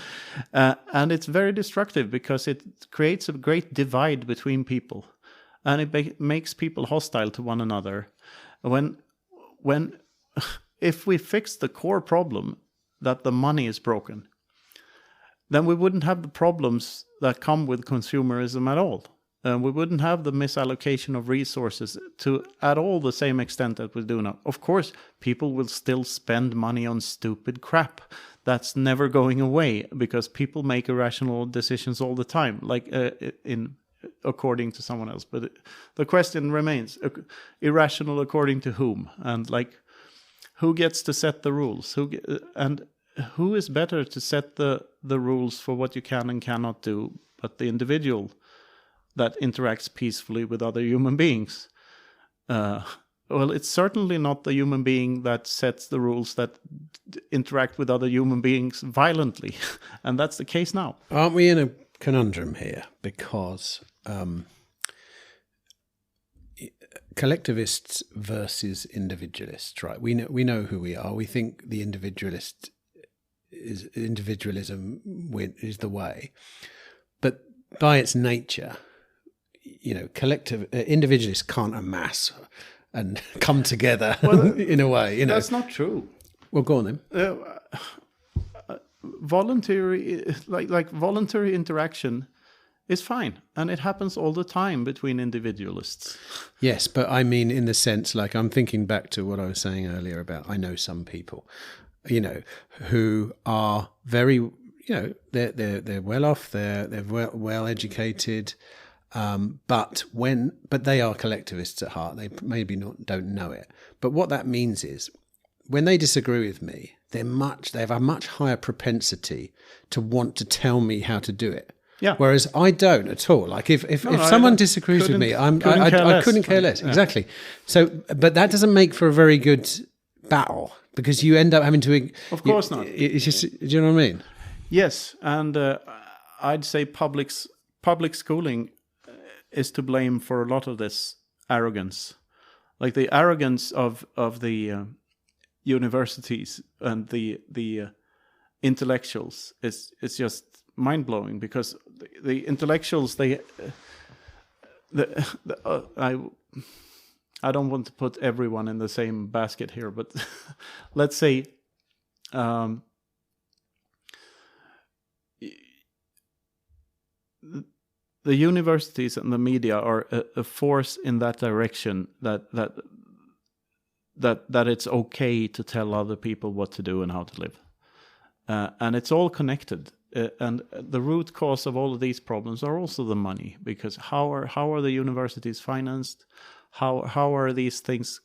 And it's very destructive because it creates a great divide between people. And it makes people hostile to one another. If we fix the core problem, that the money is broken, then we wouldn't have the problems that come with consumerism at all. We wouldn't have the misallocation of resources to at all the same extent that we do now. Of course, people will still spend money on stupid crap. That's never going away because people make irrational decisions all the time, according to someone else. But the question remains, irrational according to whom? And who gets to set the rules? And who is better to set the rules for what you can and cannot do but the individual that interacts peacefully with other human beings? Well, it's certainly not the human being that sets the rules that interact with other human beings violently. And that's the case now. Aren't we in a conundrum here? Because collectivists versus individualists, right? We know who we are. We think the individualism is the way. But by its nature, individualists can't amass and come together in a way. That's not true. Well, go on then. Voluntary interaction is fine, and it happens all the time between individualists. Yes, but I mean in the sense, like, I'm thinking back to what I was saying earlier about, I know some people, who are very, they're well off, they're well educated. But they are collectivists at heart. They maybe don't know it. But what that means is, when they disagree with me, they have a much higher propensity to want to tell me how to do it. Yeah. Whereas I don't at all. Like if someone disagrees with me, I couldn't care less. Yeah. Exactly. So, but that doesn't make for a very good battle, because you end up having to. Of course not. It's just. Do you know what I mean? Yes, and I'd say public schooling is to blame for a lot of this arrogance, like the arrogance of the universities and the intellectuals is just mind blowing, because the intellectuals I don't want to put everyone in the same basket here, but let's say the universities and the media are a force in that direction, that it's okay to tell other people what to do and how to live, and it's all connected. And the root cause of all of these problems are also the money, because how are the universities financed? How are these things?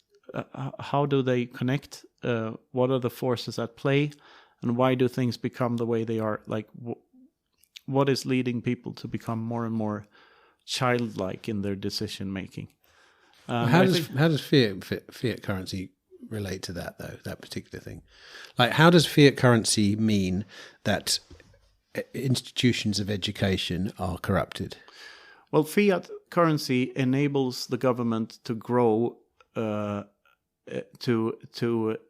How do they connect? What are the forces at play, and why do things become the way they are? Like, what is leading people to become more and more childlike in their decision making? How does fiat currency relate to that, though? That particular thing, like, how does fiat currency mean that institutions of education are corrupted? Well, fiat currency enables the government to grow to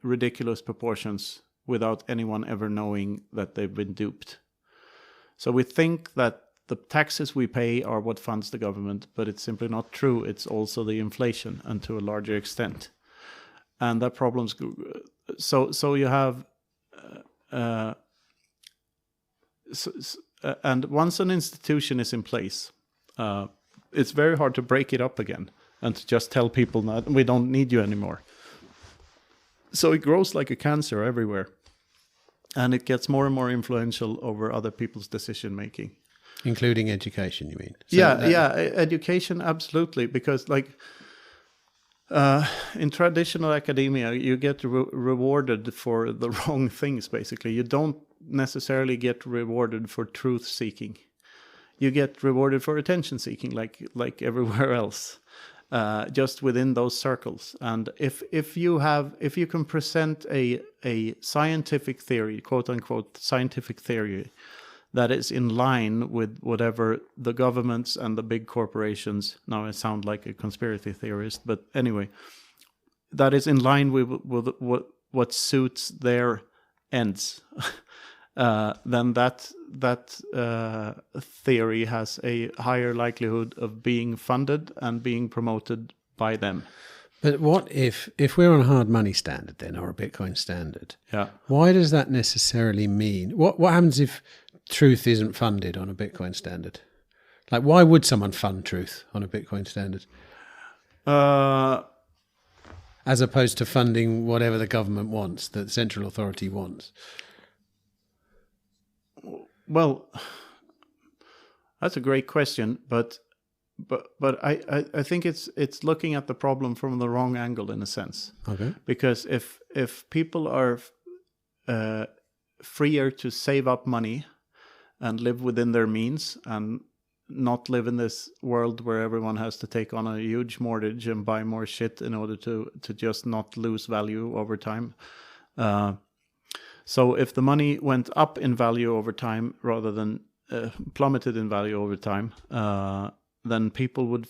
ridiculous proportions without anyone ever knowing that they've been duped. So we think that the taxes we pay are what funds the government, but it's simply not true. It's also the inflation, and to a larger extent. And that problems. So you have. And once an institution is in place, it's very hard to break it up again and to just tell people that we don't need you anymore. So it grows like a cancer everywhere, and it gets more and more influential over other people's decision making, including education. You mean? So education, absolutely, because like. In traditional academia, you get rewarded for the wrong things, basically. You don't necessarily get rewarded for truth seeking. You get rewarded for attention seeking, like everywhere else, just within those circles. And if you can present a scientific theory, quote unquote scientific theory, that is in line with whatever the governments and the big corporations, now I sound like a conspiracy theorist, but anyway, that is in line with what suits their ends, then that theory has a higher likelihood of being funded and being promoted by them. But what if we're on a hard money standard then, or a Bitcoin standard? Yeah. Why does that necessarily mean? What happens if truth isn't funded on a Bitcoin standard? Like, why would someone fund truth on a Bitcoin standard? As opposed to funding whatever the government wants, the central authority wants. Well, that's a great question, but but I think it's looking at the problem from the wrong angle in a sense. Okay. Because if people are freer to save up money and live within their means and not live in this world where everyone has to take on a huge mortgage and buy more shit in order to just not lose value over time. So if the money went up in value over time rather than plummeted in value over time, then people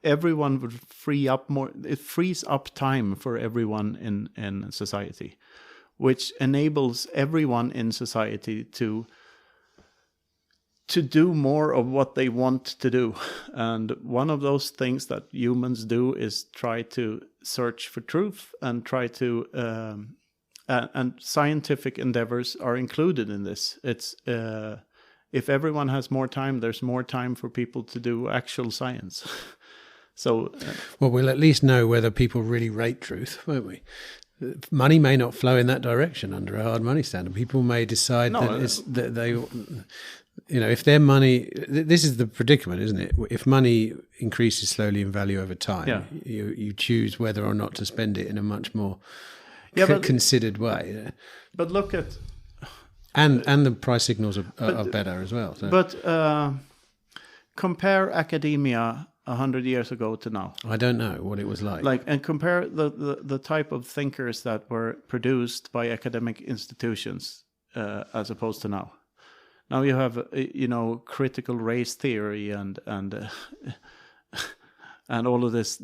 everyone would free up more. It frees up time for everyone in society, which enables everyone in society to do more of what they want to do. And one of those things that humans do is try to search for truth and try to and scientific endeavors are included in this. It's if everyone has more time, there's more time for people to do actual science. So well, we'll at least know whether people really rate truth, won't we? Money may not flow in that direction under a hard money standard. People may decide that they, if their money, this is the predicament, isn't it? If money increases slowly in value over time, you choose whether or not to spend it in a much more considered way. But look at... And the price signals are better as well. So. But compare academia 100 years ago to now. I don't know what it was like. And compare the type of thinkers that were produced by academic institutions as opposed to now. Now you have critical race theory and all of this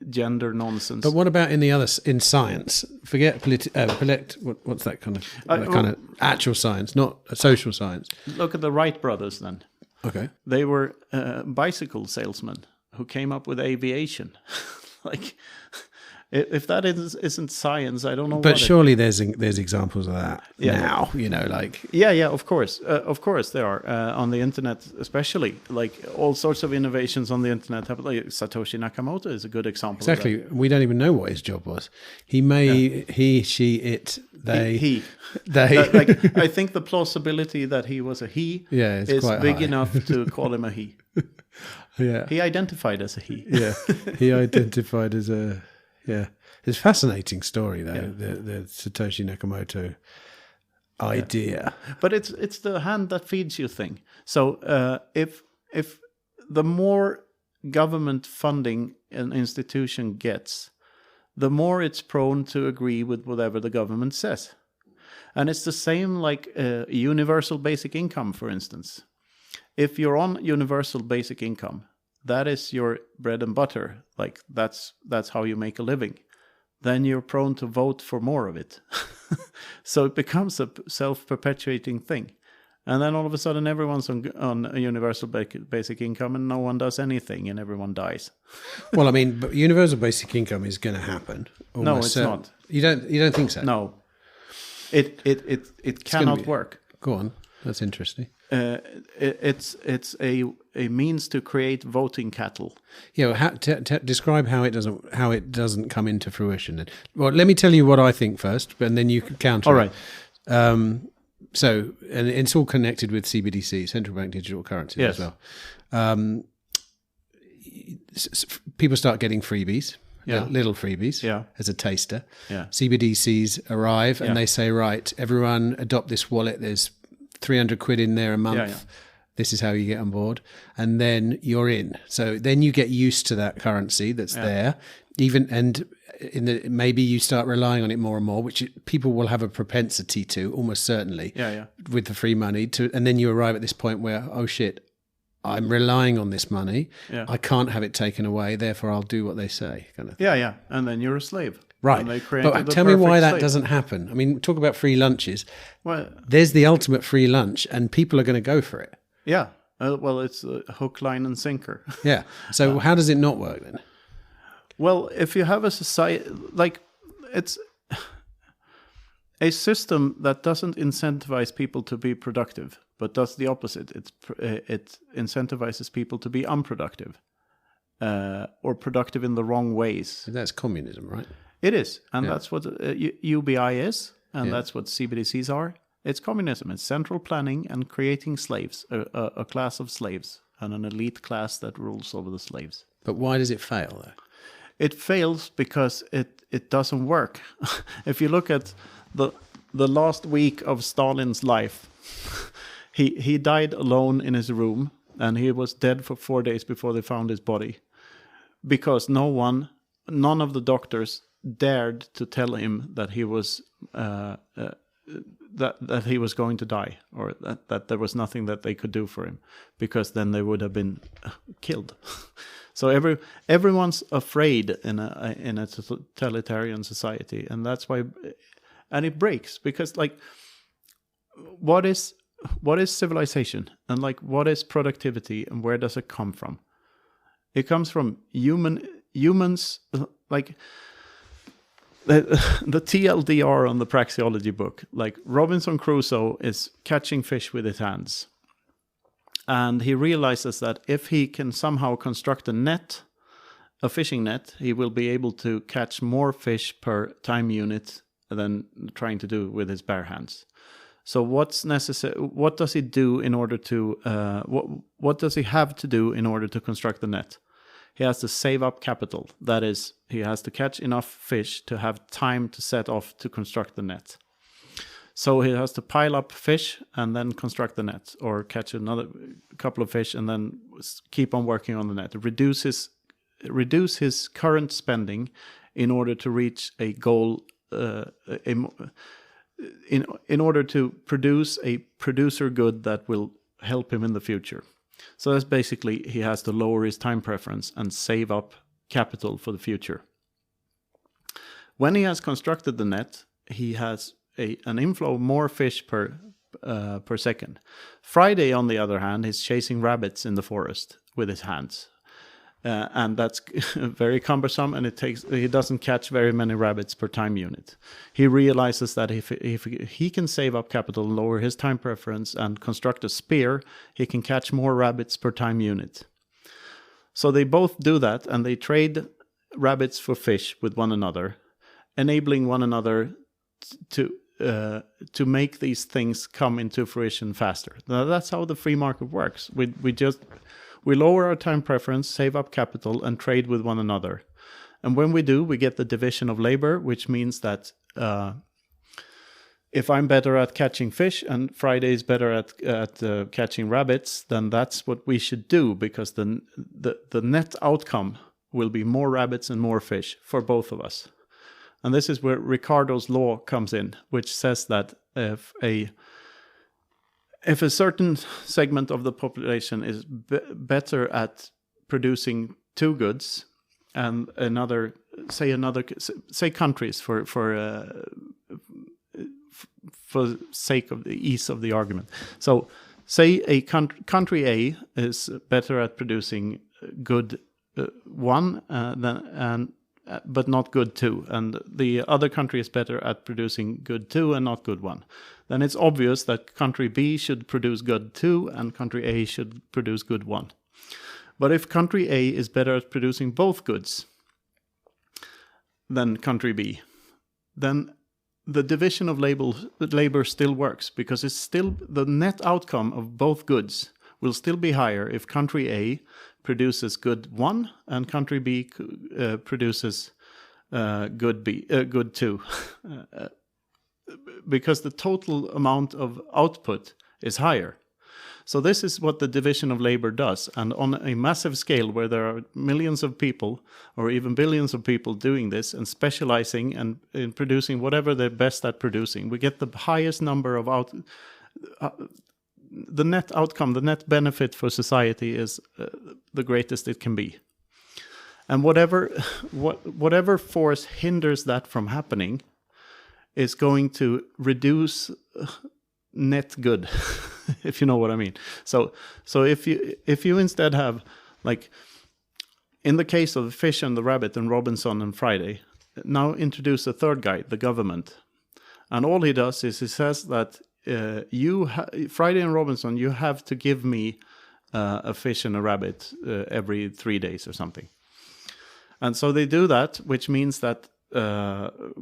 gender nonsense. But what about in science? Forget what's that kind of actual science, not a social science. Look at the Wright brothers then. Okay. They were bicycle salesmen who came up with aviation. If that isn't science, I don't know. But surely there's examples of that now. Yeah, of course there are on the internet, especially all sorts of innovations on the internet. Satoshi Nakamoto is a good example. Exactly, of that. We don't even know what his job was. He, she, it, they. They. I think the plausibility that he was a he is quite big high. enough to call him a he. Yeah, he identified as a he. Yeah, he identified as a. Yeah, it's a fascinating story though. Yeah. The Satoshi Nakamoto idea, but it's the hand that feeds you thing. So if the more government funding an institution gets, the more it's prone to agree with whatever the government says, and it's the same like universal basic income, for instance. If you're on universal basic income, that is your bread and butter. That's how you make a living. Then you're prone to vote for more of it. So it becomes a self-perpetuating thing. And then all of a sudden everyone's on a universal basic income and no one does anything and everyone dies. Well, I mean, but universal basic income is going to happen. No, it's not. You don't think so? No. It cannot work. Go on. That's interesting. It's a means to create voting cattle. Yeah, describe how it doesn't come into fruition. Well, let me tell you what I think first, and then you can counter. All right. So, and it's all connected with CBDC, central bank digital currencies, as well. People start getting freebies. Little freebies as a taster. Yeah. CBDCs arrive and they say, right, everyone adopt this wallet. There's 300 quid in there a month. Yeah. This is how you get on board. And then you're in. So then you get used to that currency that's there. Maybe you start relying on it more and more, which people will have a propensity to, almost certainly, with the free money. And then you arrive at this point where, oh shit, I'm relying on this money. Yeah. I can't have it taken away. Therefore, I'll do what they say. Kind of thing. Yeah. And then you're a slave. Right. But tell me why that doesn't happen. I mean, talk about free lunches. Well, there's the ultimate free lunch, and people are going to go for it. Yeah. Well, it's a hook, line, and sinker. Yeah. So how does it not work then? Well, if you have a society, it's a system that doesn't incentivize people to be productive, but does the opposite. It incentivizes people to be unproductive or productive in the wrong ways. That's communism, right? It is. And that's what UBI is, and that's what CBDCs are. It's communism. It's central planning and creating slaves, a class of slaves. and an elite class that rules over the slaves. But why does it fail, though? It fails because it doesn't work. If you look at the last week of Stalin's life, he died alone in his room, and he was dead for 4 days before they found his body, because none of the doctors dared to tell him that he was that he was going to die, or that there was nothing that they could do for him, because then they would have been killed. So everyone's afraid in a totalitarian society, and that's why, and it breaks, because like, what is civilization, and like, what is productivity, and where does it come from? It comes from humans, like the TLDR on the Praxeology book. Like, Robinson Crusoe is catching fish with his hands. And he realizes that if he can somehow construct a fishing net, he will be able to catch more fish per time unit than trying to do with his bare hands. So what's necessary? What does he do in order to? What does he have to do in order to construct the net? He has to save up capital. That is, he has to catch enough fish to have time to set off to construct the net. So he has to pile up fish and then construct the net, or catch another couple of fish and then keep on working on the net. Reduce his current spending in order to reach a goal, in order to produce a producer good that will help him in the future. So that's basically, he has to lower his time preference and save up capital for the future. When he has constructed the net, he has an inflow of more fish per second. Friday, on the other hand, is chasing rabbits in the forest with his hands. And that's very cumbersome, and he doesn't catch very many rabbits per time unit. He realizes that if he can save up capital, lower his time preference, and construct a spear, he can catch more rabbits per time unit. So they both do that, and they trade rabbits for fish with one another, enabling one another to make these things come into fruition faster. Now, that's how the free market works. We lower our time preference, save up capital, and trade with one another. And when we do, we get the division of labor, which means that if I'm better at catching fish and Friday is better at catching rabbits, then that's what we should do, because the net outcome will be more rabbits and more fish for both of us. And this is where Ricardo's law comes in, which says that if a certain segment of the population is better at producing two goods, and say countries for sake of the ease of the argument. So say a country A is better at producing good one but not good two, and the other country is better at producing good two and not good one. Then it's obvious that country B should produce good 2 and country A should produce good 1. But if country A is better at producing both goods than country B, then the division of labor still works, because it's still the net outcome of both goods will still be higher if country A produces good 1 and country B produces good 2. Because the total amount of output is higher. So this is what the division of labor does. And on a massive scale, where there are millions of people or even billions of people doing this and specializing and in producing whatever they're best at producing, we get the highest number of the net outcome, the net benefit for society is the greatest it can be. And whatever force hinders that from happening is going to reduce net good, if you know what I mean. So if you instead have, like, in the case of the fish and the rabbit and Robinson and Friday, now introduce a third guy, the government. And all he does is he says that Friday and Robinson, you have to give me a fish and a rabbit every 3 days or something. And so they do that, which means that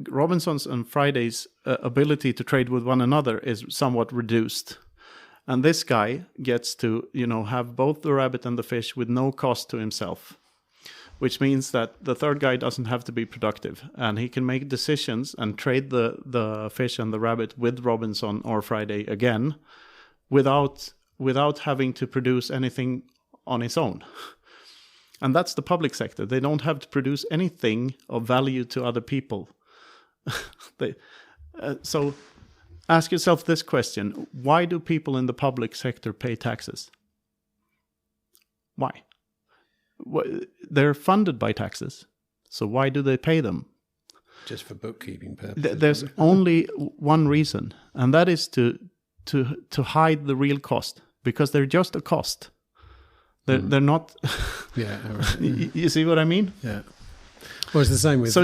Robinson's and Friday's ability to trade with one another is somewhat reduced. And this guy gets to, have both the rabbit and the fish with no cost to himself, which means that the third guy doesn't have to be productive, and he can make decisions and trade the fish and the rabbit with Robinson or Friday again without having to produce anything on his own. And that's the public sector. They don't have to produce anything of value to other people. So ask yourself this question: why do people in the public sector pay taxes? Why? They're funded by taxes. So why do they pay them? Just for bookkeeping purposes. There's only one reason, and that is to hide the real cost, because they're just a cost. They're not. Yeah. Right. You see what I mean? Yeah. Well, it's the same with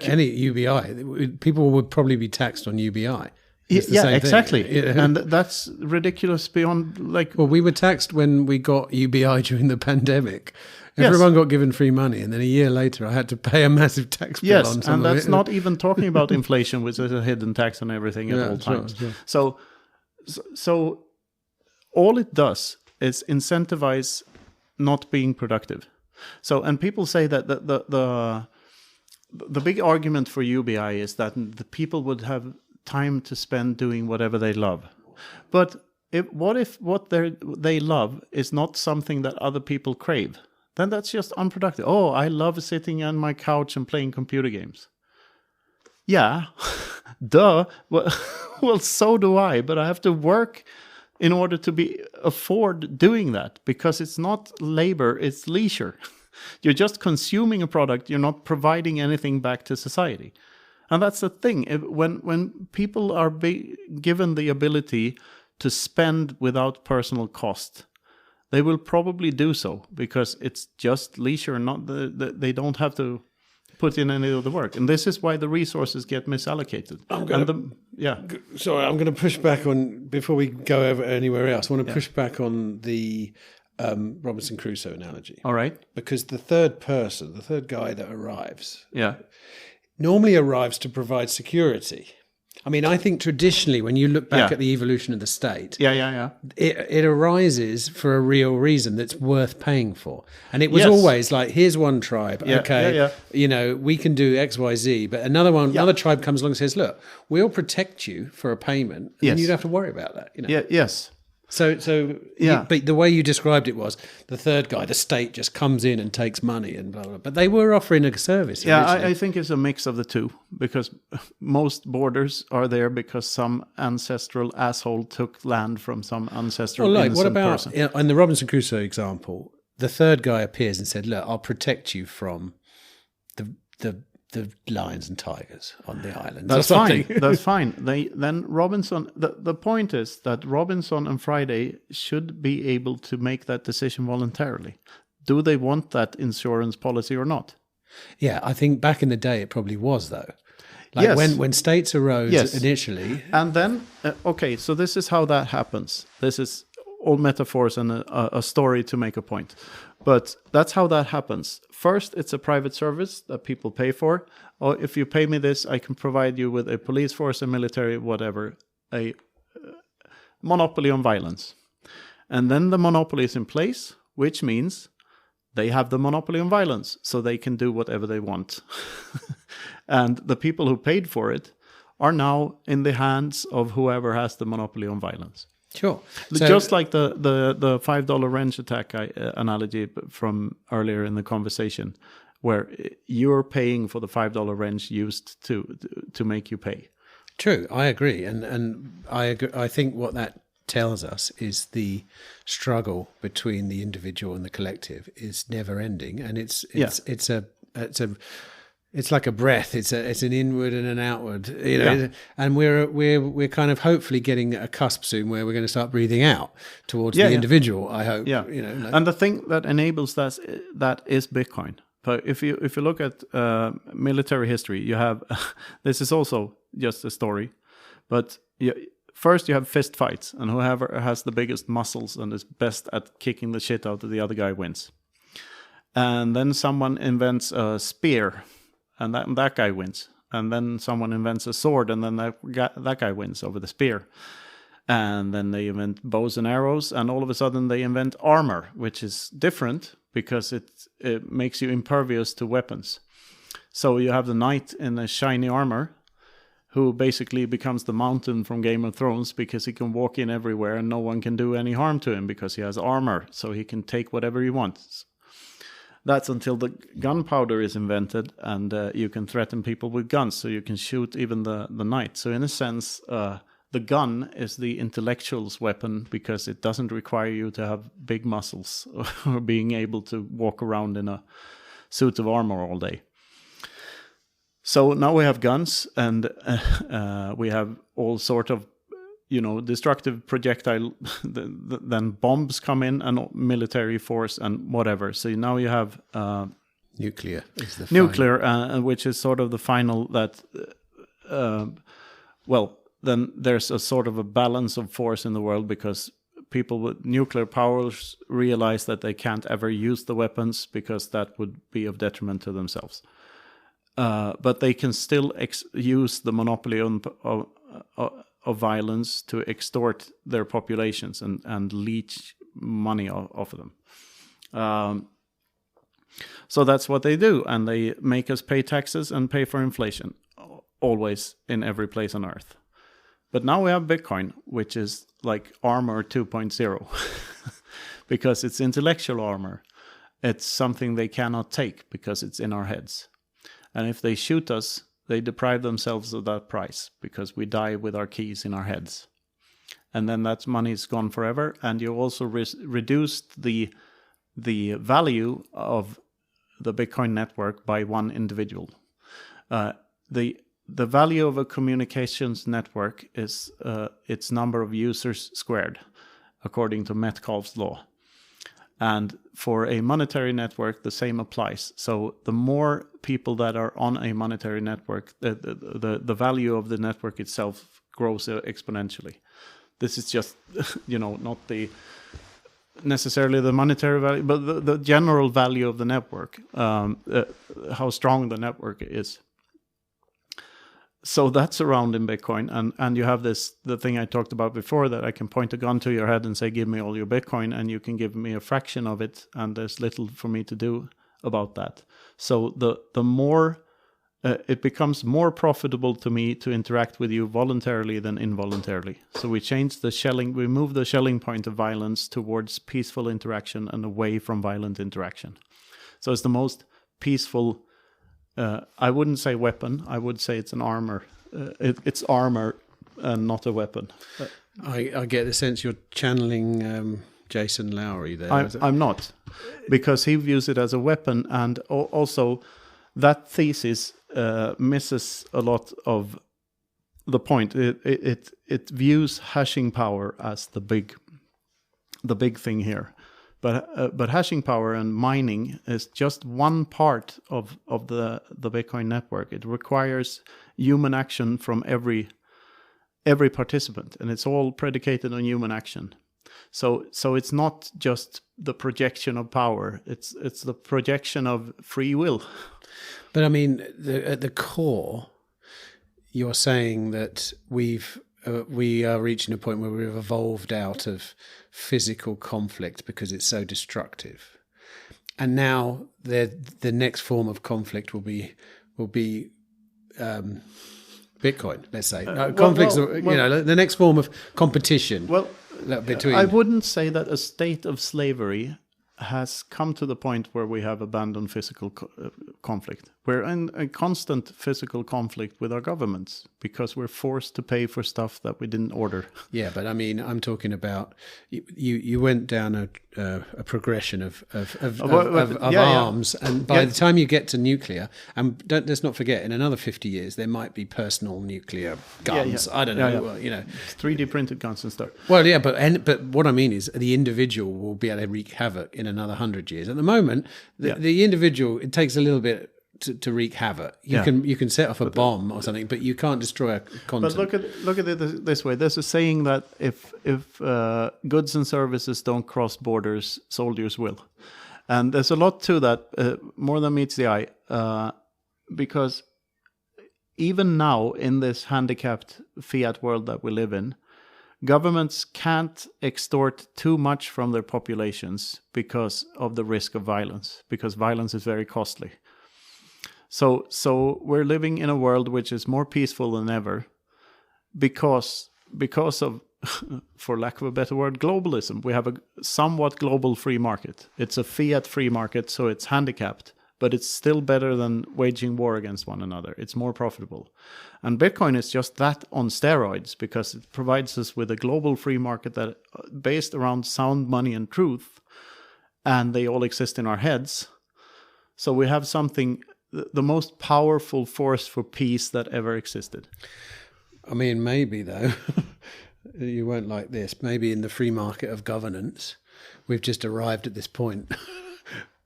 any UBI. People would probably be taxed on UBI. Yeah, exactly. And that's ridiculous beyond Well, we were taxed when we got UBI during the pandemic. Everyone got given free money, and then a year later I had to pay a massive tax bill on some and of that's it. not even talking about inflation, which is a hidden tax on everything at all times. Sure. So all it does is incentivize not being productive. So, and people say that the big argument for UBI is that the people would have time to spend doing whatever they love. But what if what they love is not something that other people crave? Then that's just unproductive. Oh, I love sitting on my couch and playing computer games. Yeah, duh. Well, so do I, but I have to work in order to afford doing that, because it's not labor, it's leisure. You're just consuming a product, you're not providing anything back to society. And that's the thing. When people are given the ability to spend without personal cost, they will probably do so, because it's just leisure, not they don't have to put in any of the work. And this is why the resources get misallocated. Sorry, I'm going to push back on, before we go over anywhere else, I want to push back on the Robinson Crusoe analogy. All right. Because the third person, the third guy that arrives, normally arrives to provide security. I mean, I think traditionally, when you look back at the evolution of the state, it arises for a real reason that's worth paying for. And it was always like, here's one tribe, we can do X, Y, Z, but another tribe comes along and says, look, we'll protect you for a payment, and then you don't have to worry about that. Yes. But the way you described it was the third guy, the state just comes in and takes money and blah, blah, blah. But they were offering a service. Yeah, I think it's a mix of the two, because most borders are there because some ancestral asshole took land from some ancestral innocent person. In the Robinson Crusoe example, the third guy appears and said, look, I'll protect you from the lions and tigers on the island. That's fine. That's fine. Then Robinson. The point is that Robinson and Friday should be able to make that decision voluntarily. Do they want that insurance policy or not? Yeah, I think back in the day it probably was, though. Like when states arose initially, and then so this is how that happens. This is all metaphors and a story to make a point. But that's how that happens. First, it's a private service that people pay for. Or if you pay me this, I can provide you with a police force, a military, whatever, a monopoly on violence. And then the monopoly is in place, which means they have the monopoly on violence, so they can do whatever they want. And the people who paid for it are now in the hands of whoever has the monopoly on violence. Sure. Just like the $5 wrench attack analogy from earlier in the conversation, where you're paying for the $5 wrench used to make you pay. True, I agree, and I agree. I think what that tells us is the struggle between the individual and the collective is never ending, and it's like a breath. It's an inward and an outward, and we're kind of hopefully getting a cusp soon where we're going to start breathing out towards the individual. I hope. Yeah. And the thing that enables that is Bitcoin. But if you look at military history, you have this is also just a story, but first you have fist fights, and whoever has the biggest muscles and is best at kicking the shit out of the other guy wins. And then someone invents a spear, and that guy wins. And then someone invents a sword, and then that guy wins over the spear. And then they invent bows and arrows, and all of a sudden they invent armor, which is different because it makes you impervious to weapons. So you have the knight in a shiny armor who basically becomes the mountain from Game of Thrones because he can walk in everywhere and no one can do any harm to him because he has armor, so he can take whatever he wants. That's until the gunpowder is invented, and you can threaten people with guns, so you can shoot even the knight. So in a sense, the gun is the intellectual's weapon because it doesn't require you to have big muscles or being able to walk around in a suit of armor all day. So now we have guns, and we have all sort of, destructive projectile. Then bombs come in, and military force, and whatever. So now you have nuclear is the nuclear, which is sort of the final. That then there's a sort of a balance of force in the world because people with nuclear powers realize that they can't ever use the weapons because that would be of detriment to themselves. But they can still use the monopoly of violence to extort their populations and leech money off of them. So that's what they do, and they make us pay taxes and pay for inflation, always in every place on earth. But now we have Bitcoin, which is like armor 2.0, because it's intellectual armor. It's something they cannot take because it's in our heads. And if they shoot us, they deprive themselves of that price because we die with our keys in our heads. And then that money is gone forever, and you also reduced the value of the Bitcoin network by one individual. The value of a communications network is its number of users squared, according to Metcalfe's law. And for a monetary network, the same applies. So the more people that are on a monetary network, the value of the network itself grows exponentially. This is just, not necessarily the monetary value, but the general value of the network, how strong the network is. So that's around in Bitcoin, and you have the thing I talked about before, that I can point a gun to your head and say, give me all your Bitcoin, and you can give me a fraction of it, and there's little for me to do about that. So the more it becomes more profitable to me to interact with you voluntarily than involuntarily. So we move the Schelling point of violence towards peaceful interaction and away from violent interaction. So it's the most peaceful. I wouldn't say weapon. I would say it's an armor. It's armor and not a weapon. I get the sense you're channeling Jason Lowry there. I'm not, because he views it as a weapon, and also that thesis misses a lot of the point. It views hashing power as the big thing here. But hashing power and mining is just one part of the Bitcoin network. It requires human action from every participant, and it's all predicated on human action. So it's not just the projection of power; it's the projection of free will. But I mean, at the core, you're saying that we are reaching a point where we've evolved out of physical conflict because it's so destructive, and now the next form of conflict will be Bitcoin. Let's say conflicts. The next form of competition. Well, between. I wouldn't say that a state of slavery has come to the point where we have abandoned physical conflict. We're in a constant physical conflict with our governments because we're forced to pay for stuff that we didn't order. Yeah, but I mean, I'm talking about you went down a progression of arms, and by the time you get to nuclear, and let's not forget, in another 50 years there might be personal nuclear guns. I don't know. Well, 3D printed guns and stuff. Well, yeah, but what I mean is the individual will be able to wreak havoc in another 100 years. At the moment, the individual, it takes a little bit to wreak havoc. You can set off a bomb or something, but you can't destroy a continent. But look at it this way. There's a saying that if goods and services don't cross borders, soldiers will. And there's a lot to that, more than meets the eye, because even now in this handicapped fiat world that we live in, Governments can't extort too much from their populations because of the risk of violence, because violence is very costly. So we're living in a world which is more peaceful than ever because of, for lack of a better word, globalism. We have a somewhat global free market. It's a fiat free market, so it's handicapped, but it's still better than waging war against one another. It's more profitable. And Bitcoin is just that on steroids, because it provides us with a global free market that based around sound money and truth, and they all exist in our heads. So we have something, the most powerful force for peace that ever existed. I mean, maybe though, you won't like this, maybe in the free market of governance, we've just arrived at this point.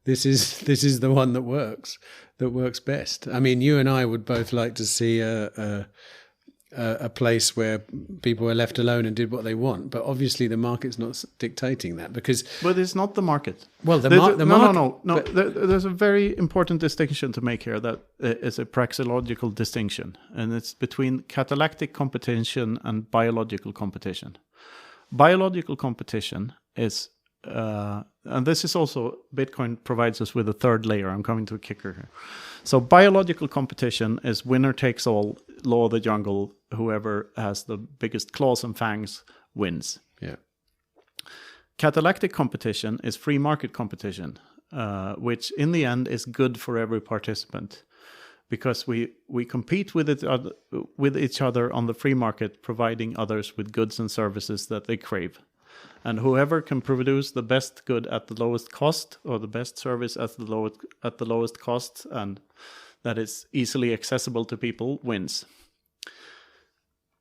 This is the one that works best. I mean, you and I would both like to see a place where people were left alone and did what they want, but obviously the market's not dictating that, because. But it's not the market. Well, the market. No. There's a very important distinction to make here that is a praxeological distinction, and it's between catalactic competition and biological competition. Biological competition is. And this is also, Bitcoin provides us with a third layer. I'm coming to a kicker here. So biological competition is winner takes all, law of the jungle. Whoever has the biggest claws and fangs wins. Yeah. Catalactic competition is free market competition, which in the end is good for every participant, because we compete with each other on the free market, providing others with goods and services that they crave. And whoever can produce the best good at the lowest cost, or the best service at the lowest cost, and that is easily accessible to people, wins.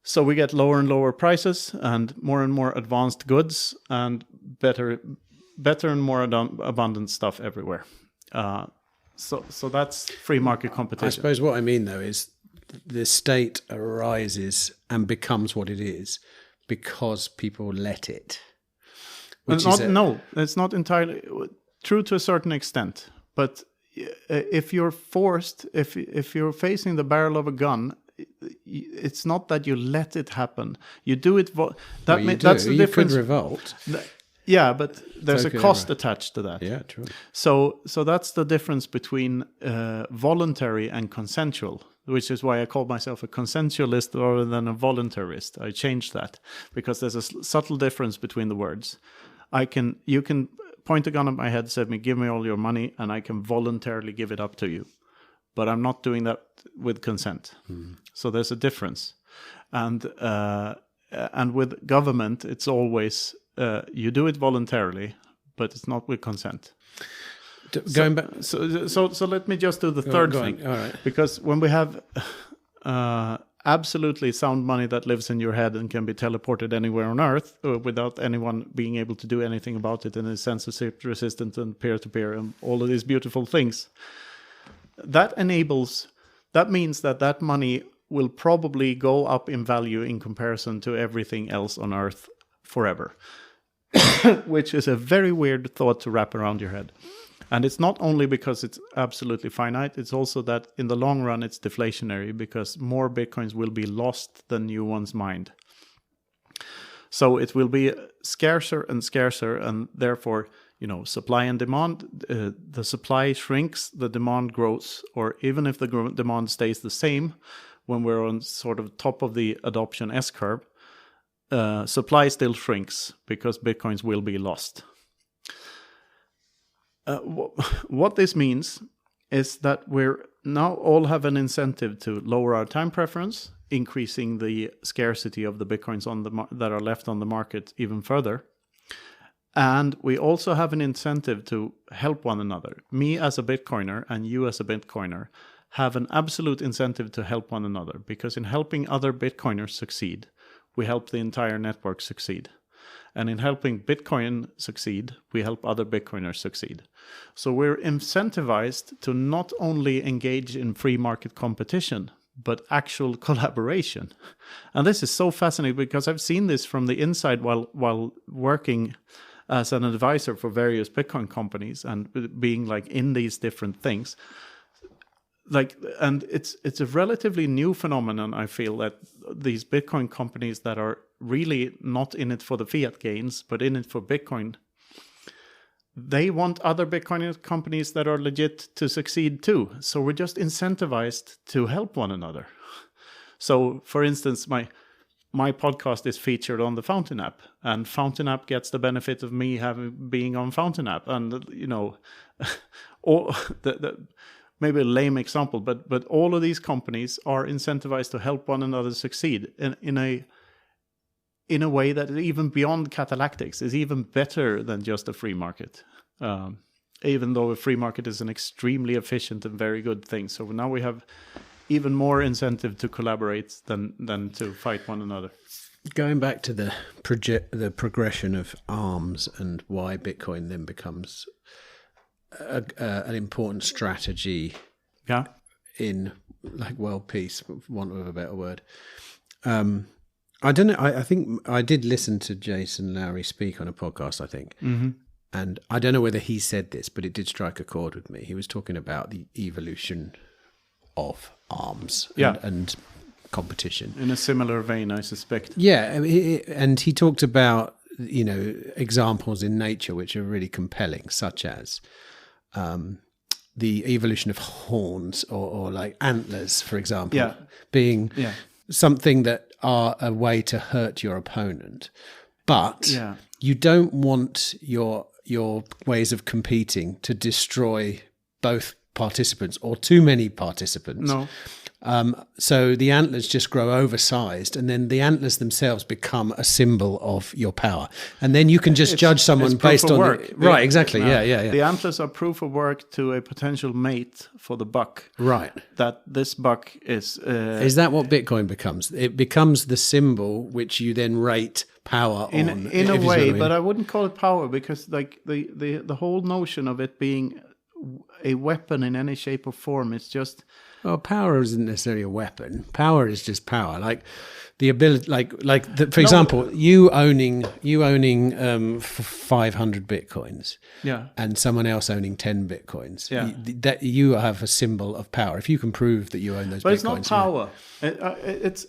So we get lower and lower prices and more advanced goods and better and more abundant stuff everywhere. So that's free market competition. I suppose what I mean though is the state arises and becomes what it is because people let it. It's not entirely true to a certain extent. But if you're forced, if you're facing the barrel of a gun, it's not that you let it happen. You do it. That's the difference. You could revolt. Yeah, but there's a cost attached to that. Yeah, true. So that's the difference between voluntary and consensual, which is why I call myself a consensualist rather than a voluntarist. I changed that because there's a subtle difference between the words. You can point a gun at my head, say me, give me all your money, and I can voluntarily give it up to you. But I'm not doing that with consent. Mm. So there's a difference. And with government, it's always you do it voluntarily, but it's not with consent. Going back. So let me just do the third thing. All right. Because when we have absolutely sound money that lives in your head and can be teleported anywhere on Earth without anyone being able to do anything about it, and is censorship resistant and peer-to-peer and all of these beautiful things, that means that money will probably go up in value in comparison to everything else on Earth forever, which is a very weird thought to wrap around your head. And it's not only because it's absolutely finite, it's also that in the long run it's deflationary, because more Bitcoins will be lost than new ones mined. So it will be scarcer and scarcer, and therefore, supply and demand, the supply shrinks, the demand grows, or even if the demand stays the same, when we're on sort of top of the adoption S-curve, supply still shrinks because Bitcoins will be lost. What this means is that we're now all have an incentive to lower our time preference, increasing the scarcity of the Bitcoins that are left on the market even further. And we also have an incentive to help one another. Me as a Bitcoiner and you as a Bitcoiner have an absolute incentive to help one another, because in helping other Bitcoiners succeed, we help the entire network succeed. And in helping Bitcoin succeed, we help other Bitcoiners succeed. So we're incentivized to not only engage in free market competition, but actual collaboration. And this is so fascinating, because I've seen this from the inside while working as an advisor for various Bitcoin companies and being like in these different things. And it's a relatively new phenomenon, I feel, that these Bitcoin companies that are really not in it for the fiat gains, but in it for Bitcoin, they want other Bitcoin companies that are legit to succeed too. So we're just incentivized to help one another. So, for instance, my podcast is featured on the Fountain app, and Fountain app gets the benefit of me being on Fountain app. And, you know, all maybe a lame example, but all of these companies are incentivized to help one another succeed in a way that is even beyond catalactics, is even better than just a free market. Even though a free market is an extremely efficient and very good thing. So now we have even more incentive to collaborate than to fight one another. Going back to the progression of arms and why Bitcoin then becomes an important strategy, in like world peace, for want of a better word. I don't know. I think I did listen to Jason Lowry speak on a podcast, I think. Mm-hmm. And I don't know whether he said this, but it did strike a chord with me. He was talking about the evolution of arms and competition. In a similar vein, I suspect. Yeah, and he talked about, you know, examples in nature which are really compelling, such as the evolution of horns or like antlers, for example, being something that are a way to hurt your opponent. But you don't want your ways of competing to destroy both participants or too many participants. No. So the antlers just grow oversized, and then the antlers themselves become a symbol of your power. And then you can just judge someone based on work. Right, exactly. Yeah. The antlers are proof of work to a potential mate for the buck. Right. That this buck is... Is that what Bitcoin becomes? It becomes the symbol which you then rate power on. In a way, but I wouldn't call it power, because like the whole notion of it being a weapon in any shape or form is just... Well, power isn't necessarily a weapon. Power is just power. Like the ability, for example, you owning 500 bitcoins, and someone else owning 10 bitcoins. That you have a symbol of power if you can prove that you own those. But bitcoins. It's not power. It's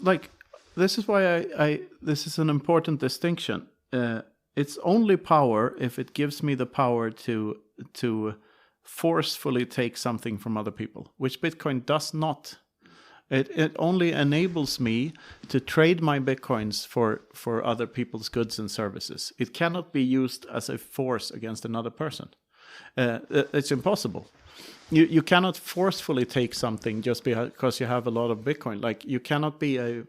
like, this is why this is an important distinction. It's only power if it gives me the power to forcefully take something from other people, which Bitcoin does not. It only enables me to trade my Bitcoins for other people's goods and services. It cannot be used as a force against another person. It's impossible. You cannot forcefully take something just because you have a lot of Bitcoin. Like, you cannot be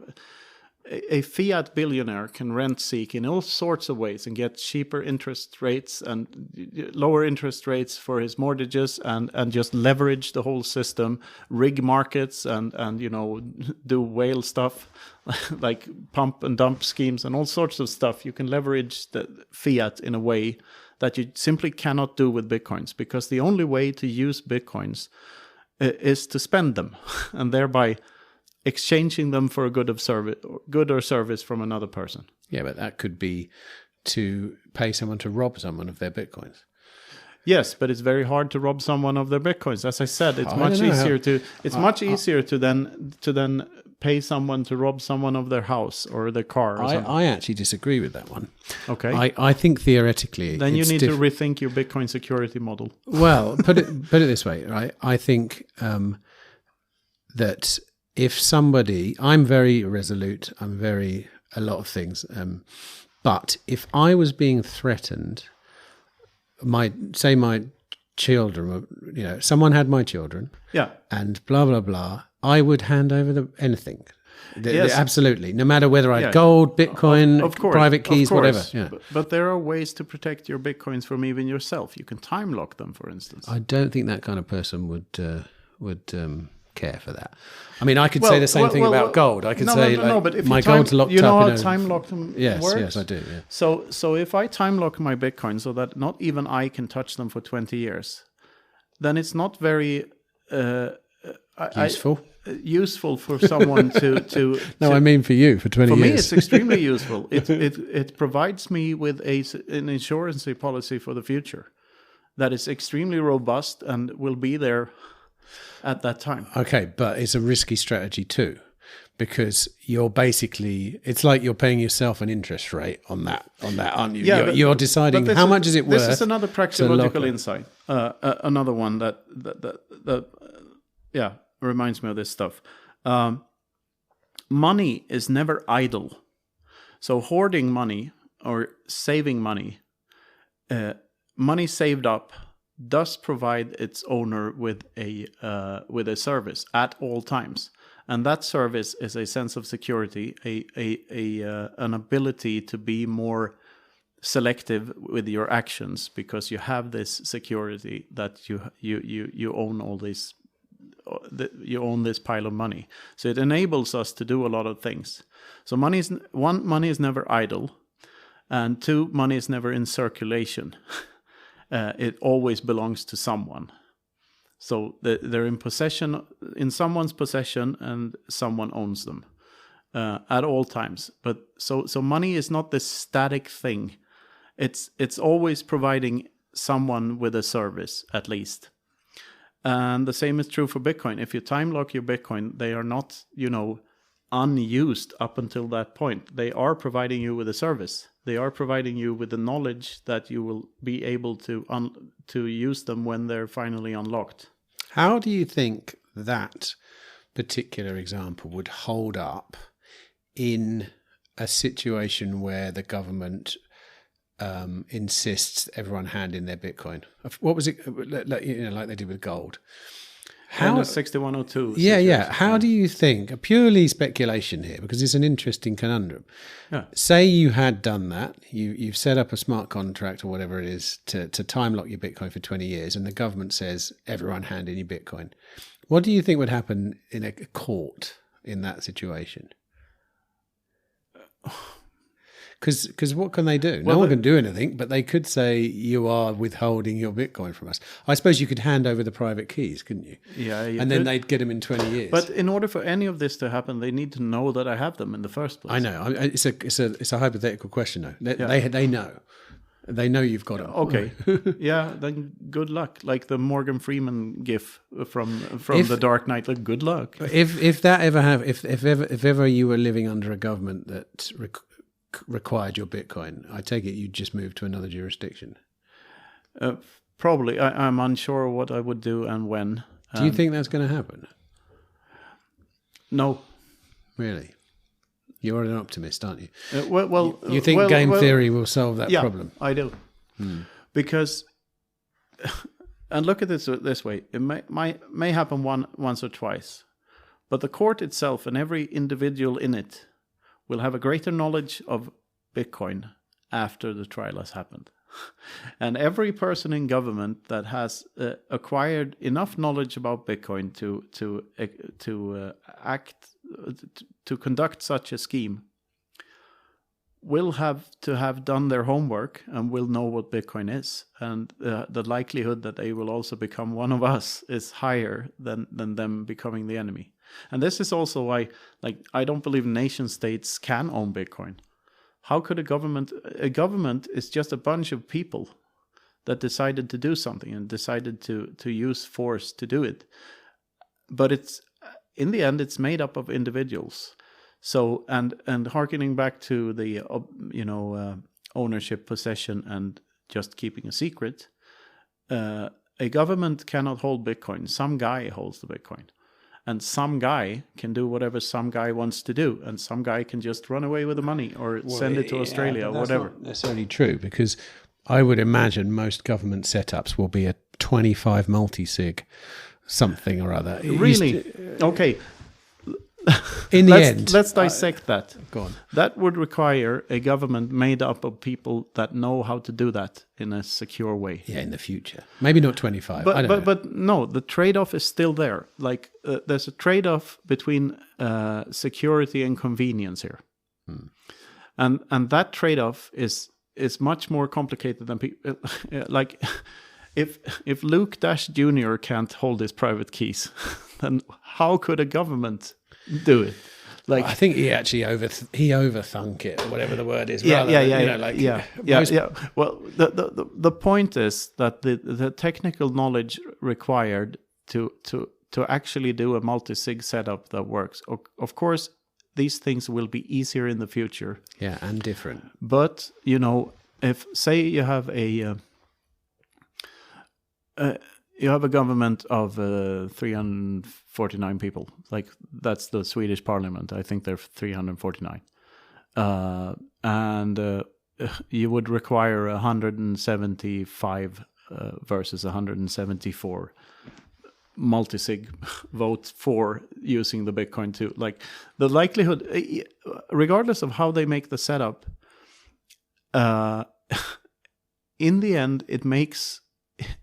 a fiat billionaire can rent seek in all sorts of ways and get cheaper interest rates and lower interest rates for his mortgages and just leverage the whole system, rig markets and you know, do whale stuff like pump and dump schemes and all sorts of stuff. You can leverage the fiat in a way that you simply cannot do with Bitcoins, because the only way to use Bitcoins is to spend them and thereby exchanging them for a good or service from another person. Yeah, but that could be to pay someone to rob someone of their bitcoins. Yes, but it's very hard to rob someone of their bitcoins. As I said, it's much easier to then pay someone to rob someone of their house or their car. Or I actually disagree with that one. Okay. I think theoretically, then you need to rethink your Bitcoin security model. Well, put it this way, right? I think that if somebody, I'm very resolute, a lot of things, but if I was being threatened, my children, you know, someone had my children, and blah blah blah, I would hand over anything. Yes. Absolutely, no matter whether I had gold, Bitcoin, of course, private keys, whatever. Yeah. But there are ways to protect your Bitcoins from even yourself. You can time lock them, for instance. I don't think that kind of person would care for that. I mean, I could say the same thing about gold. I could but if my gold's locked up. You know how time locked works? Yes, I do. Yeah. So if I time lock my Bitcoin so that not even I can touch them for 20 years, then it's not very useful for someone to No, I mean for you, for 20 years. For me, it's extremely useful. It provides me with an insurance policy for the future that is extremely robust and will be there at that time. Okay, but it's a risky strategy too, because you're basically, it's like you're paying yourself an interest rate on that, aren't you? Yeah, you're deciding how much is it worth. This is another praxeological insight. Another one that reminds me of this stuff. Money is never idle. So hoarding money or saving money, money saved up does provide its owner with a service at all times, and that service is a sense of security, an ability to be more selective with your actions because you have this security that you own all this. You own this pile of money, so it enables us to do a lot of things. So money is never idle, and two, money is never in circulation. It always belongs to someone. So they're in someone's possession, and someone owns them at all times. But so money is not this static thing. It's always providing someone with a service, at least. And the same is true for Bitcoin. If you time lock your Bitcoin, they are not, unused up until that point. They are providing you with a service. They are providing you with the knowledge that you will be able to use them when they're finally unlocked. How do you think that particular example would hold up in a situation where the government insists everyone hand in their Bitcoin? What was it, like they did with gold? How the 6102? Yeah. How do you think? Purely speculation here, because it's an interesting conundrum. Yeah. Say you had done that, you've set up a smart contract or whatever it is to time lock your Bitcoin for 20 years, and the government says everyone hand in your Bitcoin. What do you think would happen in a court in that situation? Because what can they do? No one can do anything, but they could say you are withholding your Bitcoin from us. I suppose you could hand over the private keys, couldn't you? Yeah. And then they'd get them in 20 years. But in order for any of this to happen, they need to know that I have them in the first place. I know. It's a hypothetical question, though. They know. They know you've got them. Okay. Yeah, then good luck. Like the Morgan Freeman gif from The Dark Knight. Like, good luck. If that ever if ever you were living under a government that required your Bitcoin, I take it you'd just move to another jurisdiction. Probably. I'm unsure what I would do and when. Do you think that's going to happen? No. Really? You're an optimist, aren't you? You think game theory will solve that problem? I do. Because, and look at this way, it may happen once or twice, but the court itself and every individual in it will have a greater knowledge of Bitcoin after the trial has happened. And every person in government that has acquired enough knowledge about Bitcoin to conduct such a scheme will have to have done their homework and will know what Bitcoin is. And the likelihood that they will also become one of us is higher than them becoming the enemy. And this is also why, I don't believe nation states can own Bitcoin. How could a government is just a bunch of people that decided to do something and decided to use force to do it. But it's, in the end, it's made up of individuals. So, and hearkening back to the, ownership, possession, and just keeping a secret, a government cannot hold Bitcoin. Some guy holds the Bitcoin. And some guy can do whatever some guy wants to do. And some guy can just run away with the money or send it to Australia or whatever. That's not necessarily true, because I would imagine most government setups will be a 25 multi-sig something or other. Really? Okay. In the end. Let's dissect that. Go on. That would require a government made up of people that know how to do that in a secure way. Yeah, in the future. Maybe not 25. But no, the trade-off is still there. There's a trade-off between security and convenience here. And that trade-off is much more complicated than people... If Luke Dash Jr. can't hold his private keys, then how could a government do it? I think he actually overthunk it, or whatever the word is. Yeah. Well, the point is that the technical knowledge required to actually do a multi-sig setup that works. Of course, these things will be easier in the future. Yeah, and different. But, you know, if, say, you have a government of 349 people, like that's the Swedish parliament. I think they're 349. And you would require 175 versus 174 multi-sig vote for using the Bitcoin too. Like the likelihood, regardless of how they make the setup, in the end, it makes,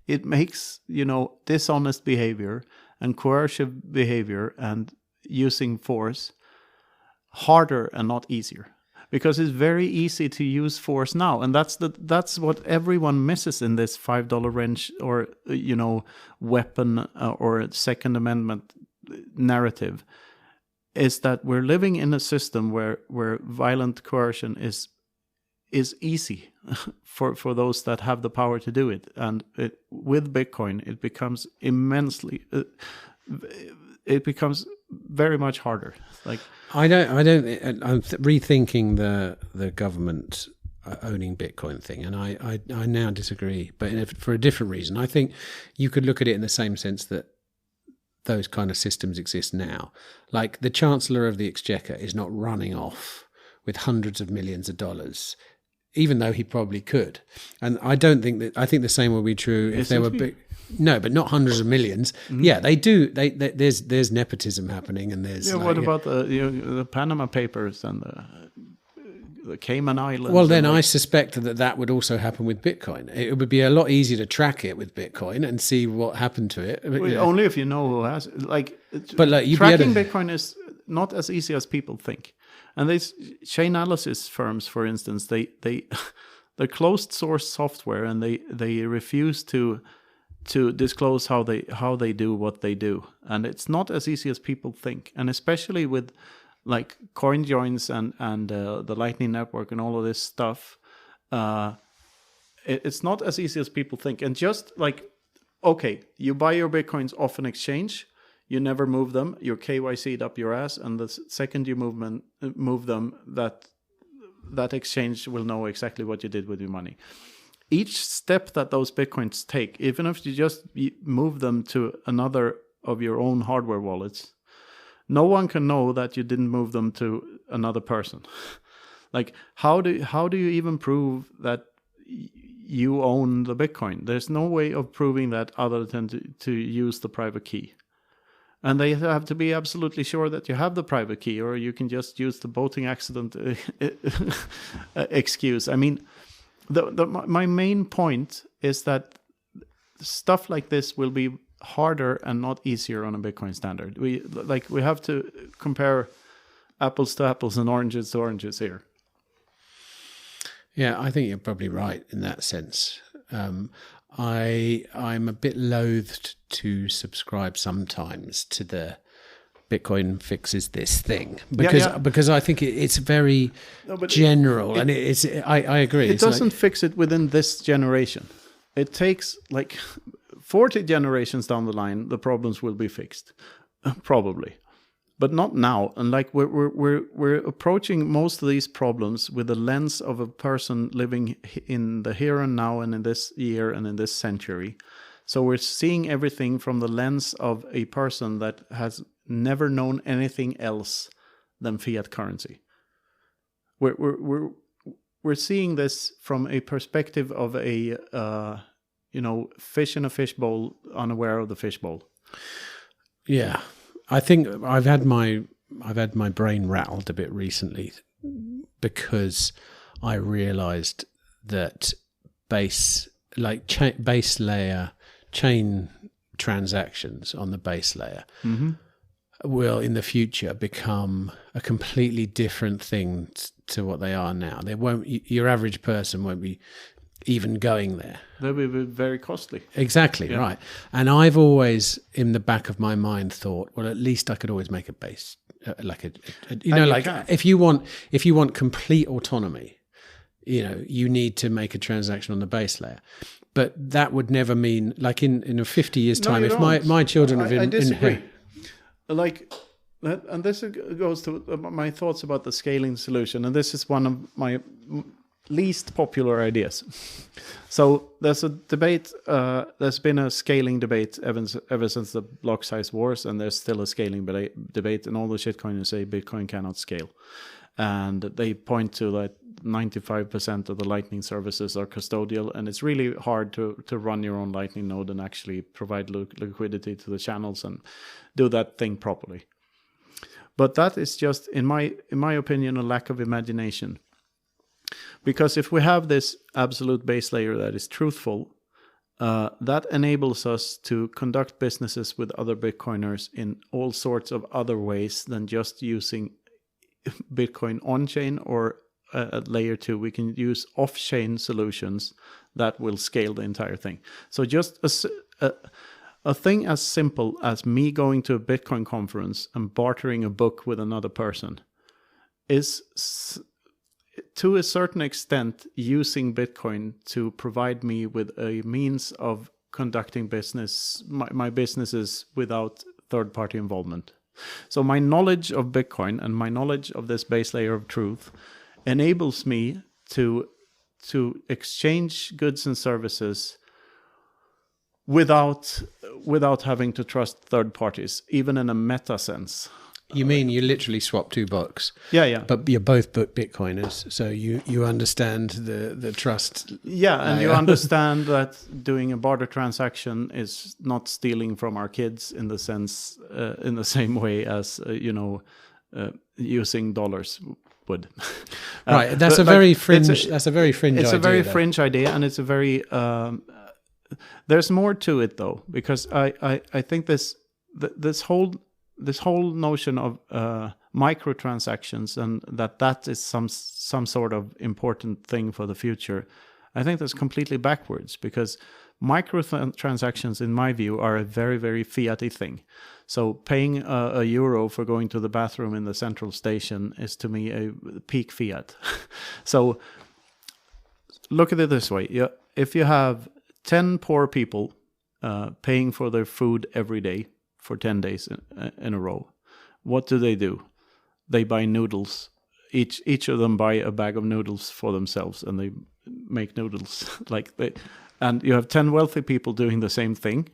you know, dishonest behavior and coercive behavior and using force harder and not easier. Because it's very easy to use force now, and that's what everyone misses in this $5 wrench or, you know, weapon or Second Amendment narrative, is that we're living in a system where violent coercion is easy for those that have the power to do it, and with Bitcoin it becomes immensely. It becomes very much harder. Like I'm rethinking the government owning Bitcoin thing, and I now disagree, but for a different reason. I think you could look at it in the same sense that those kind of systems exist now. Like the Chancellor of the Exchequer is not running off with hundreds of millions of dollars, even though he probably could. And I don't think that. I think the same will be true if there were big. No, but not hundreds of millions. Mm-hmm. Yeah, they do. There's nepotism happening, and there's. Yeah, what about the Panama Papers and the Cayman Islands? Well, then I suspect that would also happen with Bitcoin. It would be a lot easier to track it with Bitcoin and see what happened to it. Well, yeah. Only if you know who has it. Like, but tracking Bitcoin is not as easy as people think. And these chain analysis firms, for instance, they're closed source software, and they refuse to disclose how they do what they do, and it's not as easy as people think. And especially with like coin joins and the Lightning Network and all of this stuff, it's not as easy as people think. And just like, okay, you buy your Bitcoins off an exchange, you never move them, you're KYC'd up your ass, and the second you move them, that exchange will know exactly what you did with your money. Each step that those Bitcoins take, even if you just move them to another of your own hardware wallets, no one can know that you didn't move them to another person. Like, how do you even prove that you own the Bitcoin? There's no way of proving that other than to use the private key. And they have to be absolutely sure that you have the private key, or you can just use the boating accident excuse. I mean, my main point is that stuff like this will be harder and not easier on a Bitcoin standard. We have to compare apples to apples and oranges to oranges here. Yeah, I think you're probably right in that sense. I'm a bit loathed to subscribe sometimes to the Bitcoin fixes this thing because I think it's very general, and I agree. It doesn't fix it within this generation. It takes like 40 generations down the line, the problems will be fixed, probably, but not now. And like we're approaching most of these problems with the lens of a person living in the here and now, and in this year and in this century. So we're seeing everything from the lens of a person that has never known anything else than fiat currency. We're seeing this from a perspective of a fish in a fishbowl, unaware of the fishbowl. Yeah, I think I've had my brain rattled a bit recently because I realised that base layer chain transactions on the base layer. Mm-hmm. Will in the future become a completely different thing to what they are now. They won't. Your average person won't be even going there. They'll be very costly. Exactly, yeah. Right. And I've always, in the back of my mind, thought, well, at least I could always make a base, if you want complete autonomy, you need to make a transaction on the base layer. But that would never mean, like in 50 years' time, if my children have I disagree. Like, And this goes to my thoughts about the scaling solution, and this is one of my least popular ideas. So there's a debate, there's been a scaling debate ever since the block size wars, and there's still a scaling debate, and all the shitcoiners say Bitcoin cannot scale. And they point to that 95% of the Lightning services are custodial, and it's really hard to run your own Lightning node and actually provide liquidity to the channels and do that thing properly. But that is just, in my opinion, a lack of imagination. Because if we have this absolute base layer that is truthful, that enables us to conduct businesses with other Bitcoiners in all sorts of other ways than just using Bitcoin on-chain or at layer 2. We can use off-chain solutions that will scale the entire thing. So just a thing as simple as me going to a Bitcoin conference and bartering a book with another person is, to a certain extent, using Bitcoin to provide me with a means of conducting my businesses without third-party involvement. So my knowledge of Bitcoin and my knowledge of this base layer of truth enables me to exchange goods and services without having to trust third parties, even in a meta sense. You mean you literally swap two books? Yeah. But you're both Bitcoiners, so you understand the trust. Yeah, and you understand that doing a barter transaction is not stealing from our kids in the same way as using dollars would. Right, that's a very fringe. That's a very fringe. It's idea, a very though. fringe idea, and it's a very. There's more to it though, because I think this whole notion of microtransactions and that is some sort of important thing for the future, I think that's completely backwards, because microtransactions, in my view, are a very, very fiat-y thing. So paying a euro for going to the bathroom in the central station is, to me, a peak fiat. So look at it this way. If you have 10 poor people paying for their food every day for 10 days in a row, what do? They buy noodles. Each of them buy a bag of noodles for themselves, and they make noodles. And you have 10 wealthy people doing the same thing.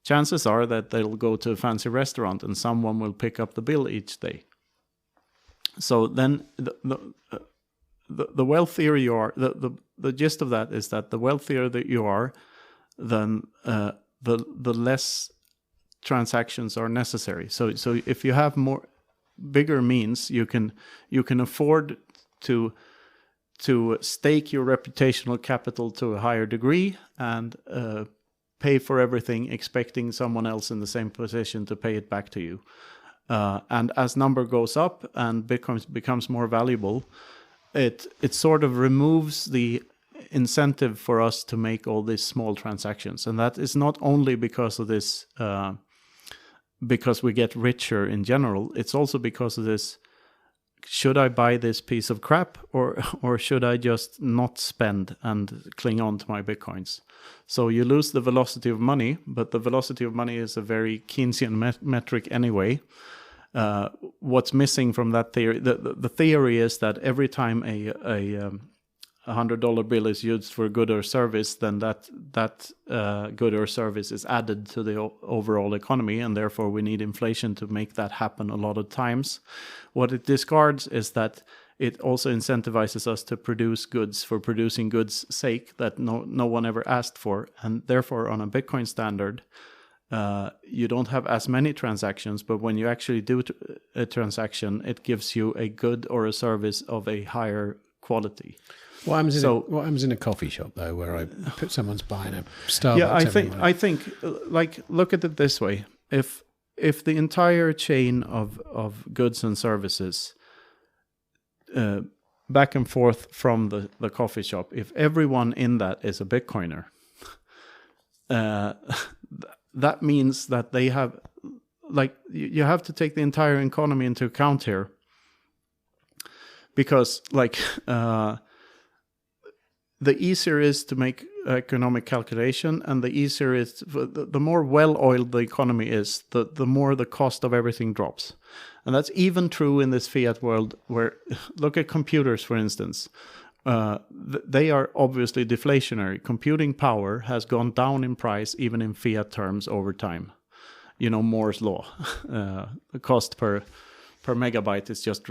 Chances are that they'll go to a fancy restaurant and someone will pick up the bill each day. So then the wealthier you are, the gist of that is that the wealthier that you are, then the less transactions are necessary. So if you have bigger means, you can afford to stake your reputational capital to a higher degree and pay for everything, expecting someone else in the same position to pay it back to you. And as number goes up and Bitcoin becomes more valuable, it sort of removes the incentive for us to make all these small transactions. And that is not only because of this, because we get richer in general, it's also because of this: should I buy this piece of crap, or should I just not spend and cling on to my Bitcoins? So you lose the velocity of money, but the velocity of money is a very Keynesian metric anyway. What's missing from that theory, the theory is that every time a $100 bill is used for a good or service, then that good or service is added to the overall economy, and therefore we need inflation to make that happen a lot of times. What it discards is that it also incentivizes us to produce goods for producing goods' sake that no one ever asked for, and therefore on a Bitcoin standard, you don't have as many transactions, but when you actually do a transaction, it gives you a good or a service of a higher quality. What happens in a coffee shop though, where I put someone's buying a Starbucks? Yeah, I think look at it this way: if the entire chain of goods and services, back and forth from the coffee shop, if everyone in that is a Bitcoiner, that means that they have, you have to take the entire economy into account here, because the easier it is to make economic calculation, and the easier it's the more well-oiled the economy is, the more the cost of everything drops. And that's even true in this fiat world, where look at computers, for instance. They are obviously deflationary. Computing power has gone down in price, even in fiat terms, over time. Moore's law. The cost per megabyte is just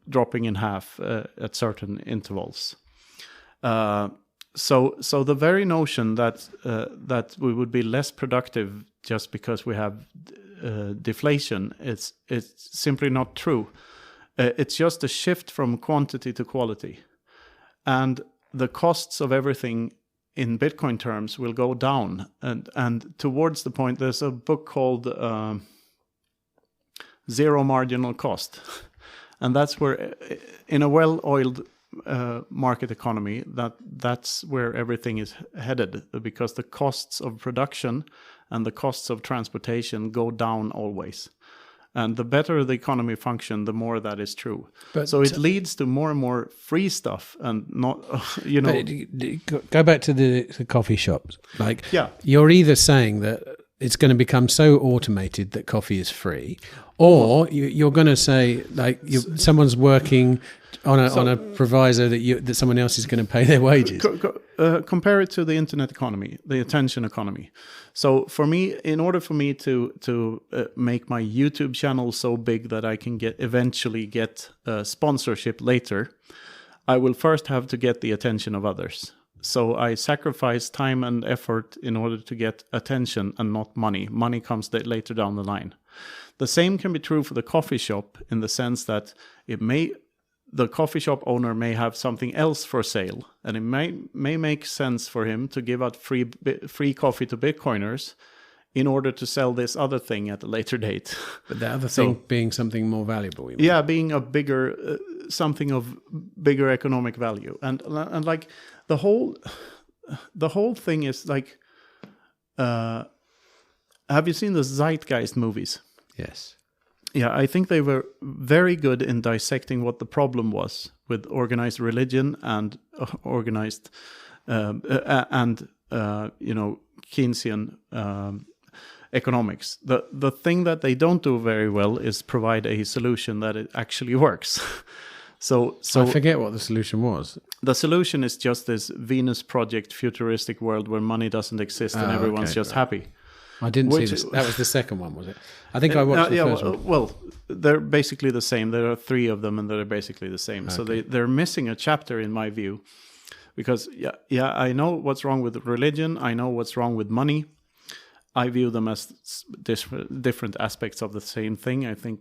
dropping in half at certain intervals. So the very notion that we would be less productive just because we have deflation, it's simply not true. It's just a shift from quantity to quality, and the costs of everything in Bitcoin terms will go down. And towards the point, there's a book called Zero Marginal Cost, and that's where, in a well-oiled market economy, that's where everything is headed, because the costs of production and the costs of transportation go down always. And the better the economy function, the more that is true. So it leads to more and more free stuff, and not, Go back to the coffee shops. Yeah. You're either saying that it's going to become so automated that coffee is free, or you're going to say someone's working on a proviso that someone else is going to pay their wages. Compare it to the internet economy, the attention economy. So for me, in order for me to make my YouTube channel so big that I can eventually get sponsorship later, I will first have to get the attention of others. So I sacrifice time and effort in order to get attention and not money. Money comes later down the line. The same can be true for the coffee shop, in the sense that the coffee shop owner may have something else for sale, and it may make sense for him to give out free coffee to Bitcoiners in order to sell this other thing at a later date. But the other thing being something more valuable. Yeah, being a bigger something of bigger economic value, and like the whole thing is like, have you seen the Zeitgeist movies? Yes. Yeah, I think they were very good in dissecting what the problem was with organized religion and organized Keynesian economics. The thing that they don't do very well is provide a solution that it actually works. So I forget what the solution was. The solution is just this Venus Project futuristic world where money doesn't exist and everyone's just happy. I didn't see this. That was the second one, was it? I think I watched the first one. Well, they're basically the same. There are 3 of them, and they're basically the same. Okay. So they're missing a chapter, in my view, because I know what's wrong with religion. I know what's wrong with money. I view them as different aspects of the same thing. I think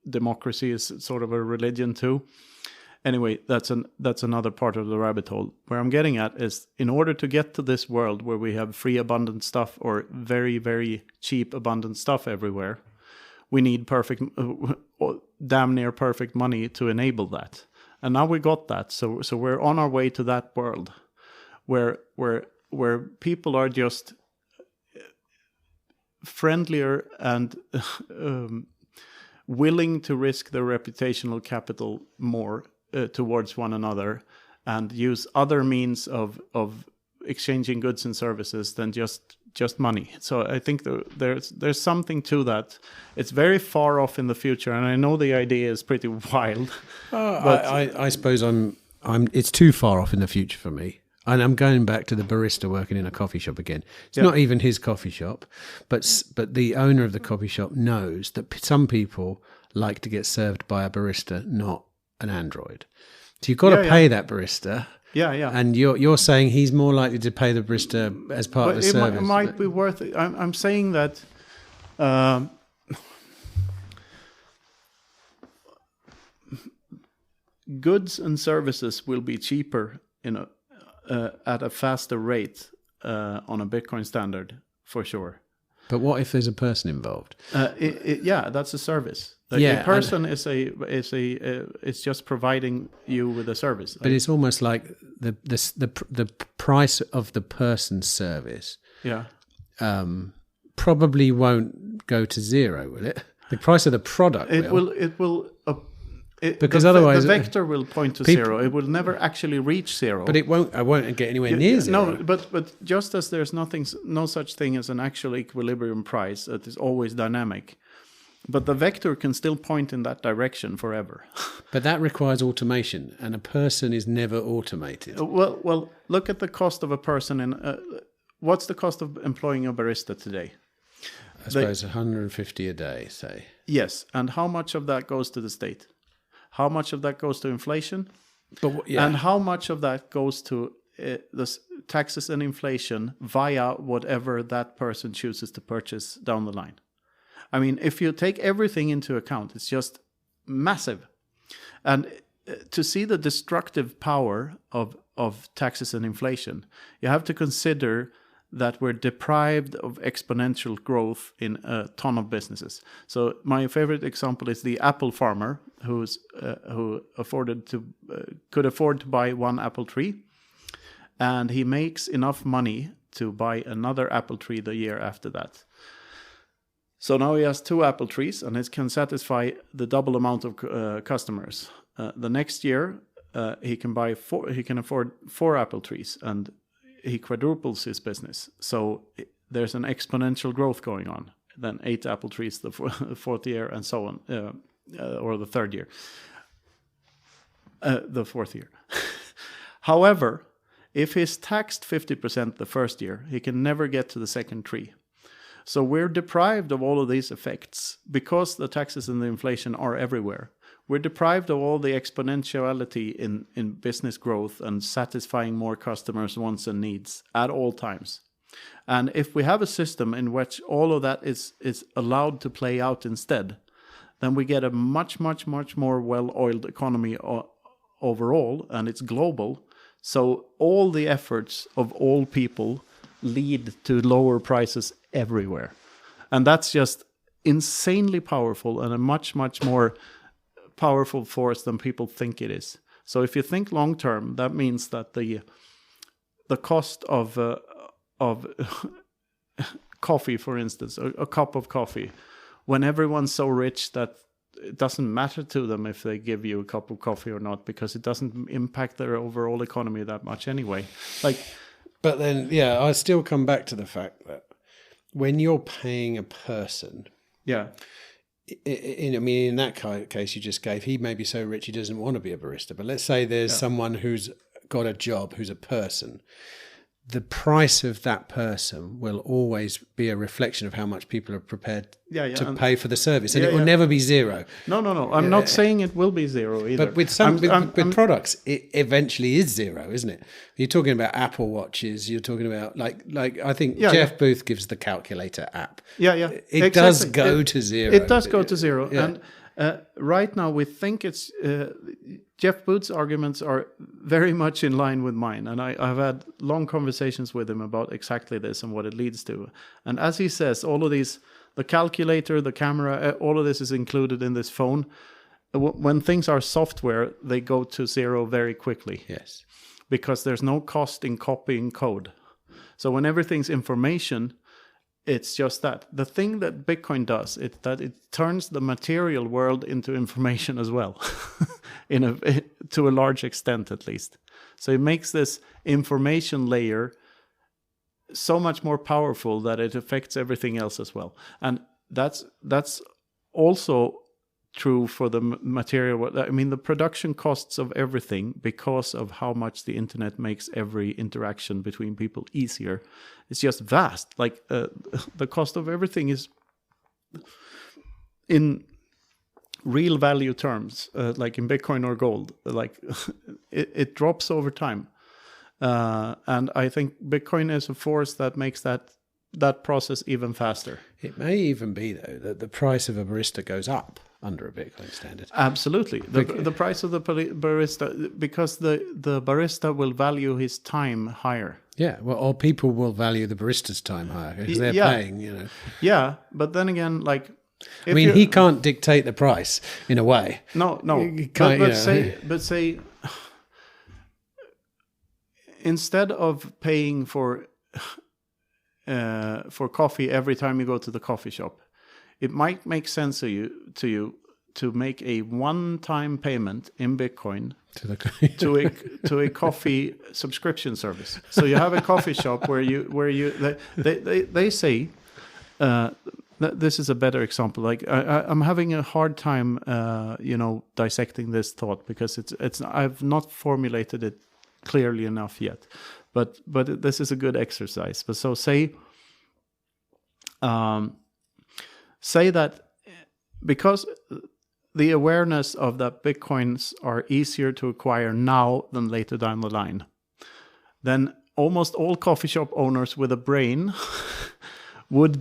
democracy is sort of a religion too. Anyway, that's another part of the rabbit hole. Where I'm getting at is, in order to get to this world where we have free, abundant stuff, or very, very cheap, abundant stuff everywhere, we need perfect, damn near perfect money to enable that. And now we got that. So we're on our way to that world where people are just friendlier and willing to risk their reputational capital more towards one another, and use other means of exchanging goods and services than just money. So I think there's something to that. It's very far off in the future, and I know the idea is pretty wild. But I suppose it's too far off in the future for me. And I'm going back to the barista working in a coffee shop again. It's not even his coffee shop, but the owner of the coffee shop knows that some people like to get served by a barista, not an android. So you've got to pay that barista. Yeah. And you're saying he's more likely to pay the barista as part of the service. It might be worth it. I'm saying that goods and services will be cheaper at a faster rate on a Bitcoin standard, for sure. But what if there's a person involved? That's a service. A person is just providing you with a service. But it's almost like the price of the person's service. Yeah. Probably won't go to zero, will it? The price of the product will. Because otherwise, the vector will point to zero. It will never actually reach zero. But it won't. I won't get anywhere near zero. No, but just as there's no such thing as an actual equilibrium price that is always dynamic, but the vector can still point in that direction forever. But that requires automation, and a person is never automated. Well, look at the cost of a person. What's the cost of employing a barista today? I suppose 150 a day, say. Yes, and how much of that goes to the state? How much of that goes to inflation? And how much of that goes to the taxes and inflation via whatever that person chooses to purchase down the line? I mean, if you take everything into account, it's just massive. And to see the destructive power of taxes and inflation, you have to consider that we're deprived of exponential growth in a ton of businesses. So my favorite example is the apple farmer who could afford to buy one apple tree, and he makes enough money to buy another apple tree the year after that. So now he has 2 apple trees, and it can satisfy the double amount of customers. The next year, he can afford 4 apple trees, and he quadruples his business. So there's an exponential growth going on. Then 8 apple trees the 4th year, and so on, or the 3rd year, the 4th year. However, if he's taxed 50% the first year, he can never get to the second tree. So we're deprived of all of these effects because the taxes and the inflation are everywhere. We're deprived of all the exponentiality in business growth and satisfying more customers' wants and needs at all times. And if we have a system in which all of that is allowed to play out instead, then we get a much, much, much more well-oiled economy overall, and it's global. So all the efforts of all people lead to lower prices everywhere. And that's just insanely powerful and a much, much more powerful force than people think it is. So if you think long term, that means that the cost of coffee, for instance, a cup of coffee, when everyone's so rich that it doesn't matter to them if they give you a cup of coffee or not, because it doesn't impact their overall economy that much anyway. But then, I still come back to the fact that when you're paying a person, in that case you just gave, he may be so rich he doesn't want to be a barista. But let's say there's someone who's got a job, who's a person. The price of that person will always be a reflection of how much people are prepared to pay for the service. And it will never be zero. No. I'm not saying it will be zero either. But with products, it eventually is zero, isn't it? You're talking about Apple Watches. You're talking about like I think Jeff Booth gives the calculator app. It does go to zero. It does go to zero. Yeah. And right now we think it's... Jeff Booth's arguments are very much in line with mine, and I've had long conversations with him about exactly this and what it leads to. And as he says, all of these, the calculator, the camera, all of this is included in this phone. When things are software, they go to zero very quickly. Yes. Because there's no cost in copying code. So when everything's information, it's just that. The thing that Bitcoin does is that it turns the material world into information as well, to a large extent at least. So it makes this information layer so much more powerful that it affects everything else as well. And that's also true for the material world. I mean, the production costs of everything, because of how much the internet makes every interaction between people easier, it's just vast. Like the cost of everything is, in real value terms, like in Bitcoin or gold, like it drops over time. And I think Bitcoin is a force that makes that process even faster. It may even be, though, that the price of a barista goes up under a Bitcoin standard. Absolutely. The price of the barista, because the barista will value his time higher. Yeah, well, or people will value the barista's time higher because they're paying, Yeah, but then again, like... I mean, he can't dictate the price in a way. No. But say, instead of paying for coffee every time you go to the coffee shop, it might make sense to you to make a one-time payment in Bitcoin To the to a coffee subscription service. So you have a coffee shop they say this is a better example. Like I'm having a hard time, dissecting this thought because it's I've not formulated it clearly enough yet. But this is a good exercise. But so say that because the awareness of that Bitcoins are easier to acquire now than later down the line, then almost all coffee shop owners with a brain would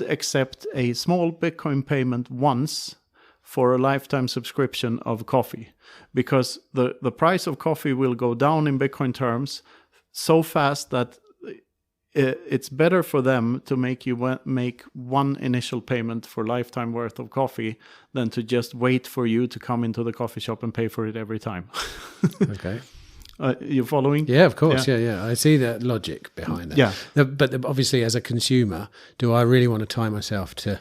accept a small Bitcoin payment once for a lifetime subscription of coffee, because the price of coffee will go down in Bitcoin terms so fast that it's better for them to make one initial payment for lifetime worth of coffee than to just wait for you to come into the coffee shop and pay for it every time. Okay. You following? Yeah, of course. Yeah. I see the logic behind that. Yeah. But obviously, as a consumer, do I really want to tie myself to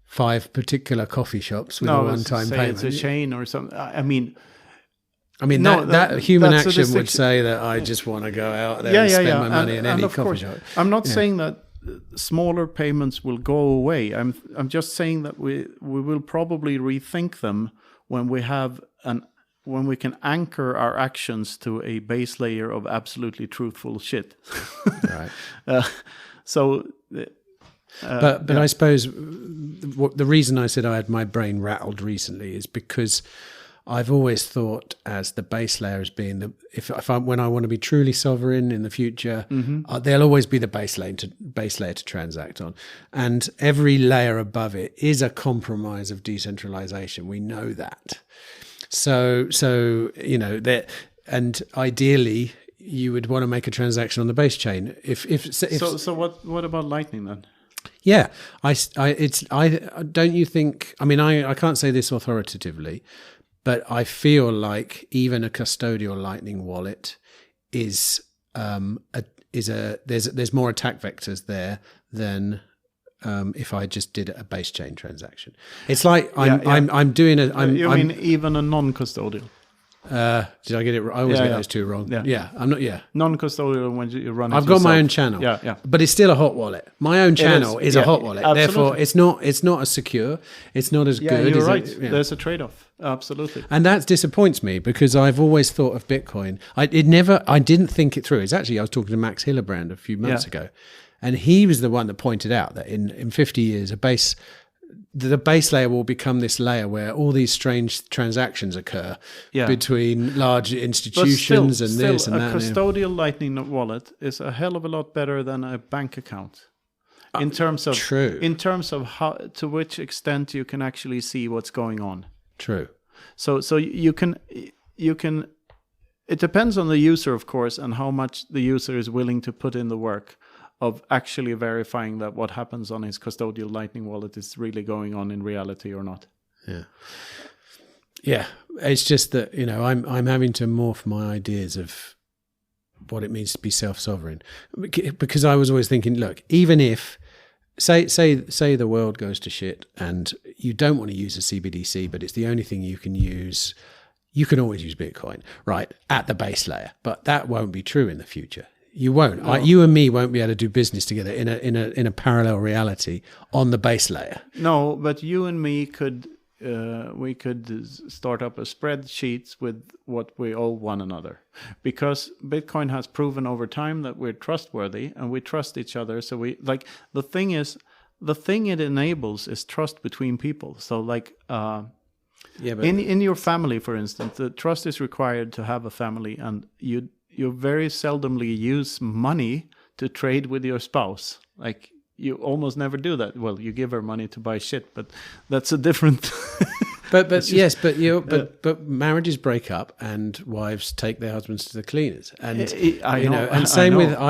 5 particular coffee shops with a one-time payment? It's a chain or something. That human action would say that I just want to go out there and spend my money in any coffee shop. I'm not saying that smaller payments will go away. I'm just saying that we will probably rethink them when we can anchor our actions to a base layer of absolutely truthful shit. Right. But I suppose the reason I said I had my brain rattled recently is because I've always thought as the base layer as being when I want to be truly sovereign in the future, there'll always be the base layer to transact on, and every layer above it is a compromise of decentralization. We know that. So that, and ideally you would want to make a transaction on the base chain. So what about Lightning then? Yeah, I don't you think? I mean, I can't say this authoritatively, but I feel like even a custodial Lightning wallet is there's more attack vectors there than if I just did a base chain transaction. It's like I'm doing a. You mean even a non-custodial? Did I get it? I always get those two wrong. Yeah, I'm not. Yeah, non-custodial when you run. I've got my own channel. Yeah. But it's still a hot wallet. My own channel is a hot wallet. Absolutely. Therefore, it's not as secure. It's not as good. You're right. There's a trade-off. Absolutely. And that disappoints me because I've always thought of Bitcoin. I didn't think it through. It's actually I was talking to Max Hillebrand a few months ago, and he was the one that pointed out that in 50 years the base layer will become this layer where all these strange transactions occur between large institutions and this and that. A custodial Lightning wallet is a hell of a lot better than a bank account in terms of how to which extent you can actually see what's going on. True. So you can. It depends on the user, of course, and how much the user is willing to put in the work of actually verifying that what happens on his custodial Lightning wallet is really going on in reality or not. Yeah. It's just that I'm having to morph my ideas of what it means to be self-sovereign, because I was always thinking, look, even if say the world goes to shit and you don't want to use a CBDC, but it's the only thing you can use. You can always use Bitcoin, right, at the base layer, but that won't be true in the future. You won't. No. You and me won't be able to do business together in a parallel reality on the base layer. No, but you and me could start up a spreadsheet with what we owe one another, because Bitcoin has proven over time that we're trustworthy and we trust each other. So the thing it enables is trust between people. So in your family, for instance, the trust is required to have a family, and you very seldomly use money to trade with your spouse. Like, you almost never do that. Well, you give her money to buy shit, but that's a different. but marriages break up and wives take their husbands to the cleaners, and I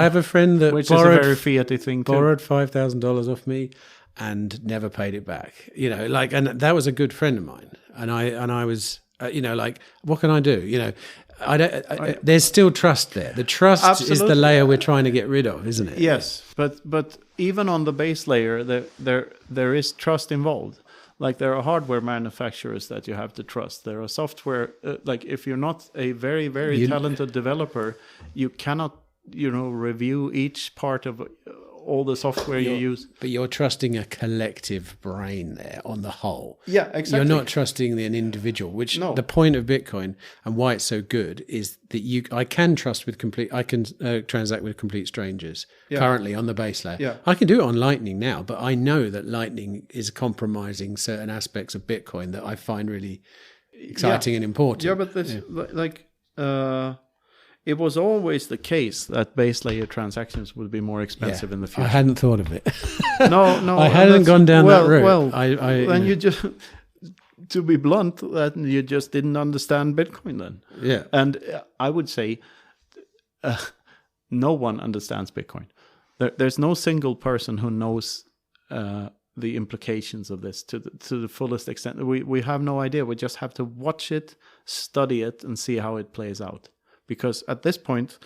have a friend that which is a very Fiat-y thing too. Borrowed $5,000 off me and never paid it back. And that was a good friend of mine, and I was what can I do? There's still trust there. The trust Absolutely. Is the layer we're trying to get rid of, isn't it? Yes, but even on the base layer, there is trust involved. Like there are hardware manufacturers that you have to trust. There are software, like if you're not a very, very talented developer, you cannot, review each part of all the software you use. But you're trusting a collective brain there on the whole. Yeah, exactly. You're not trusting an individual, which the point of Bitcoin and why it's so good is that I can transact with complete strangers currently on the base layer. Yeah. I can do it on Lightning now, but I know that Lightning is compromising certain aspects of Bitcoin that I find really exciting and important. Yeah, but this, it was always the case that base layer transactions would be more expensive in the future. I hadn't thought of it. No, I hadn't gone down that route. Well, then you just, to be blunt, that you just didn't understand Bitcoin then. Yeah. And I would say no one understands Bitcoin. There's no single person who knows the implications of this to the fullest extent. We have no idea. We just have to watch it, study it, and see how it plays out. Because at this point,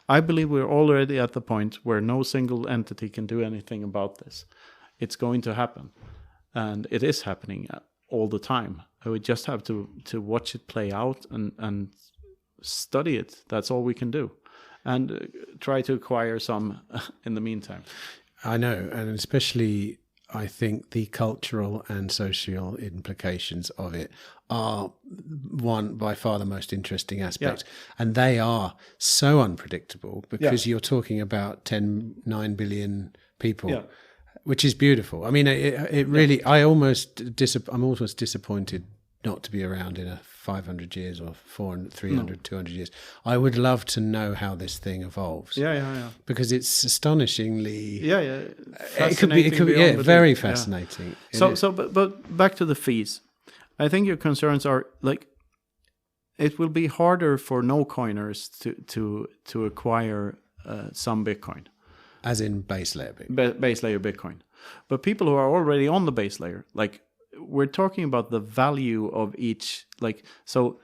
I believe we're already at the point where no single entity can do anything about this. It's going to happen. And it is happening all the time. We just have to watch it play out and study it. That's all we can do. And try to acquire some in the meantime. I know. And especially, I think the cultural and social implications of it are by far the most interesting aspect. Yeah. And they are so unpredictable because you're talking about 9 billion people, which is beautiful. I mean, it really, I'm almost disappointed not to be around in 500 years or 400, 300, 200 years. I would love to know how this thing evolves. Yeah. Because it's astonishingly... It could be very fascinating. Yeah. But back to the fees. I think your concerns are like, it will be harder for no coiners to acquire some Bitcoin. As in base layer Bitcoin. Base layer Bitcoin. But people who are already on the base layer, like, we're talking about the value of each, so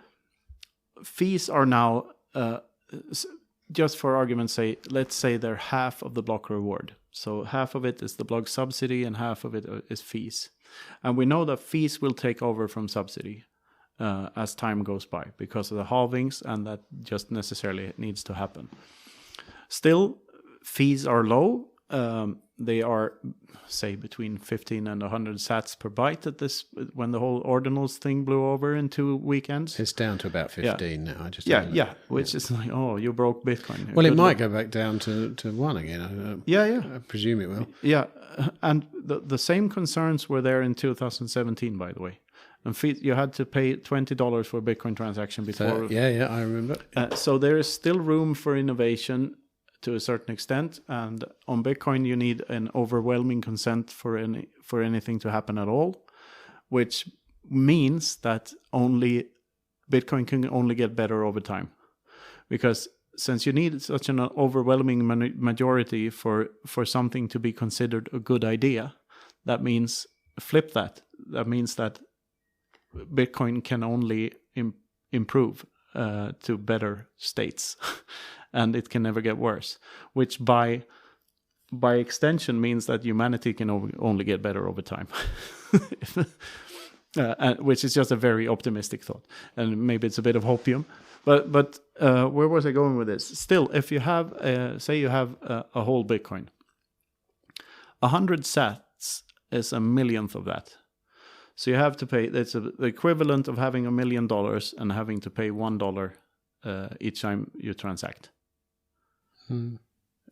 fees are now, just for argument's sake, let's say they're half of the block reward. So half of it is the block subsidy and half of it is fees. And we know that fees will take over from subsidy as time goes by because of the halvings, and that just necessarily needs to happen. Still, fees are low. They are, say, between 15 and 100 sats per byte when the whole ordinals thing blew over in 2 weekends. It's down to about 15 now. Which is like, you broke Bitcoin. Well, it might go back down to 1 again. I presume it will. Yeah, and the same concerns were there in 2017, by the way. And you had to pay $20 for a Bitcoin transaction before. I remember. So there is still room for innovation to a certain extent, and on Bitcoin you need an overwhelming consent for anything to happen at all, which means that Bitcoin can only get better over time, because since you need such an overwhelming majority for something to be considered a good idea, that means flip that. That means that Bitcoin can only improve to better states. And it can never get worse, which by extension means that humanity can only get better over time, which is just a very optimistic thought, and maybe it's a bit of hopium. But where was I going with this? Still, if you have, say you have a whole Bitcoin, 100 sats is 1,000,000th of that. So you have to pay, that's the equivalent of having $1 million and having to pay $1 each time you transact.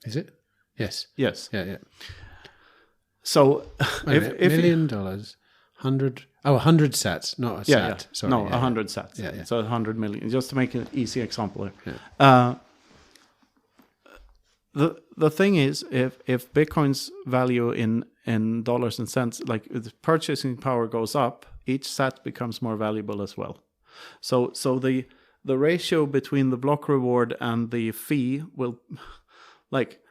Is it? Yes. Yes. Yeah. So if $1 million, 100 sats, not a sat. Yeah. Sorry, 100 sats. Yeah. So 100 million, just to make an easy example here. Yeah. The thing is, if Bitcoin's value in dollars and cents, like the purchasing power goes up, each sat becomes more valuable as well. So the ratio between the block reward and the fee will, like,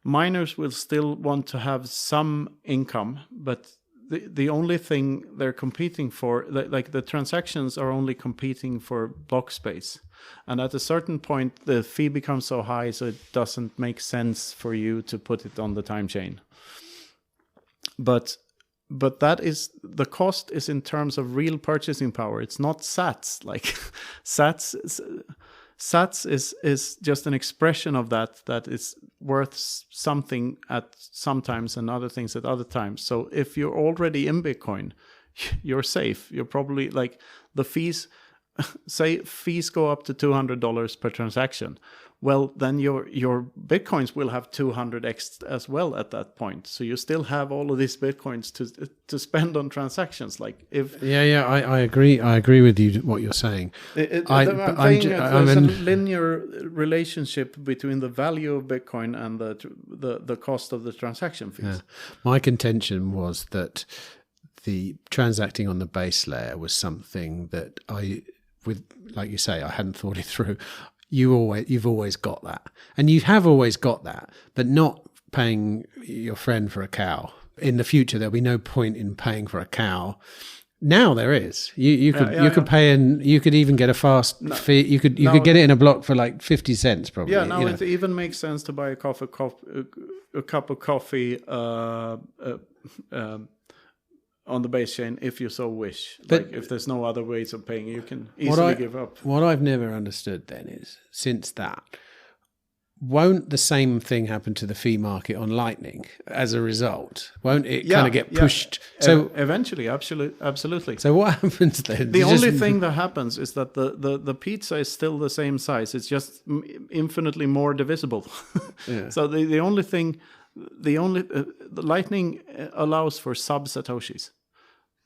miners will still want to have some income, but the only thing they're competing for, like the transactions are only competing for block space. And at a certain point, the fee becomes so high, so it doesn't make sense for you to put it on the time chain. But but that is, the cost is in terms of real purchasing power. It's not sats. Like sats is just an expression of that is worth something at some times and other things at other times. So if you're already in Bitcoin, you're safe. You're probably, like, the fees, say fees go up to $200 per transaction. Well, then your Bitcoins will have 200x as well at that point. So you still have all of these Bitcoins to spend on transactions. Like, if I agree with you what you're saying. there's a linear relationship between the value of Bitcoin and the cost of the transaction fees. Yeah. My contention was that the transacting on the base layer was something that like you say, I hadn't thought it through. You've always got that, and you have always got that, but not paying your friend for a cow. In the future, there'll be no point in paying for a cow. Now there is. You could pay, and you could even get a fast fee. You could get it in a block for like 50 cents probably. Yeah, now it even makes sense to buy a cup of coffee on the base chain if you so wish. But like, if there's no other ways of paying, you can easily give up. What I've never understood then is, since that, won't the same thing happen to the fee market on Lightning as a result? Won't it kind of get pushed? So eventually, absolutely. So what happens then? The only thing that happens is that the pizza is still the same size. It's just infinitely more divisible. Yeah. So the only thing, the Lightning allows for sub-satoshis.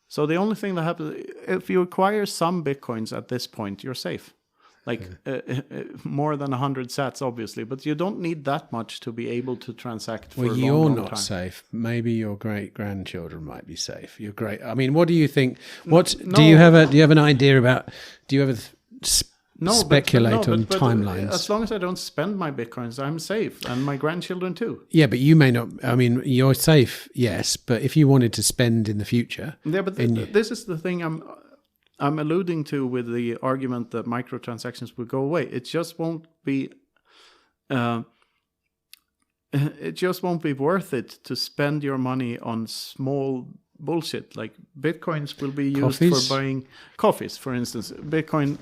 So the only thing that happens, if you acquire some Bitcoins at this point, you're safe. Like more than 100 sats, obviously, but you don't need that much to be able to transact for a long time. Well, you're not safe. Maybe your great-grandchildren might be safe. You're great. I mean, what do you think? Do you have an idea about? Do you ever speculate on timelines? As long as I don't spend my Bitcoins, I'm safe, and my grandchildren too. Yeah, but you may not. I mean, you're safe, yes, but if you wanted to spend in the future, yeah, but this is the thing I'm alluding to with the argument that microtransactions will go away. It just won't be. It just won't be worth it to spend your money on small bullshit. Like, Bitcoins will be used for buying coffees, for instance. Bitcoin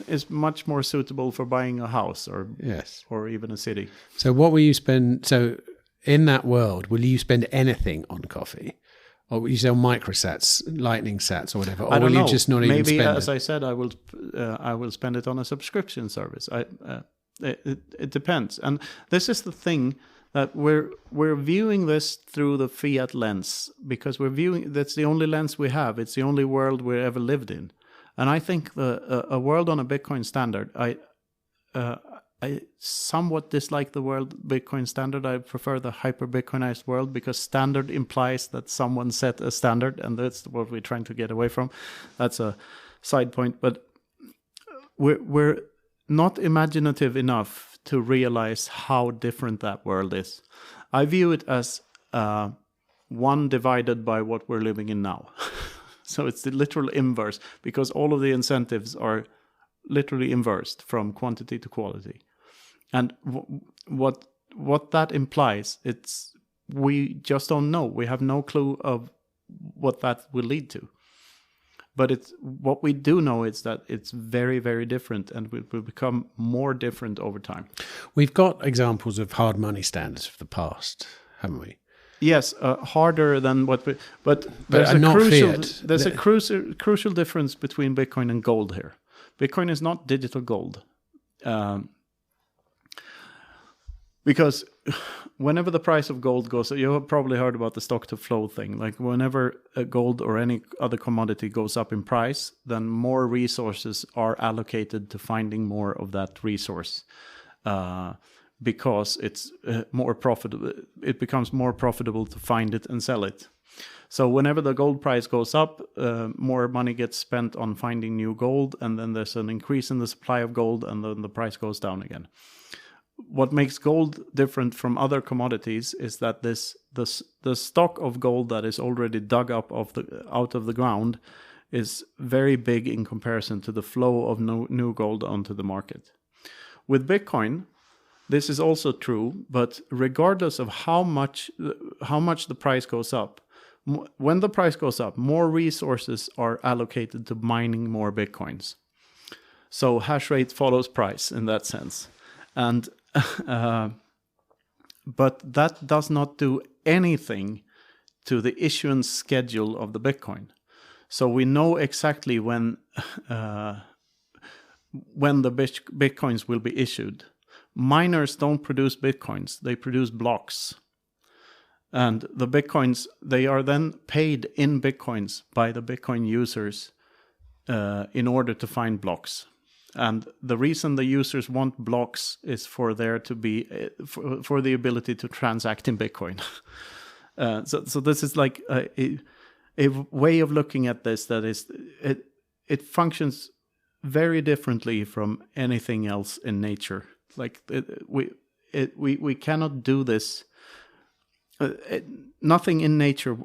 is much more suitable for buying a house or even a city. So what will you spend? So in that world, will you spend anything on coffee? Or will you sell microsats, lightning sats, or whatever? Or I don't know. You just not even spend it? Maybe, as I said, I will spend it on a subscription service. It depends. And this is the thing, that we're viewing this through the fiat lens, because that's the only lens we have. It's the only world we've ever lived in. And I think a world on a Bitcoin standard, I somewhat dislike the world Bitcoin standard. I prefer the hyper-Bitcoinized world, because standard implies that someone set a standard, and that's what we're trying to get away from. That's a side point, but we're not imaginative enough to realize how different that world is. I view it as one divided by what we're living in now. So it's the literal inverse, because all of the incentives are literally inversed from quantity to quality. And what that implies, we just don't know. We have no clue of what that will lead to. But what we do know is that it's very, very different, and it will become more different over time. We've got examples of hard money standards of the past, haven't we? Yes, harder than what we... But there's a crucial difference between Bitcoin and gold here. Bitcoin is not digital gold. Because whenever the price of gold goes, you have probably heard about the stock to flow thing. Like, whenever gold or any other commodity goes up in price, then more resources are allocated to finding more of that resource, because it's more profitable. It becomes more profitable to find it and sell it. So whenever the gold price goes up, more money gets spent on finding new gold, and then there's an increase in the supply of gold, and then the price goes down again. What makes gold different from other commodities is that the stock of gold that is already dug up out of the ground is very big in comparison to the flow of new gold onto the market. With Bitcoin, this is also true, but regardless of how much the price goes up, when the price goes up, more resources are allocated to mining more Bitcoins. So hash rate follows price in that sense. And but that does not do anything to the issuance schedule of the Bitcoin. So we know exactly when the Bitcoins will be issued. Miners don't produce Bitcoins, they produce blocks. And the Bitcoins, they are then paid in Bitcoins by the Bitcoin users in order to find blocks. And the reason the users want blocks is for there to be for the ability to transact in Bitcoin. So this is like a way of looking at this that is it functions very differently from anything else in nature. Like we cannot do this. Nothing in nature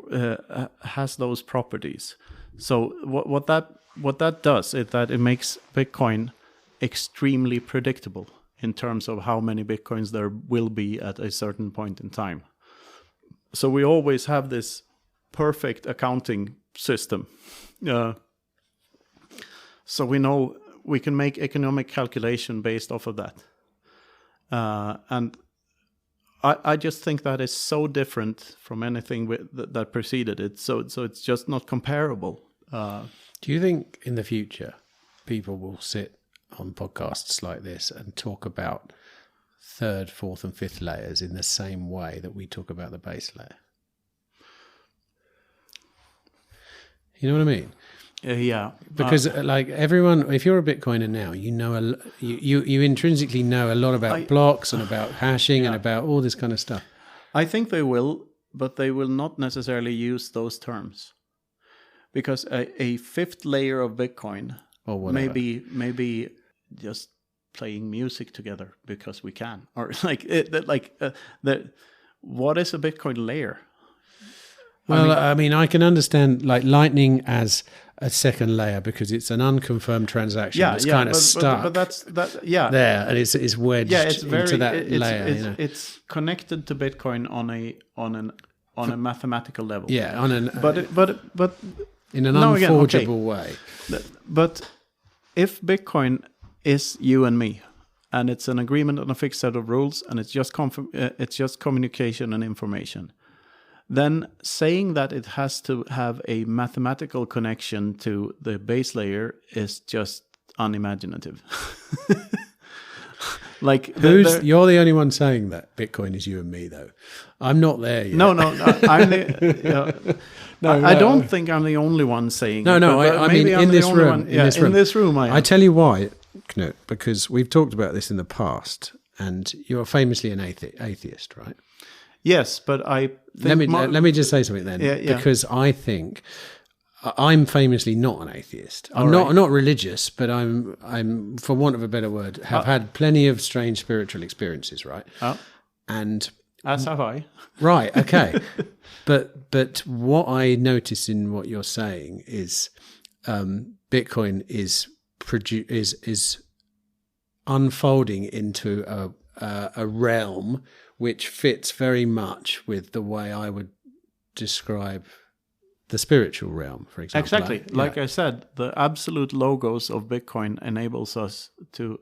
has those properties. So what that does is that it makes Bitcoin extremely predictable in terms of how many Bitcoins there will be at a certain point in time. So we always have this perfect accounting system. So we know we can make economic calculation based off of that. And I just think that is so different from anything that preceded it. So it's just not comparable. Do you think in the future people will sit on podcasts like this and talk about third, fourth, and fifth layers in the same way that we talk about the base layer? You know what I mean? Yeah. Because like everyone, if you're a Bitcoiner now, you know you intrinsically know a lot about blocks and about hashing and about all this kind of stuff. I think they will, but they will not necessarily use those terms. Because a fifth layer of Bitcoin maybe just playing music together because we can, or what is a Bitcoin layer? Well, I mean, I can understand like Lightning as a second layer because it's an unconfirmed transaction that's kind of stuck. But that's there, and it's wedged into that layer. It's connected to Bitcoin on a mathematical level. Yeah, but in an unforgeable way. But if Bitcoin is you and me, and it's an agreement on a fixed set of rules, and it's just communication and information, then saying that it has to have a mathematical connection to the base layer is just unimaginative. Like you're the only one saying that Bitcoin is you and me, though. I'm not there yet. No. I'm the. I don't think I'm the only one saying. No. I mean, in this room, in this room, I am. I tell you why, Knut, because we've talked about this in the past, and you're famously an atheist, right? Yes, but I think let me just say something then, because I think I'm famously not an atheist. I'm not religious, but I'm for want of a better word, have had plenty of strange spiritual experiences, right? And as have I. Right. Okay. but what I notice in what you're saying is Bitcoin is unfolding into a realm which fits very much with the way I would describe the spiritual realm, for example. Exactly. Like I said, the absolute logos of Bitcoin enables us to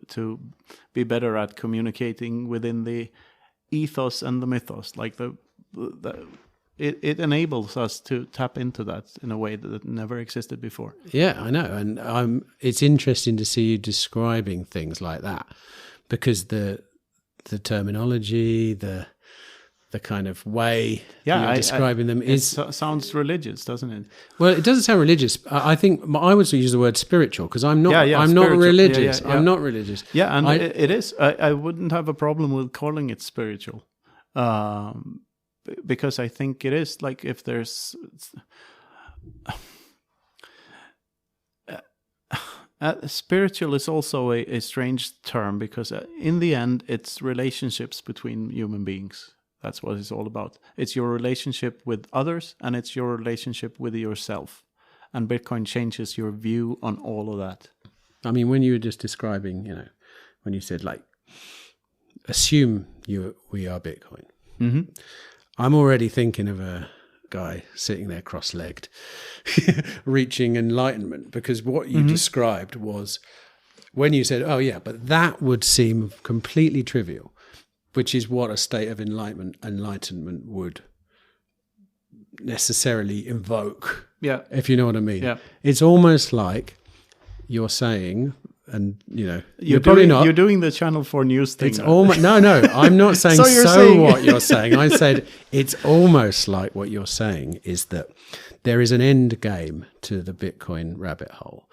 be better at communicating within the ethos and the mythos. Like it enables us to tap into that in a way that never existed before. Yeah, I know. And it's interesting to see you describing things like that, because the terminology, the kind of way you're describing them sounds religious, doesn't it? Well, it doesn't sound religious. I think I would use the word spiritual because I'm not. I'm not religious. I'm not religious. Yeah, and it is. I wouldn't have a problem with calling it spiritual, because I think it is. Like if there's. Spiritual is also a strange term because in the end it's relationships between human beings. That's what it's all about. It's your relationship with others and it's your relationship with yourself. And Bitcoin changes your view on all of that. I mean, when you were just describing, when you said like, assume we are Bitcoin. Mm-hmm. I'm already thinking of a guy sitting there cross-legged, reaching enlightenment. Because what you described was when you said, oh yeah, but that would seem completely trivial, which is what a state of enlightenment would necessarily invoke. Yeah. If you know what I mean. Yeah. It's almost like you're saying, and you're probably doing, not. You're doing the Channel 4 News thing. It's almost no. I'm not saying So you're saying- what you're saying. I said it's almost like what you're saying is that there is an end game to the Bitcoin rabbit hole,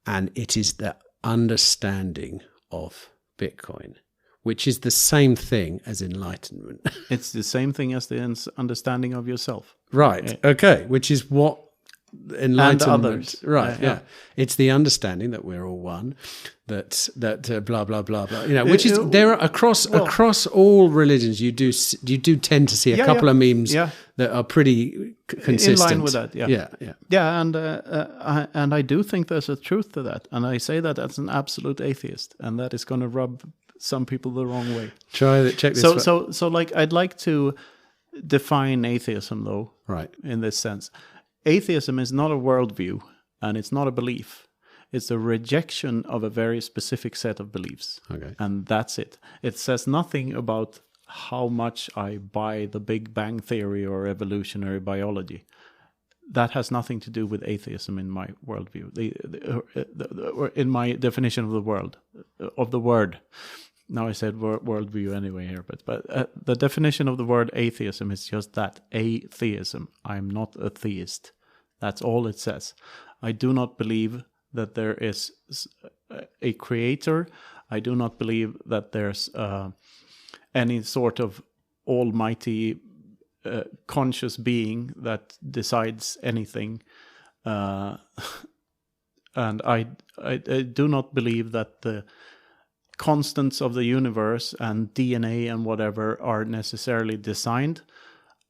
and it is the understanding of Bitcoin, which is the same thing as enlightenment. It's the same thing as the understanding of yourself. Right. Okay. Which is what enlightenment. And others. Right. Yeah. Yeah. It's the understanding that we're all one. That blah blah blah blah. Which is there are across all religions. You do tend to see a couple of memes that are pretty consistent. In line with that. Yeah. Yeah. Yeah. And I do think there's a truth to that, and I say that as an absolute atheist, and that is going to rub some people the wrong way. Check this. So like I'd like to define atheism though. Right. In this sense, atheism is not a worldview, and it's not a belief. It's a rejection of a very specific set of beliefs. Okay. And that's it. It says nothing about how much I buy the Big Bang Theory or evolutionary biology. That has nothing to do with atheism in my worldview. Or in my definition of the world, of the word. Now I said worldview anyway here, but the definition of the word atheism is just that, atheism. I'm not a theist. That's all it says. I do not believe that there is a creator. I do not believe that there's any sort of almighty conscious being that decides anything. And I do not believe that the constants of the universe and DNA and whatever are necessarily designed.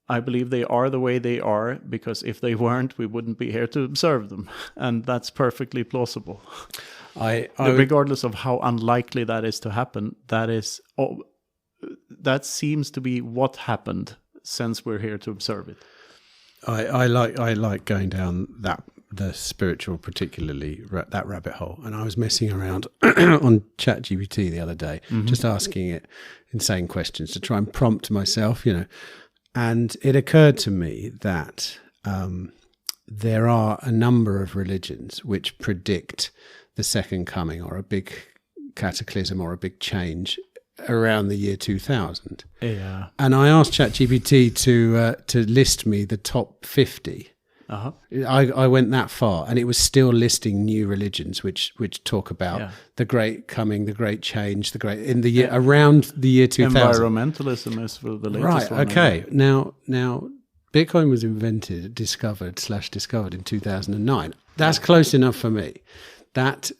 I believe they are the way they are because if they weren't, we wouldn't be here to observe them. And that's perfectly plausible. Regardless of how unlikely that is to happen, that seems to be what happened since we're here to observe it. I like going down the spiritual, particularly that rabbit hole. And I was messing around on ChatGPT the other day, just asking it insane questions to try and prompt myself, And it occurred to me that there are a number of religions which predict the second coming or a big cataclysm or a big change around the year 2000. Yeah. And I asked ChatGPT to list me the top 50. Uh-huh. I went that far, and it was still listing new religions which talk about the great coming, the great change, around the year 2000. Environmentalism is the latest right. one. Okay. Now, Bitcoin was discovered in 2009. That's close enough for me. That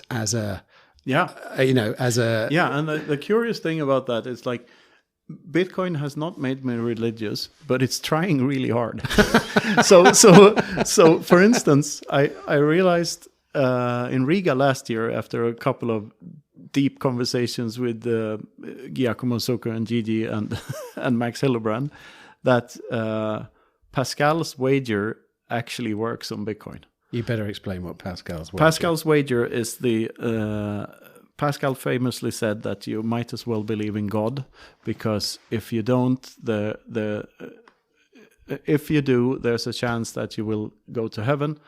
as a and the curious thing about that is like, Bitcoin has not made me religious, but it's trying really hard. So for instance, I realized in Riga last year, after a couple of deep conversations with Giacomo Zucker and Gigi and Max Hillebrand, that Pascal's wager actually works on Bitcoin. You better explain what Pascal's wager. Pascal's wager is Pascal famously said that you might as well believe in God, because if you don't, if you do, there's a chance that you will go to heaven,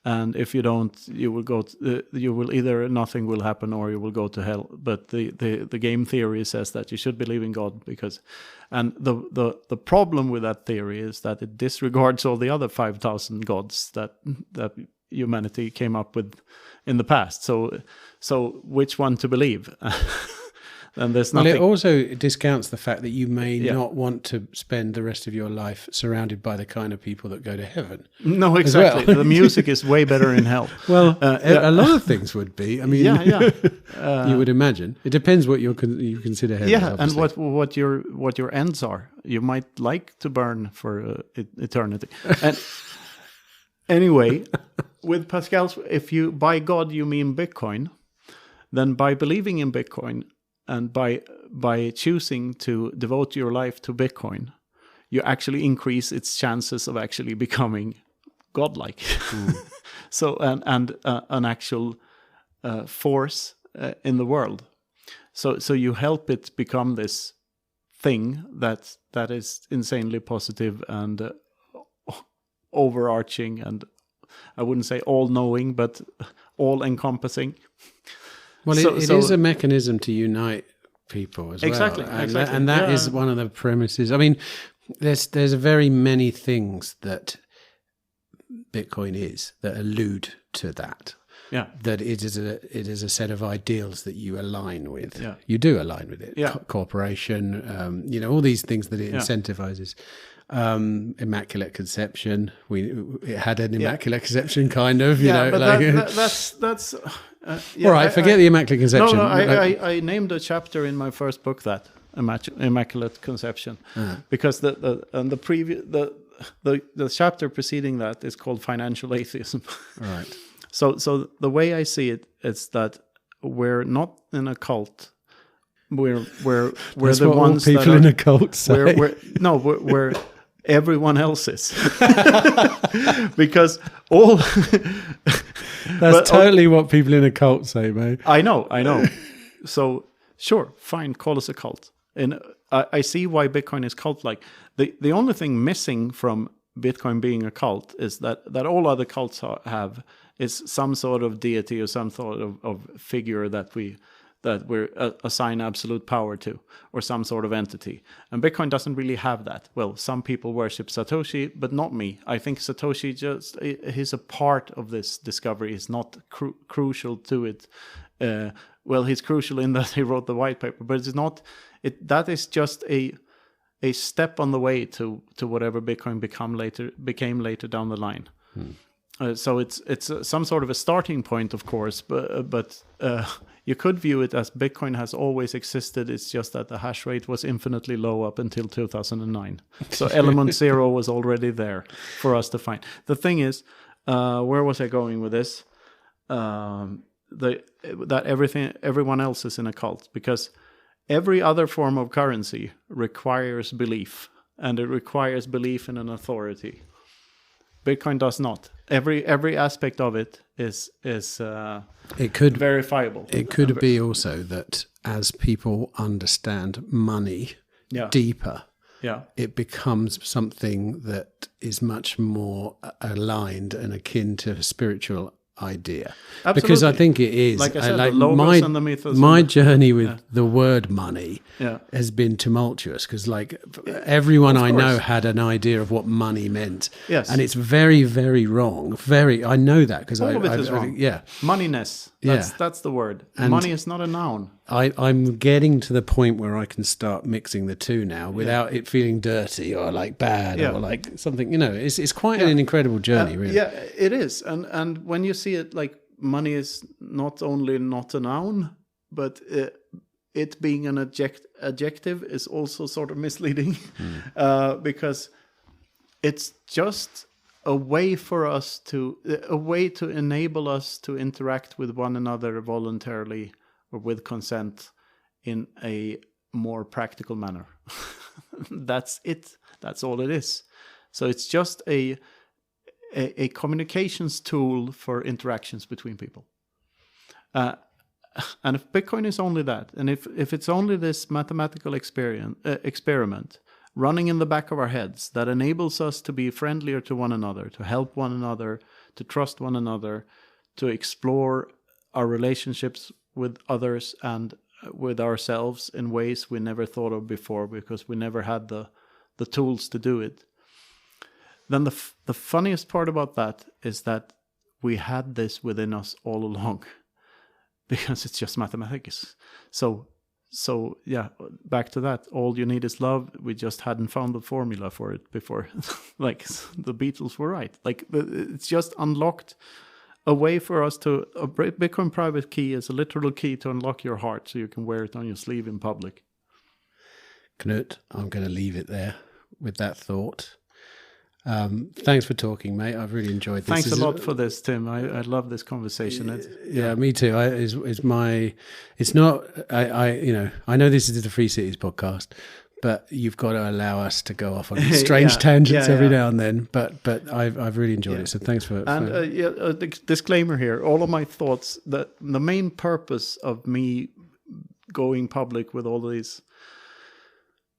and if you don't, you will either nothing will happen or you will go to hell. But the game theory says that you should believe in God and the problem with that theory is that it disregards all the other 5,000 gods that humanity came up with in the past. So which one to believe? And there's nothing. Well, it also discounts the fact that you may not want to spend the rest of your life surrounded by the kind of people that go to heaven. No, exactly. Well. The music is way better in hell. Well, a lot of things would be. I mean, you would imagine. It depends what you consider heaven. Yeah, obviously. And what your ends are. You might like to burn for eternity. And anyway, with Pascal's, if you by God you mean Bitcoin, then by believing in Bitcoin and by choosing to devote your life to Bitcoin, you actually increase its chances of actually becoming godlike. So and an actual force in the world. So you help it become this thing that is insanely positive and overarching, and I wouldn't say all-knowing, but all-encompassing. Well, it is a mechanism to unite people as exactly, well. Exactly. And that is one of the premises. I mean, there's very many things that Bitcoin is that allude to that. Yeah. That it is a set of ideals that you align with. Yeah. You do align with it. Yeah. Cooperation, all these things that it incentivizes. Immaculate conception. It had an immaculate conception, kind of. That's. All right, forget the immaculate conception. No, I named a chapter in my first book that immaculate conception, because the chapter preceding that is called financial atheism. Right. So the way I see it is that we're not in a cult. We're That's the what ones all people that in a cult say. We're everyone else is. Because all that's totally what people in a cult say, mate. I know. So sure, fine, call us a cult. And I see why Bitcoin is cult-like. The only thing missing from Bitcoin being a cult is that all other cults have is some sort of deity or some sort of figure that we're assign absolute power to, or some sort of entity. And Bitcoin doesn't really have that. Well, some people worship Satoshi, but not me. I think Satoshi he's a part of this discovery. He's not crucial to it. Well, he's crucial in that he wrote the white paper, but it's not. That is just a step on the way to whatever Bitcoin became later down the line. So it's some sort of a starting point, of course, but you could view it as Bitcoin has always existed. It's just that the hash rate was infinitely low up until 2009. So element 0 was already there for us to find. The thing is, where was I going with this? That everyone else is in a cult, because every other form of currency requires belief, and it requires belief in an authority. Bitcoin does not. Every aspect of it is verifiable. It could be also that as people understand money deeper, it becomes something that is much more aligned and akin to a spiritual idea. Absolutely. Because I think it is. Like I said, the logos and the mythos. My journey with the word money has been tumultuous, because everyone I know had an idea of what money meant. Yes. And it's very, very wrong. I know that because all of it is wrong. Moneyness. That's the word. And money is not a noun. I'm getting to the point where I can start mixing the two now without it feeling dirty or like bad or like something. It's quite an incredible journey, really. Yeah, it is. And when you see it, like, money is not only not a noun, but it being an adjective is also sort of misleading, because it's just a way to enable us to interact with one another voluntarily or with consent in a more practical manner. That's it. That's all it is. So it's just a communications tool for interactions between people. And if Bitcoin is only that, and if it's only this mathematical experiment running in the back of our heads that enables us to be friendlier to one another, to help one another, to trust one another, to explore our relationships with others and with ourselves in ways we never thought of before because we never had the tools to do it, then the funniest part about that is that we had this within us all along, because it's just mathematics. So back to that. All you need is love. We just hadn't found the formula for it before. Like, the Beatles were right. Like, it's just unlocked a way for us to... A Bitcoin private key is a literal key to unlock your heart so you can wear it on your sleeve in public. Knut, I'm going to leave it there with that thought. Thanks for talking, mate. I've really enjoyed this. Thanks a lot for this, Tim. I love this conversation. Yeah, me too. I know this is the Free Cities podcast, but you've got to allow us to go off on strange tangents every now and then. But I've really enjoyed it. So thanks for. And a disclaimer here: all of my thoughts. That the main purpose of me going public with all these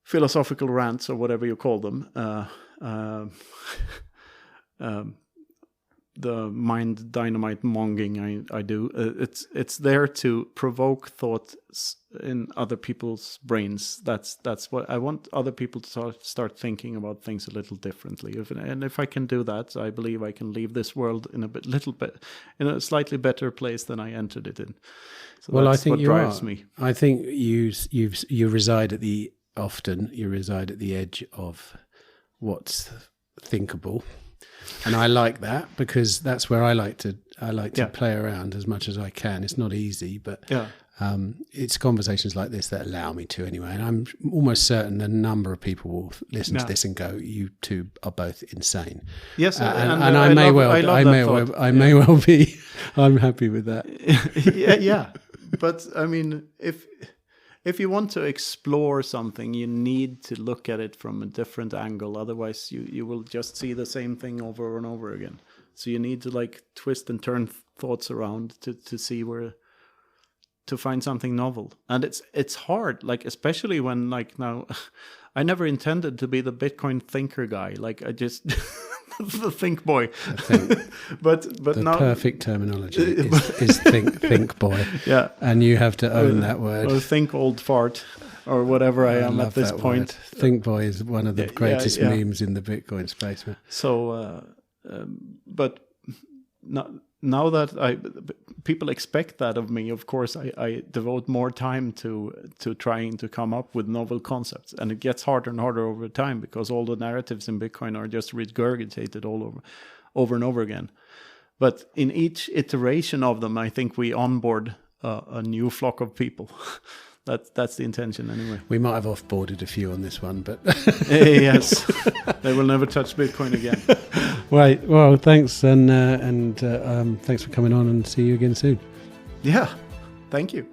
philosophical rants or whatever you call them, the mind dynamite monging I do. It's there to provoke thought in other people's brains. That's what I want, other people to start thinking about things a little differently. If I can do that, I believe I can leave this world in a slightly better place than I entered it in. So well, that's I think what you drives are. me. I think you reside at the edge of what's thinkable. And I like that, because that's where I like to play around as much as I can. It's not easy, but it's conversations like this that allow me to anyway. And I'm almost certain a number of people will listen to this and go, "You two are both insane." Yes, and I may well be. I'm happy with that. yeah. But I mean, if you want to explore something, you need to look at it from a different angle. Otherwise, you will just see the same thing over and over again. So you need to like twist and turn thoughts around to see to find something novel. And it's hard, like especially when like now, I never intended to be the Bitcoin thinker guy. Like I just the think boy. but the now perfect terminology is think boy. Yeah, and you have to own that word. Or think old fart, or whatever I am at this point. Word. Think boy is one of the greatest memes in the Bitcoin space, man. So, but now that people expect that of me, of course, I devote more time to trying to come up with novel concepts, and it gets harder and harder over time because all the narratives in Bitcoin are just regurgitated all over and over again. But in each iteration of them, I think we onboard a new flock of people. That's the intention, anyway. We might have offboarded a few on this one, but yes, they will never touch Bitcoin again. Right. Well, thanks, and thanks for coming on, and see you again soon. Yeah. Thank you.